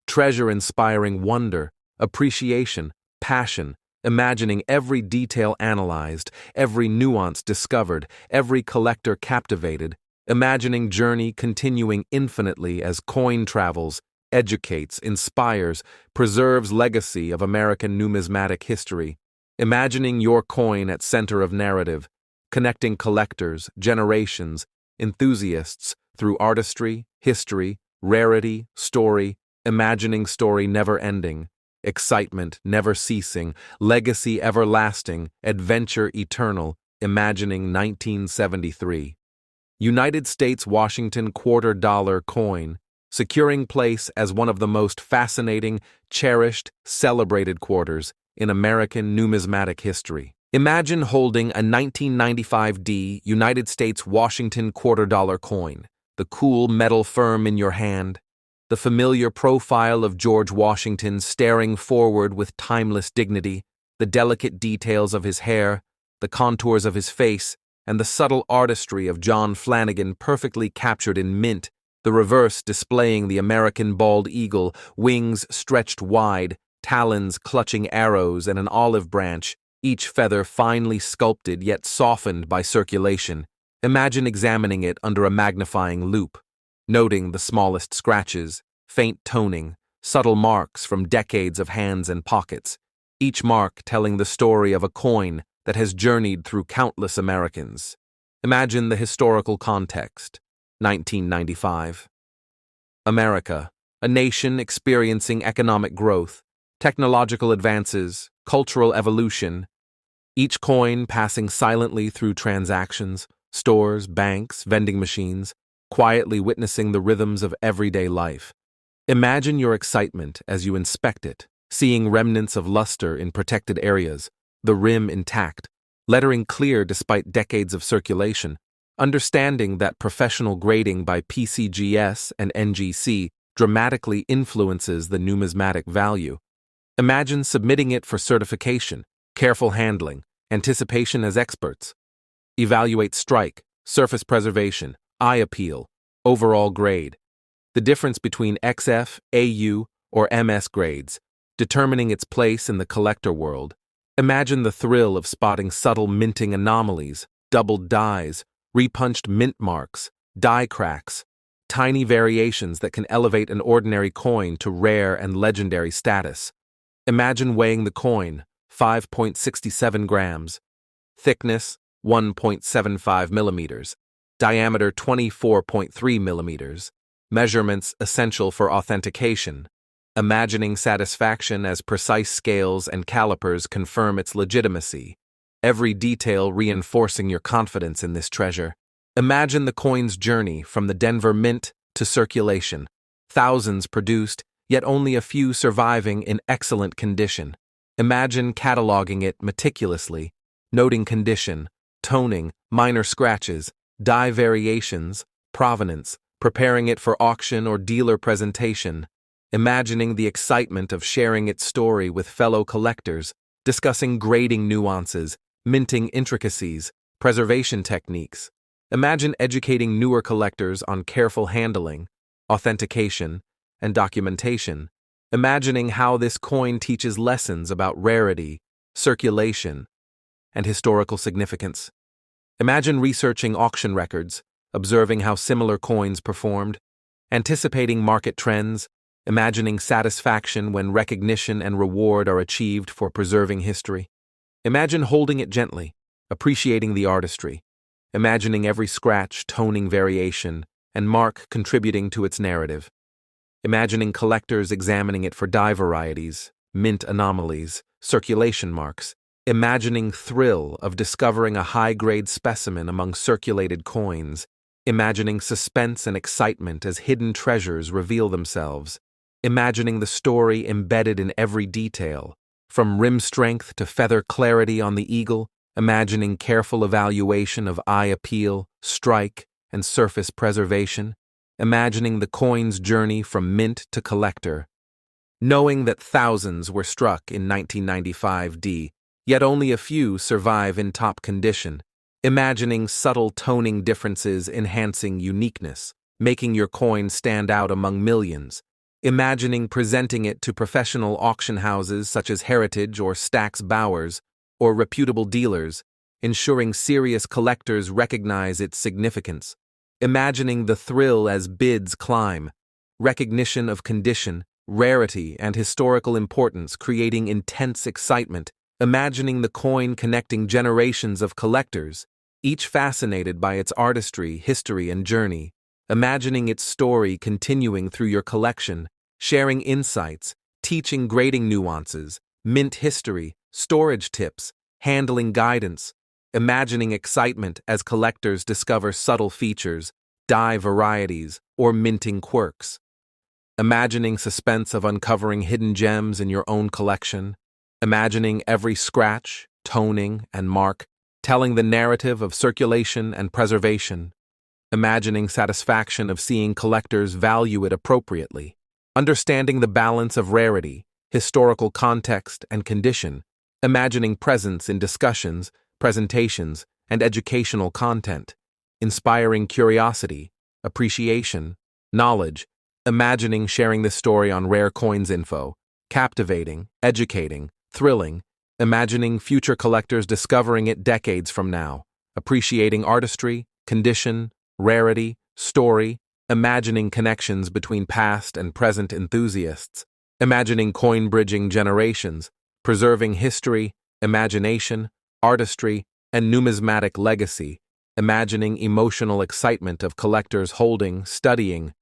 treasure inspiring wonder, appreciation, passion, imagining every detail analyzed, every nuance discovered, every collector captivated, imagining journey continuing infinitely as coin travels, educates, inspires, preserves legacy of American numismatic history, imagining your coin at center of narrative, connecting collectors, generations, enthusiasts through artistry, history, rarity, story, imagining story never ending, excitement never ceasing, legacy everlasting, adventure eternal, imagining 1973. United States Washington $quarter coin, securing place as one of the most fascinating, cherished, celebrated quarters in American numismatic history. Imagine holding a 1995 United States Washington $quarter coin, the cool metal firm in your hand, the familiar profile of George Washington staring forward with timeless dignity, the delicate details of his hair, the contours of his face, and the subtle artistry of John Flanagan perfectly captured in mint, the reverse displaying the American bald eagle, wings stretched wide, talons clutching arrows and an olive branch, each feather finely sculpted yet softened by circulation. Imagine examining it under a magnifying loupe, noting the smallest scratches, faint toning, subtle marks from decades of hands and pockets, each mark telling the story of a coin that has journeyed through countless Americans. Imagine the historical context. 1995. America, a nation experiencing economic growth, technological advances, cultural evolution, each coin passing silently through transactions, stores, banks, vending machines, quietly witnessing the rhythms of everyday life. Imagine your excitement as you inspect it, seeing remnants of luster in protected areas, the rim intact, lettering clear despite decades of circulation, understanding that professional grading by PCGS and NGC dramatically influences the numismatic value. Imagine submitting it for certification, careful handling, anticipation as experts. Evaluate strike, surface preservation, eye appeal, overall grade. The difference between XF, AU, or MS grades, determining its place in the collector world. Imagine the thrill of spotting subtle minting anomalies, doubled dies, repunched mint marks, die cracks, tiny variations that can elevate an ordinary coin to rare and legendary status. Imagine weighing the coin, 5.67 grams, thickness, 1.75 millimeters, diameter 24.3 millimeters, measurements essential for authentication. Imagining satisfaction as precise scales and calipers confirm its legitimacy, every detail reinforcing your confidence in this treasure. Imagine the coin's journey from the Denver Mint to circulation, thousands produced, yet only a few surviving in excellent condition. Imagine cataloging it meticulously, noting condition, toning, minor scratches, die variations, provenance, preparing it for auction or dealer presentation. Imagining the excitement of sharing its story with fellow collectors, discussing grading nuances, minting intricacies, preservation techniques. Imagine educating newer collectors on careful handling, authentication, and documentation, imagining how this coin teaches lessons about rarity, circulation, and historical significance. Imagine researching auction records, observing how similar coins performed, anticipating market trends, imagining satisfaction when recognition and reward are achieved for preserving history. Imagine holding it gently, appreciating the artistry, imagining every scratch, toning variation, and mark contributing to its narrative. Imagining collectors examining it for die varieties, mint anomalies, circulation marks. Imagining thrill of discovering a high-grade specimen among circulated coins. Imagining suspense and excitement as hidden treasures reveal themselves. Imagining the story embedded in every detail, from rim strength to feather clarity on the eagle. Imagining careful evaluation of eye appeal, strike, and surface preservation. Imagining the coin's journey from mint to collector. Knowing that thousands were struck in 1995D, yet only a few survive in top condition. Imagining subtle toning differences enhancing uniqueness, making your coin stand out among millions. Imagining presenting it to professional auction houses such as Heritage or Stack's Bowers, or reputable dealers, ensuring serious collectors recognize its significance. Imagining the thrill as bids climb, recognition of condition, rarity, and historical importance creating intense excitement. Imagining the coin connecting generations of collectors, each fascinated by its artistry, history, and journey. Imagining its story continuing through your collection, sharing insights, teaching grading nuances, mint history, storage tips, handling guidance. Imagining excitement as collectors discover subtle features, die varieties, or minting quirks. Imagining suspense of uncovering hidden gems in your own collection. Imagining every scratch, toning, and mark, telling the narrative of circulation and preservation. Imagining satisfaction of seeing collectors value it appropriately. Understanding the balance of rarity, historical context, and condition. Imagining presence in discussions, presentations, and educational content. Inspiring curiosity, appreciation, knowledge. Imagining sharing this story on Rare Coins Info. Captivating, educating, thrilling, imagining future collectors discovering it decades from now, appreciating artistry, condition, rarity, story, imagining connections between past and present enthusiasts, imagining coin bridging generations, preserving history, imagination, artistry, and numismatic legacy, imagining emotional excitement of collectors holding, studying,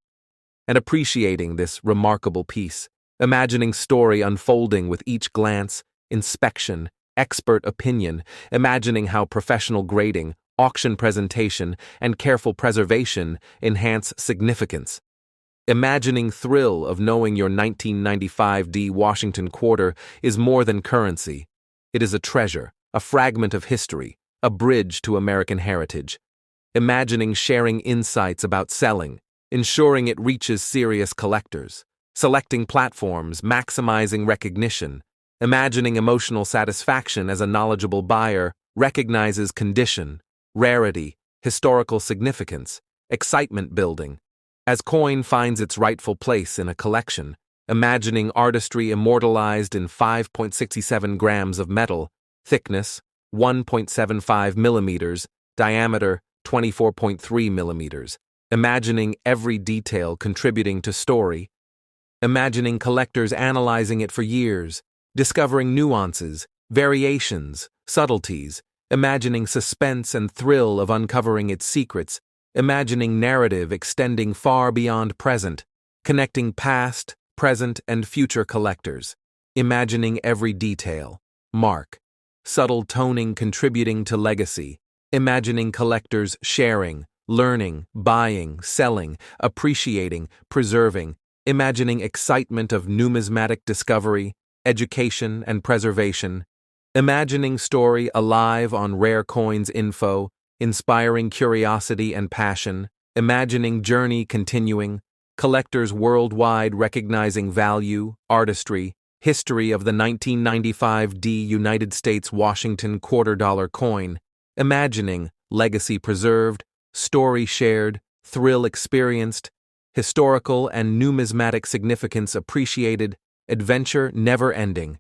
and appreciating this remarkable piece. Imagining story unfolding with each glance, inspection, expert opinion, imagining how professional grading, auction presentation, and careful preservation enhance significance. Imagining thrill of knowing your 1995D Washington quarter is more than currency. It is a treasure, a fragment of history, a bridge to American heritage. Imagining sharing insights about selling, ensuring it reaches serious collectors. Selecting platforms, maximizing recognition, imagining emotional satisfaction as a knowledgeable buyer recognizes condition, rarity, historical significance, excitement building. As coin finds its rightful place in a collection, imagining artistry immortalized in 5.67 grams of metal, thickness 1.75 millimeters, diameter 24.3 millimeters, imagining every detail contributing to story. Imagining collectors analyzing it for years, discovering nuances, variations, subtleties, imagining suspense and thrill of uncovering its secrets, imagining narrative extending far beyond present, connecting past, present, and future collectors, imagining every detail, mark, subtle toning contributing to legacy, imagining collectors sharing, learning, buying, selling, appreciating, preserving, imagining excitement of numismatic discovery, education, and preservation, imagining story alive on Rare Coins Info, inspiring curiosity and passion, imagining journey continuing, collectors worldwide recognizing value, artistry, History of the 1995 United States Washington $quarter coin. Imagining, legacy preserved, story shared, thrill experienced, historical and numismatic significance appreciated, adventure never ending,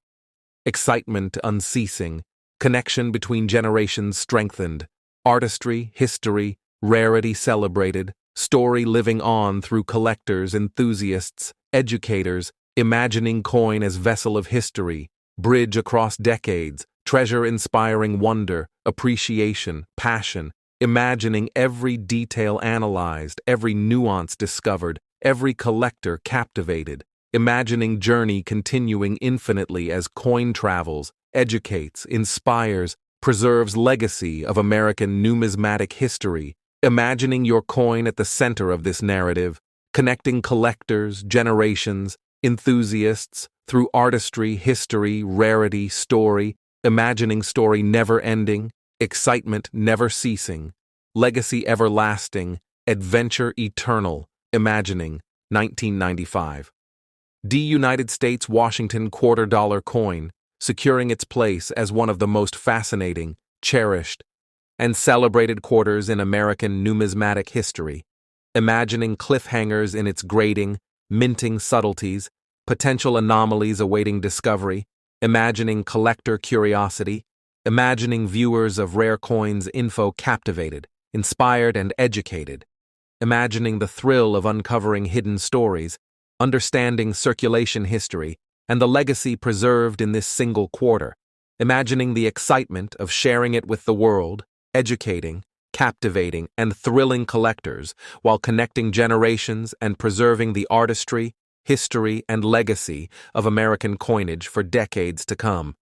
excitement unceasing, connection between generations strengthened, artistry, history, rarity celebrated, story living on through collectors, enthusiasts, educators, imagining coin as vessel of history, bridge across decades, treasure inspiring wonder, appreciation, passion, imagining every detail analyzed, every nuance discovered, every collector captivated, imagining journey continuing infinitely as coin travels, educates, inspires, preserves legacy of American numismatic history, imagining your coin at the center of this narrative, connecting collectors, generations, enthusiasts, through artistry, history, rarity, story, imagining story never ending, excitement never ceasing, legacy everlasting, adventure eternal, imagining, 1995. United States Washington $quarter coin, securing its place as one of the most fascinating, cherished, and celebrated quarters in American numismatic history, imagining cliffhangers in its grading, minting subtleties, potential anomalies awaiting discovery, imagining collector curiosity, imagining viewers of rare coins info captivated, inspired and educated, imagining the thrill of uncovering hidden stories, understanding circulation history, and the legacy preserved in this single quarter, imagining the excitement of sharing it with the world, educating, captivating, and thrilling collectors while connecting generations and preserving the artistry, history, and legacy of American coinage for decades to come.